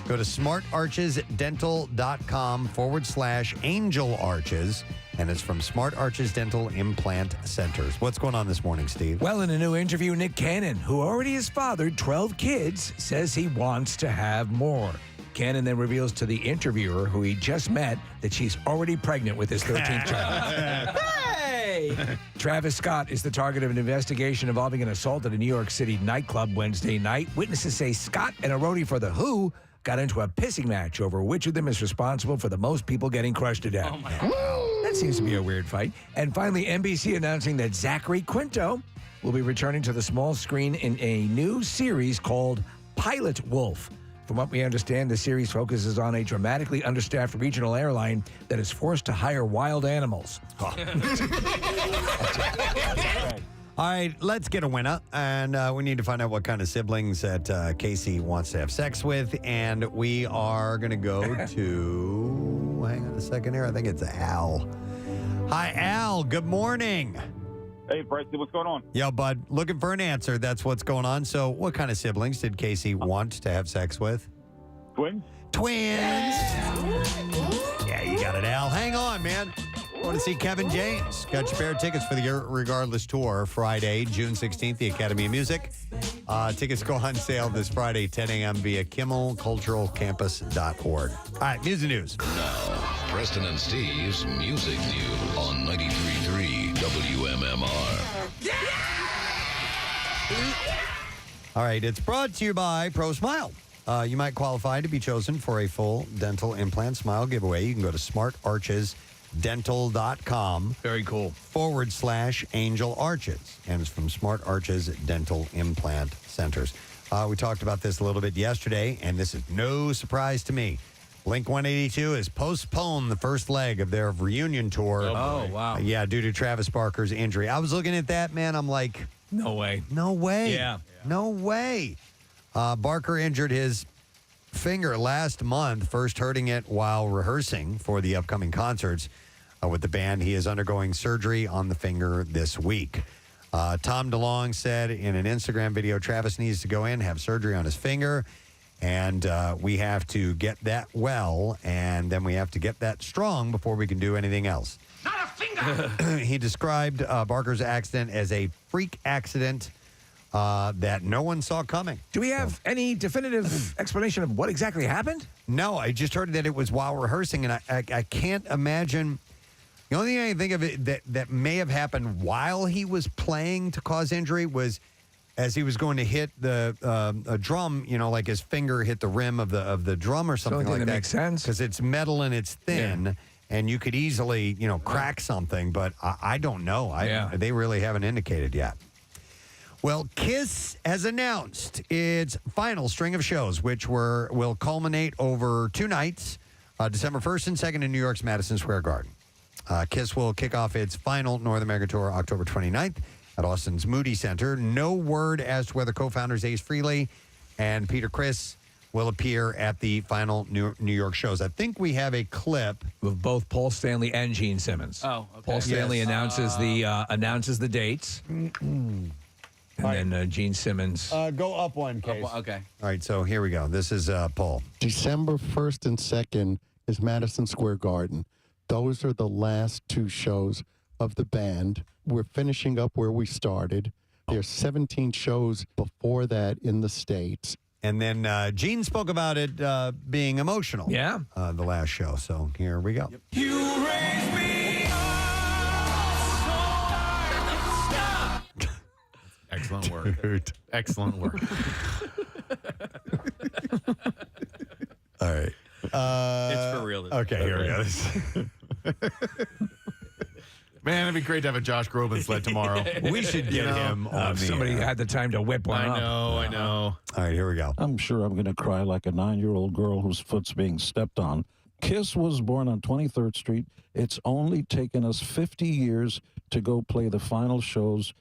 Go to smartarchesdental.com/Angel Arches, and it's from Smart Arches Dental Implant Centers. What's going on this morning, Steve? Well, in a new interview, Nick Cannon, who already has fathered 12 kids, says he wants to have more. Cannon then reveals to the interviewer, who he just met, that she's already pregnant with his 13th child. Hey! Travis Scott is the target of an investigation involving an assault at a New York City nightclub Wednesday night. Witnesses say Scott and a roadie for The Who got into a pissing match over which of them is responsible for the most people getting crushed to death. Oh, my God. That seems to be a weird fight. And finally, NBC announcing that Zachary Quinto will be returning to the small screen in a new series called Pilot Wolf. From what we understand, the series focuses on a dramatically understaffed regional airline that is forced to hire wild animals. All right, let's get a winner. And we need to find out what kind of siblings that Casey wants to have sex with. And we are going to go to, hang on a second here, I think it's Al. Hi, Al. Good morning. Hey, Preston, what's going on? Yo, bud, looking for an answer. That's what's going on. So what kind of siblings did Casey want to have sex with? Twins. Twins. Yeah, you got it, Al. Hang on, man. Want to see Kevin James? Got your pair of tickets for the Irregardless Tour Friday, June 16th, the Academy of Music. Tickets go on sale this Friday, 10 a.m. via KimmelCulturalCampus.org. All right, music news. Now, Preston and Steve's Music News on 93.3 WMMR. All right, it's brought to you by Pro Smile. You might qualify to be chosen for a full dental implant smile giveaway. You can go to smartarchesdental.com. Very cool. /Angel Arches. And it's from Smart Arches Dental Implant Centers. We talked about this a little bit yesterday, and this is no surprise to me. Blink-182 has postponed the first leg of their reunion tour. Oh, wow. Yeah, due to Travis Barker's injury. I was looking at that, man. I'm like, no way. No way. Yeah. No way. Barker injured his finger last month, first hurting it while rehearsing for the upcoming concerts with the band. He is undergoing surgery on the finger this week. Tom DeLonge said in an Instagram video, Travis needs to go in, have surgery on his finger, and we have to get that well, and then we have to get that strong before we can do anything else. Not a finger! He described Barker's accident as a freak accident that no one saw coming. Do we have any definitive explanation of what exactly happened? No, I just heard that it was while rehearsing, and I can't imagine. The only thing I can think of it that may have happened while he was playing to cause injury was as he was going to hit the a drum, like his finger hit the rim of the drum or something like that. Makes sense because it's metal and it's thin, and you could easily crack something. But I don't know. They really haven't indicated yet. Well, Kiss has announced its final string of shows, which will culminate over 2 nights, December 1st and 2nd in New York's Madison Square Garden. Kiss will kick off its final North American tour October 29th at Austin's Moody Center. No word as to whether co-founders Ace Frehley and Peter Criss will appear at the final New York shows. I think we have a clip of both Paul Stanley and Gene Simmons. Oh, okay. Paul Stanley announces the dates, and then Gene Simmons. Go up one, Case. Okay. All right, so here we go. This is Paul. December 1st and 2nd is Madison Square Garden. Those are the last 2 shows of the band. We're finishing up where we started. There's 17 shows before that in the States. And then Gene spoke about it being emotional. Yeah. The last show. So here we go. Yep. You raise me Excellent work. Excellent work. All right. It's for real. Okay, here we go. Man, it'd be great to have a Josh Groban sled tomorrow. We should get him on the Somebody had the time to whip one up. I know. All right, here we go. I'm sure I'm going to cry like a 9-year-old girl whose foot's being stepped on. Kiss was born on 23rd Street. It's only taken us 50 years to go play the final shows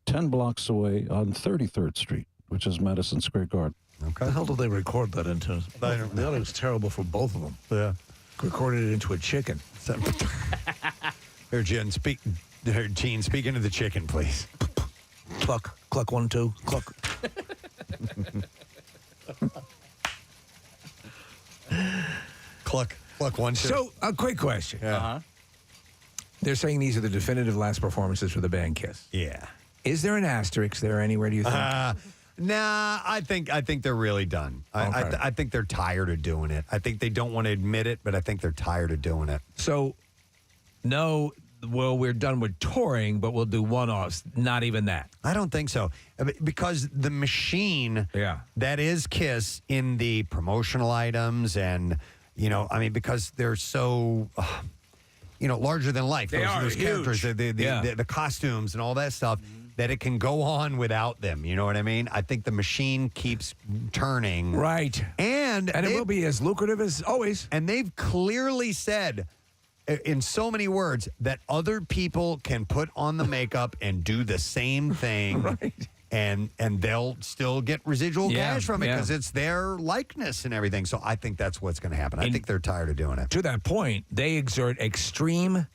10 blocks away on 33rd Street, which is Madison Square Garden. Okay. The hell did they record that into? I don't The audio's terrible for both of them. Yeah. Recorded it into a chicken. Here, Gene, speaking to the chicken, please. Cluck, cluck, 1, 2, cluck. Cluck, 1, 2. So, a quick question. Yeah. They're saying these are the definitive last performances for the band Kiss. Yeah. Is there an asterisk there anywhere, do you think? Nah, I think they're really done. I think they're tired of doing it. I think they don't want to admit it, but I think they're tired of doing it. So, no, well, we're done with touring, but we'll do one-offs. Not even that. I don't think so. Because the machine that is Kiss in the promotional items and, because they're so, larger than life. They are those huge. characters, the costumes and all that stuff, that it can go on without them. You know what I mean? I think the machine keeps turning. Right. And it will be as lucrative as always. And they've clearly said in so many words that other people can put on the makeup and do the same thing. Right. And they'll still get residual cash from it because it's their likeness and everything. So I think that's what's going to happen. I think they're tired of doing it. To that point, they exert extreme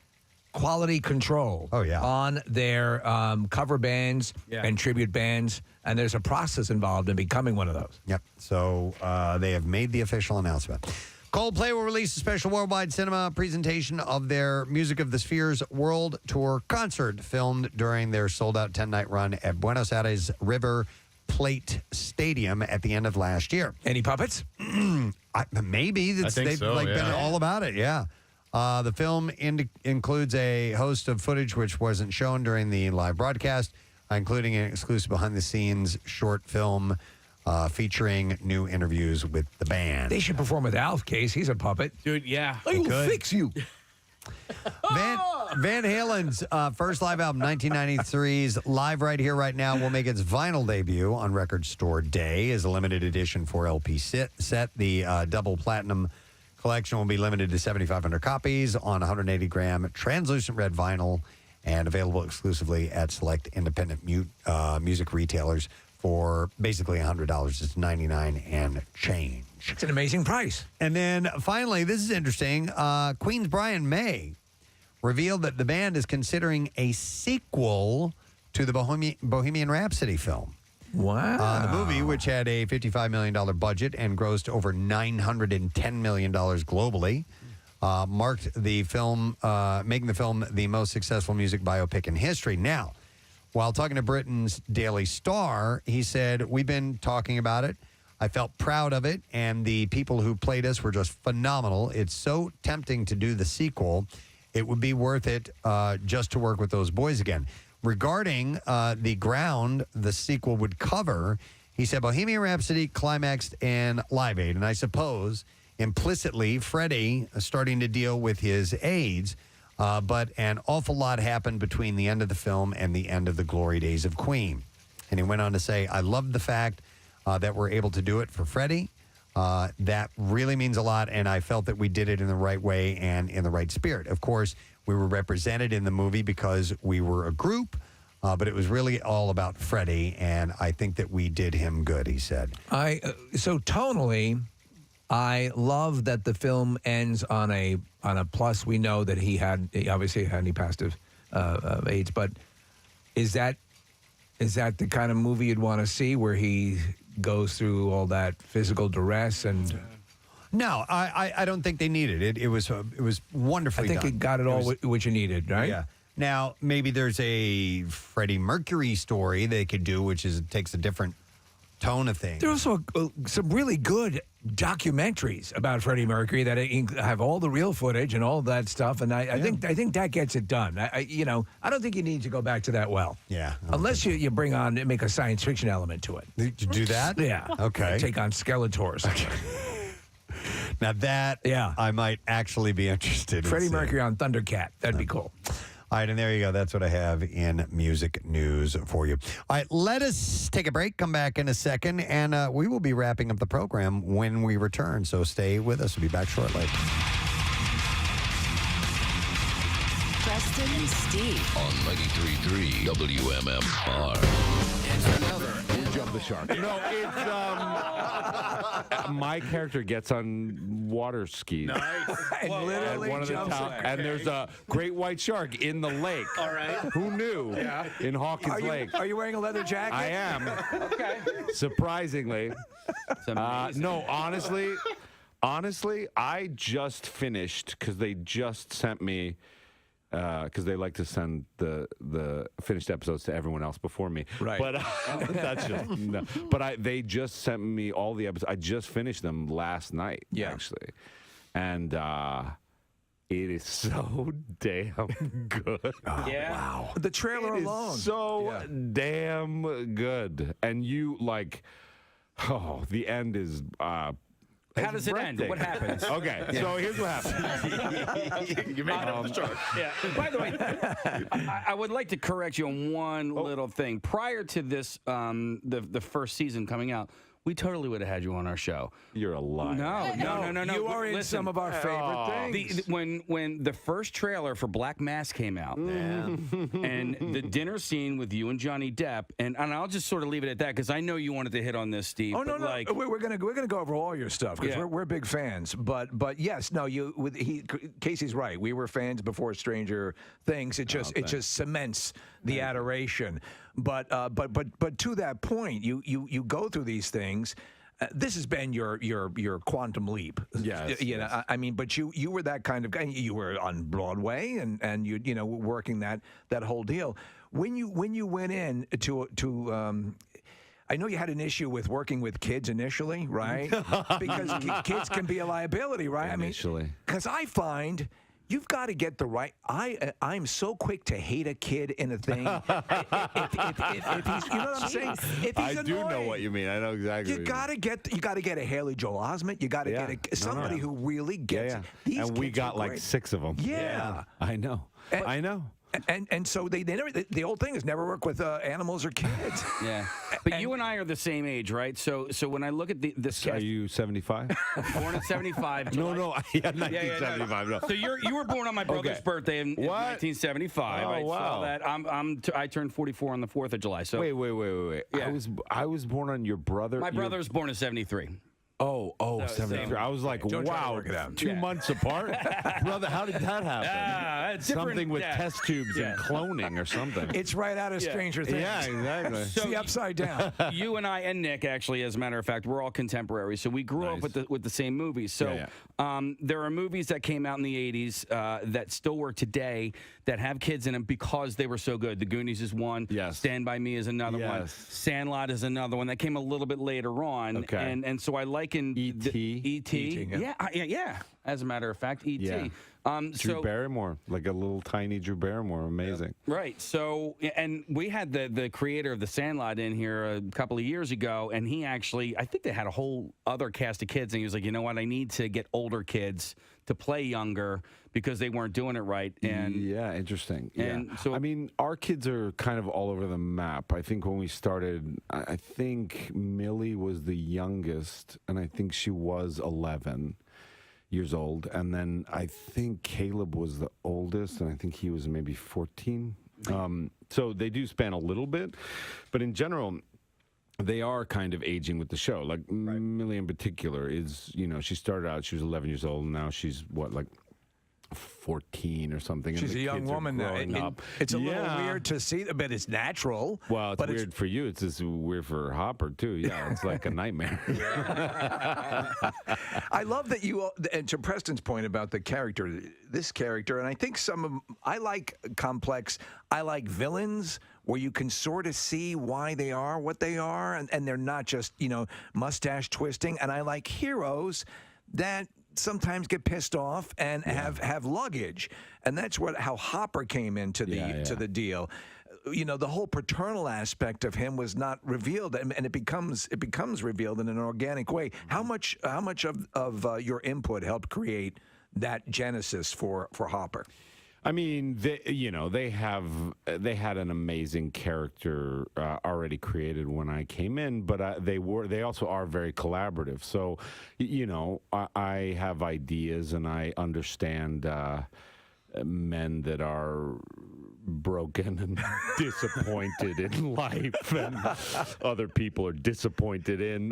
quality control on their cover bands and tribute bands, and there's a process involved in becoming one of those. Yep. So they have made the official announcement. Coldplay will release a special worldwide cinema presentation of their Music of the Spheres World Tour concert filmed during their sold-out 10-night run at Buenos Aires River Plate Stadium at the end of last year. Any puppets? Maybe. They've been all about it, the film includes a host of footage which wasn't shown during the live broadcast, including an exclusive behind-the-scenes short film featuring new interviews with the band. They should perform with Alf, Case. He's a puppet. Dude, yeah. I will fix you. Van Halen's first live album, 1993's Live Right Here, Right Now, will make its vinyl debut on Record Store Day as a limited edition 4LP set. The double platinum collection will be limited to 7,500 copies on 180-gram translucent red vinyl and available exclusively at select independent music retailers for basically $100. It's $99 and change. It's an amazing price. And then finally, this is interesting. Queen's Brian May revealed that the band is considering a sequel to the Bohemian Rhapsody film. Wow. The movie, which had a $55 million budget and grossed over $910 million globally, marked the film, making the film the most successful music biopic in history. Now, while talking to Britain's Daily Star, he said, "We've been talking about it. I felt proud of it, and the people who played us were just phenomenal. It's so tempting to do the sequel. It would be worth it just to work with those boys again." regarding the ground the sequel would cover. He said Bohemian Rhapsody climaxed in Live Aid, and I suppose implicitly Freddie starting to deal with his AIDS, but an awful lot happened between the end of the film and the end of the glory days of Queen. And he went on to say, I love the fact that we're able to do it for Freddie. That really means a lot, and I felt that we did it in the right way and in the right spirit. Of course, we were represented in the movie because we were a group, but it was really all about Freddie, and I think that we did him good, he said. So tonally, I love that the film ends on a plus. We know that he obviously had passed of AIDS, but is that the kind of movie you'd want to see where he goes through all that physical duress and? No, I don't think they needed it. It was wonderfully I think done. it got it all what you needed, right? Yeah. Now, maybe there's a Freddie Mercury story they could do, which takes a different tone of things. There are also some really good documentaries about Freddie Mercury that have all the real footage and all that stuff, and I think that gets it done. I don't think you need to go back to that well. Yeah. Unless you make a science fiction element to it. Did you do that? Yeah. Okay. Take on Skeletor or something. Now that I might actually be interested in. Freddie Mercury on Thundercat. That'd be cool. All right, and there you go. That's what I have in music news for you. All right, let us take a break, come back in a second, and we will be wrapping up the program when we return. So stay with us. We'll be back shortly. Preston and Steve on 93.3 WMMR. It's another Jump the Shark. No, it's my character gets on water skis. Nice. Literally one of the top, and there's a great white shark in the lake. All right. Who knew? Yeah. In Hawkins Lake. Are you wearing a leather jacket? I am. Okay. Surprisingly. No, honestly, I just finished because they just sent me. Because they like to send the finished episodes to everyone else before me, right? But that's just no. But they just sent me all the episodes. I just finished them last night, actually, and it is so damn good. Wow, the trailer alone, so damn good, and you like, the end is. How does it end? What happens? Okay, so here's what happens. You make it up the chart. Yeah. By the way, I would like to correct you on one little thing. Prior to this, the first season coming out, we totally would have had you on our show. You're a liar. No. You are in some of our favorite things. When the first trailer for Black Mass came out, and the dinner scene with you and Johnny Depp, and I'll just sort of leave it at that because I know you wanted to hit on this, Steve. Oh no, like, we're gonna go over all your stuff because we're big fans. But yes, no, Casey's right. We were fans before Stranger Things. It just cements the adoration. But to that point, you go through these things. This has been your quantum leap. Yes. I mean, but you were that kind of guy. You were on Broadway and you working that whole deal. When you went in to I know you had an issue with working with kids initially, right? Because kids can be a liability, right? Initially. I mean, because I find. You've got to get the right. I'm so quick to hate a kid in a thing. if he's, you know what I'm saying? If he's I do know what you mean. I know exactly. You got to get a Haley Joel Osment. You got to get somebody who really gets it. These and we kids got are like great. 6 of them. Yeah. I know. I know. And so they never. The old thing is never work with animals or kids. Yeah. But you and I are the same age, right? So when I look at this cast, Are you 75? born in '75. No, 1975. No. So you were born on my brother's birthday in 1975. Oh, I wow. saw that. I turned 44 on the 4th of July. So Wait. Yeah. I was born on your brother. My brother was born in '73. Oh, 73. I was like, wow, 2 months apart? Brother, how did that happen? Something with test tubes and cloning or something. It's right out of Stranger Things. Yeah, exactly. It's the upside down. You and I and Nick, actually, as a matter of fact, we're all contemporaries. So we grew up with the same movies. So there are movies that came out in the 80s that still work today that have kids in them because they were so good. The Goonies is one. Yes. Stand By Me is another one. Sandlot is another one that came a little bit later on. Okay. And so I like liking E.T. E.T. Yeah. As a matter of fact, E.T. Yeah. Drew Barrymore, like a little tiny Drew Barrymore, amazing. Right. So, and we had the creator of The Sandlot in here a couple of years ago, and he actually, I think they had a whole other cast of kids, and he was like, you know what, I need to get older kids to play younger because they weren't doing it right. And yeah, interesting. And so, I mean, our kids are kind of all over the map. I think when we started, I think Millie was the youngest, and I think she was 11 years old, and then I think Caleb was the oldest, and I think he was maybe 14. So they do span a little bit, but in general, they are kind of aging with the show. Like Millie in particular is, she started out, she was 11 years old, and now she's like 14 or something. She's and a young woman now. It's a little weird to see, but it's natural. Well, it's weird for you. It's just weird for Hopper, too. Yeah, it's like a nightmare. I love that you, and to Preston's point about the character, this character, and I think I like complex, I like villains where you can sort of see why they are what they are, and they're not just, mustache twisting. And I like heroes that sometimes get pissed off and have luggage, and that's how Hopper came into the deal. The whole paternal aspect of him was not revealed, and it becomes revealed in an organic way. How much of your input helped create that genesis for Hopper? I mean, they had an amazing character already created when I came in, but they also are very collaborative. So, I have ideas and I understand men that are broken and disappointed in life, and other people are disappointed in.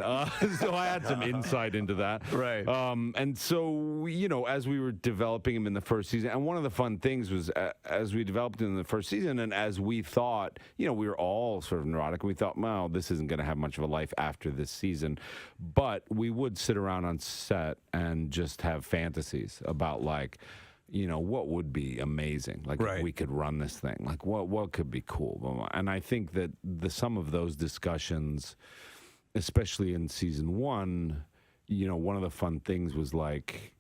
So I had some insight into that. Right. And so, as we were developing him in the first season, and one of the fun things was as we developed him in the first season, and as we thought, we were all sort of neurotic, and we thought, well, this isn't going to have much of a life after this season. But we would sit around on set and just have fantasies about, like, what would be amazing? Like, if we could run this thing, like what could be cool? And I think that some of those discussions, especially in season 1, one of the fun things was like,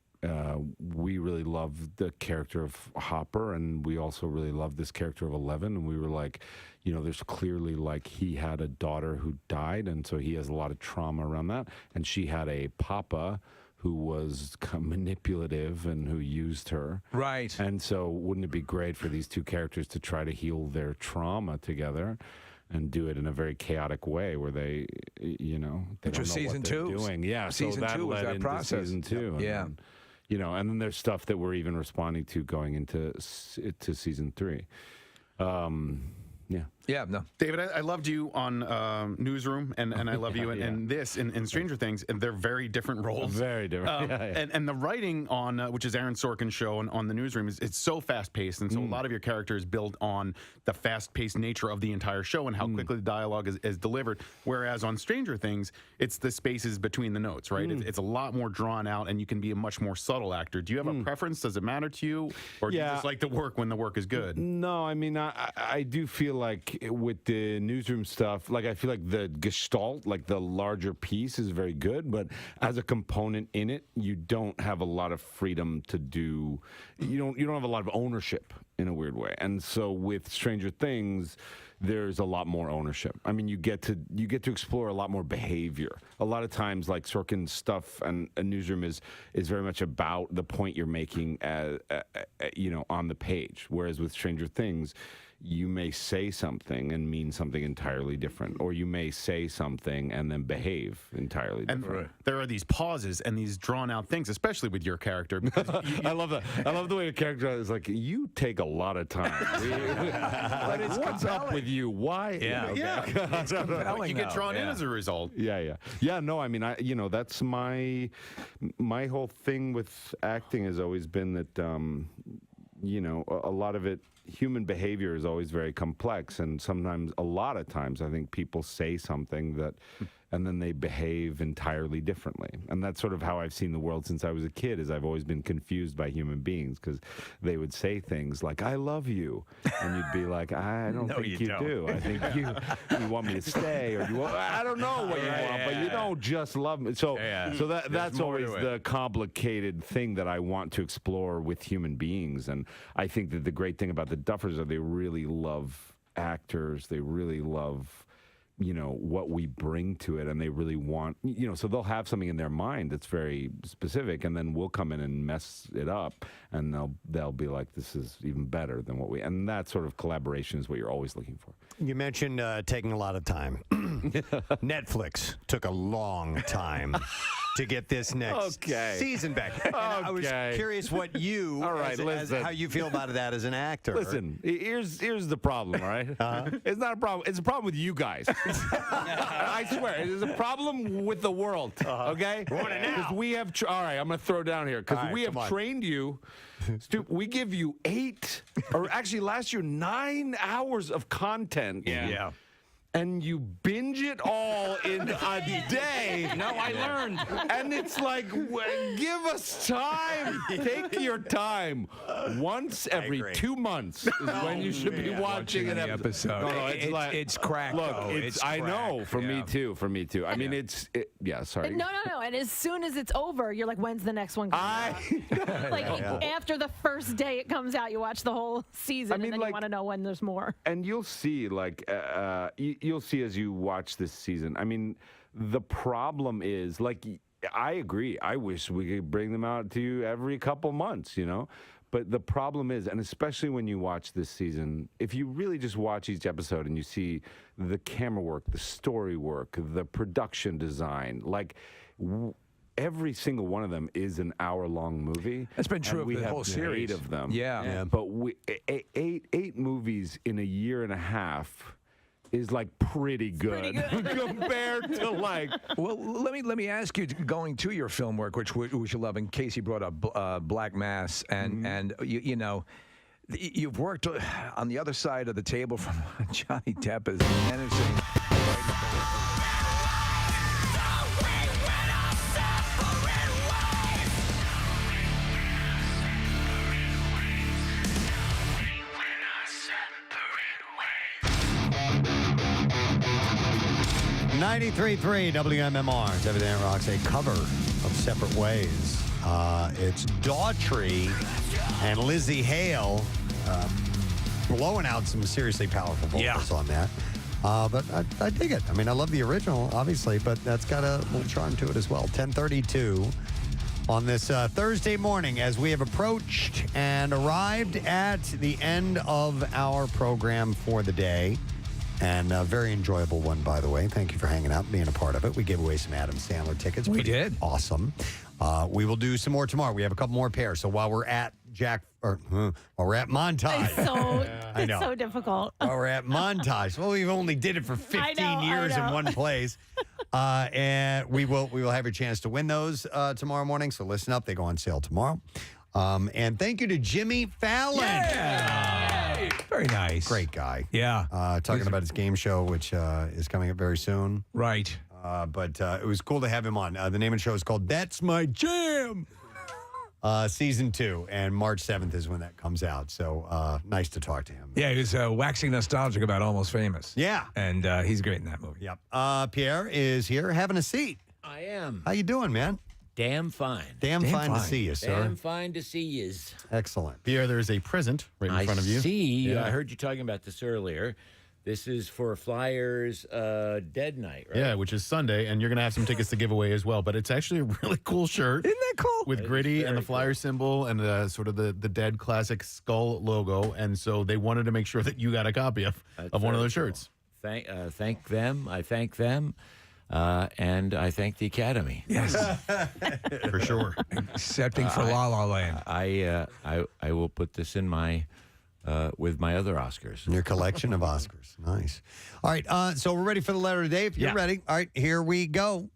we really loved the character of Hopper, and we also really loved this character of 11. And we were like, there's clearly, like, he had a daughter who died, and so he has a lot of trauma around that. And she had a papa who was manipulative and who used her. Right. And so wouldn't it be great for these two characters to try to heal their trauma together and do it in a very chaotic way where they, they don't know what they're doing. Yeah, season so that 2 was led that into process. season 2. Yeah. And then there's stuff that we're even responding to going into season 3. Yeah, no. David, I loved you on Newsroom, and I love you in this, in Stranger Things, and they're very different roles. Very different. And the writing on, which is Aaron Sorkin's show on the Newsroom, it's so fast-paced, and so a lot of your characters build on the fast-paced nature of the entire show and how quickly the dialogue is delivered, whereas on Stranger Things, it's the spaces between the notes, right? It's a lot more drawn out, and you can be a much more subtle actor. Do you have a preference? Does it matter to you? Or do you just like to work when the work is good? No, I mean, I do feel like with the Newsroom stuff, like, I feel like the gestalt, like the larger piece, is very good, but as a component in it, you don't have a lot of freedom to do. You don't have a lot of ownership in a weird way. And so with Stranger Things, there's a lot more ownership. I mean, you get to explore a lot more behavior. A lot of times, like, Sorkin's stuff and Newsroom is very much about the point you're making, on the page. Whereas with Stranger Things, you may say something and mean something entirely different, or you may say something and then behave entirely different. And there are these pauses and these drawn out things, especially with your character. Because I love that. I love the way your character is like, you take a lot of time. Like, what's up with you? Why? It's compelling. You get drawn in as a result. Yeah. No, I mean, that's my whole thing with acting has always been that, a lot of it human behavior is always very complex, and sometimes, a lot of times, I think people say something that, and then they behave entirely differently. And that's sort of how I've seen the world since I was a kid, is I've always been confused by human beings, because they would say things like, "I love you," and you'd be like, "I don't No, think you you don't. do. I think you want me to stay, or I don't know what you want, but you don't just love me." So that's more always to it. the complicated thing that I want to explore with human beings. And I think that the great thing about the Duffers are they really love actors. They really love, what we bring to it, and they really want, so they'll have something in their mind that's very specific, and then we'll come in and mess it up, and they'll be like, "This is even better than what we," and that sort of collaboration is what you're always looking for. You mentioned taking a lot of time. Netflix took a long time to get this next season back. And I was curious what you, all right, how you feel about that as an actor. Listen, here's the problem, all right? It's not a problem. It's a problem with you guys. I swear, it is a problem with the world, okay? Because we have, all right, I'm going to throw down here, because we have trained you. We give you 8, or actually last year, 9 hours of content. Yeah. And you binge it all in a day. No, I learned. And it's like, give us time. Take your time. Once every 2 months is when you should be watching an episode. No, it's crack. Look, though. it's crack. I know. For me too. I mean, sorry. No. And as soon as it's over, you're like, when's the next one coming out? Like, after the first day it comes out, you watch the whole season, and then you want to know when there's more. And you'll see, you'll see as you watch this season. I mean, the problem is, I agree. I wish we could bring them out to you every couple months, But the problem is, and especially when you watch this season, if you really just watch each episode and you see the camera work, the story work, the production design, every single one of them is an hour-long movie. That's been true of we the have whole series. 8 of them. Yeah. But eight movies in a year and a half is pretty good, compared to Well, let me ask you, going to your film work, which you love, and Casey brought up Black Mass, and you've worked on the other side of the table from Johnny Depp as managing. 93.3 WMMR. It's Everything That Rocks, a cover of Separate Ways. It's Daughtry and Lizzie Hale blowing out some seriously powerful vocals on that. But I dig it. I mean, I love the original, obviously, but that's got a little charm to it as well. 10:32 on this Thursday morning as we have approached and arrived at the end of our program for the day. And a very enjoyable one, by the way. Thank you for hanging out and being a part of it. We gave away some Adam Sandler tickets. We did. Awesome. We will do some more tomorrow. We have a couple more pairs. So while we're at while we're at Montage. It's so difficult. While we're at Montage. Well, we've only did it for 15 years in one place. And we will have a chance to win those tomorrow morning. So listen up. They go on sale tomorrow. And thank you to Jimmy Fallon. Yeah. Very nice. Great guy. Yeah. Talking about his game show, which is coming up very soon. Right. But it was cool to have him on. The name of the show is called That's My Jam. Season 2, and March 7th is when that comes out. So nice to talk to him. Yeah, he was waxing nostalgic about Almost Famous. Yeah. And he's great in that movie. Yep. Pierre is here having a seat. I am. How you doing, man? Damn fine. Damn fine to see you, sir. Damn fine to see yous. Excellent. Pierre, there's a present right in front of you. I see. Yeah. I heard you talking about this earlier. This is for Flyers Dead Night, right? Yeah, which is Sunday, and you're going to have some tickets to give away as well. But it's actually a really cool shirt. Isn't that cool? With Gritty and the Flyer symbol and sort of the Dead classic skull logo. And so they wanted to make sure that you got a copy of one of those shirts. Thank them. I thank them. And I thank the Academy. Yes. For sure. Excepting for La La Land. I will put this in my with my other Oscars. Your collection of Oscars. Nice. All right, so we're ready for the letter of the day. If you're ready. All right, here we go.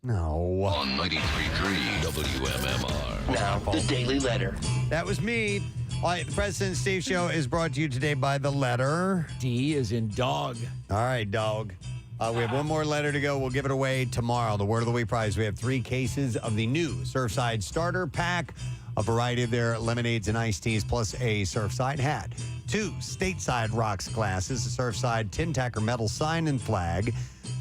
No. On 93.3 WMMR. Now, the Daily Letter. That was me. All right, the Preston and Steve Show is brought to you today by the letter D is in dog. All right, dog. We have one more letter to go. We'll give it away tomorrow. The Word of the Week prize. We have 3 cases of the new Surfside Starter Pack, a variety of their lemonades and iced teas, plus a Surfside hat. 2 Stateside Rocks glasses, a Surfside tin tacker metal sign and flag.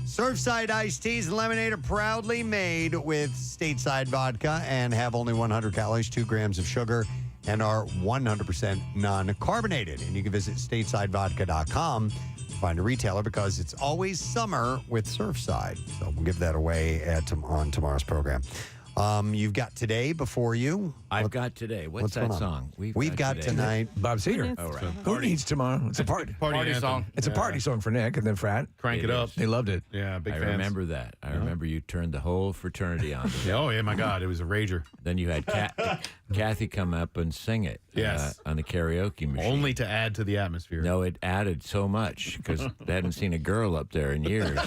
Surfside iced teas and lemonade are proudly made with Stateside vodka and have only 100 calories, 2 grams of sugar, and are 100% non-carbonated. And you can visit statesidevodka.com to find a retailer because it's always summer with Surfside. So we'll give that away on tomorrow's program. You've got Today before you. I've got Today. What's that song? We've got Tonight. Bob Seger. Oh, right. Who needs tomorrow? It's a party song. It's a party song for Nick and then Frat. Crank it up. They loved it. Yeah, big I fans. remember that. I remember you turned the whole fraternity on. Oh, yeah, my God. It was a rager. Then you had Kathy come up and sing it Yes. on the karaoke machine. Only to add to the atmosphere. No, it added so much because they hadn't seen a girl up there in years.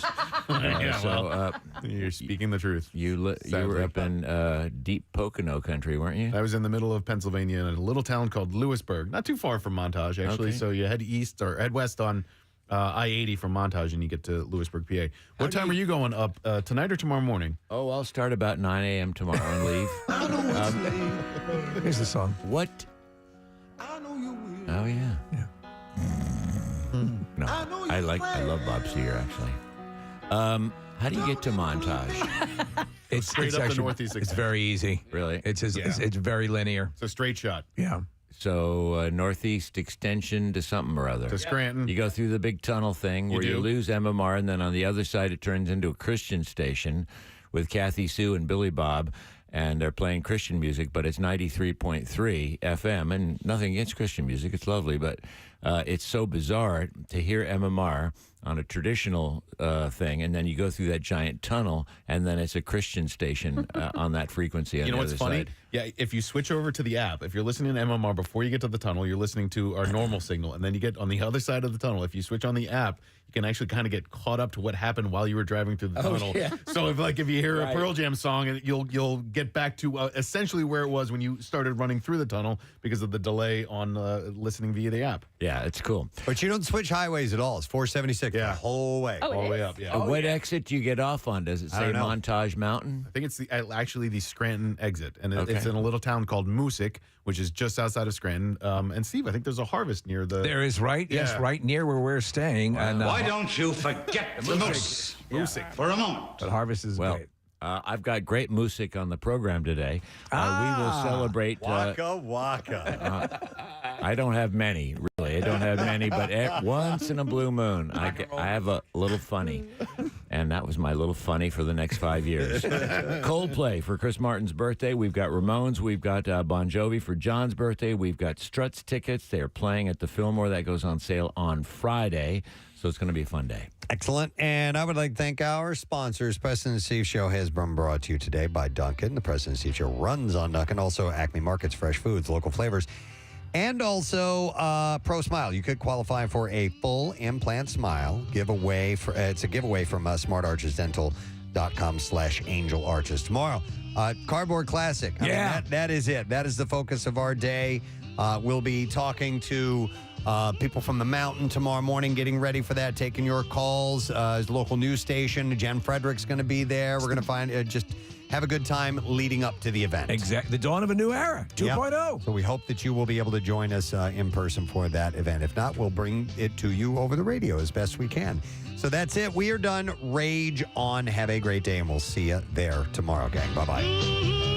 You're speaking the truth. You were up in deep Pocono country, weren't you? I was in the middle of Pennsylvania in a little town called Lewisburg, not too far from Montage, actually. Okay. So you head east or head west on I-80 from Montage, and you get to Lewisburg, PA. What time are you going up, tonight or tomorrow morning? Oh, I'll start about 9 a.m. tomorrow and leave. Here's the song. What? Oh, yeah. No, I love Bob Seger, actually. How do you get to Montage? It's straight up the actually- northeast. It's very easy. Really? It's very linear. It's a straight shot. Yeah. So northeast extension to something or other. To Scranton. You go through the big tunnel thing where you do. lose MMR, and then on the other side it turns into a Christian station with Kathy Sue and Billy Bob, and they're playing Christian music, but it's 93.3 FM, and nothing against Christian music. It's lovely, but it's so bizarre to hear MMR on a traditional thing, and then you go through that giant tunnel, and then it's a Christian station on that frequency on You know the what's other funny? side. Yeah, if you switch over to the app, if you're listening to MMR before you get to the tunnel, you're listening to our normal signal, and then you get on the other side of the tunnel. If you switch on the app, you can actually kind of get caught up to what happened while you were driving through the tunnel. Yeah. So if you hear Right. a Pearl Jam song, and you'll get back to essentially where it was when you started running through the tunnel because of the delay on listening via the app. Yeah, it's cool. But you don't switch highways at all. It's 476 the whole way. Oh, All the it way is? up, yeah. What exit do you get off on? Does it I say don't know. Montage Mountain? I think it's actually the Scranton exit, and it's Okay. in a little town called Moosic, which is just outside of Scranton. And Steve, I think there's a Harvest near the. There is right near where we're staying. And, Why don't you forget the moose for a moment? But Harvest is great. I've got great music on the program today. We will celebrate. Waka waka. I don't have many, really. I don't have many, but once in a blue moon, I have a little funny. And that was my little funny for the next 5 years. Coldplay for Chris Martin's birthday. We've got Ramones. We've got Bon Jovi for John's birthday. We've got Struts tickets. They are playing at the Fillmore. That goes on sale on Friday. So it's going to be a fun day. Excellent. And I would like to thank our sponsors. Preston and Steve Show has been brought to you today by Dunkin'. The Preston and Steve Show runs on Dunkin'. Also, Acme Markets, fresh foods, local flavors. And also, Pro Smile. You could qualify for a full implant smile giveaway. It's a giveaway from smartarchesdental.com/Angel Arches. Tomorrow, Cardboard Classic. I mean, that is it. That is the focus of our day. We'll be talking to people from the mountain tomorrow morning, getting ready for that, taking your calls. Local news station, Jen Frederick's going to be there. We're going to find just have a good time leading up to the event. Exactly. The dawn of a new era, 2.0. Yep. So we hope that you will be able to join us in person for that event. If not, we'll bring it to you over the radio as best we can. So that's it. We are done. Rage on. Have a great day, and we'll see you there tomorrow, gang. Bye-bye.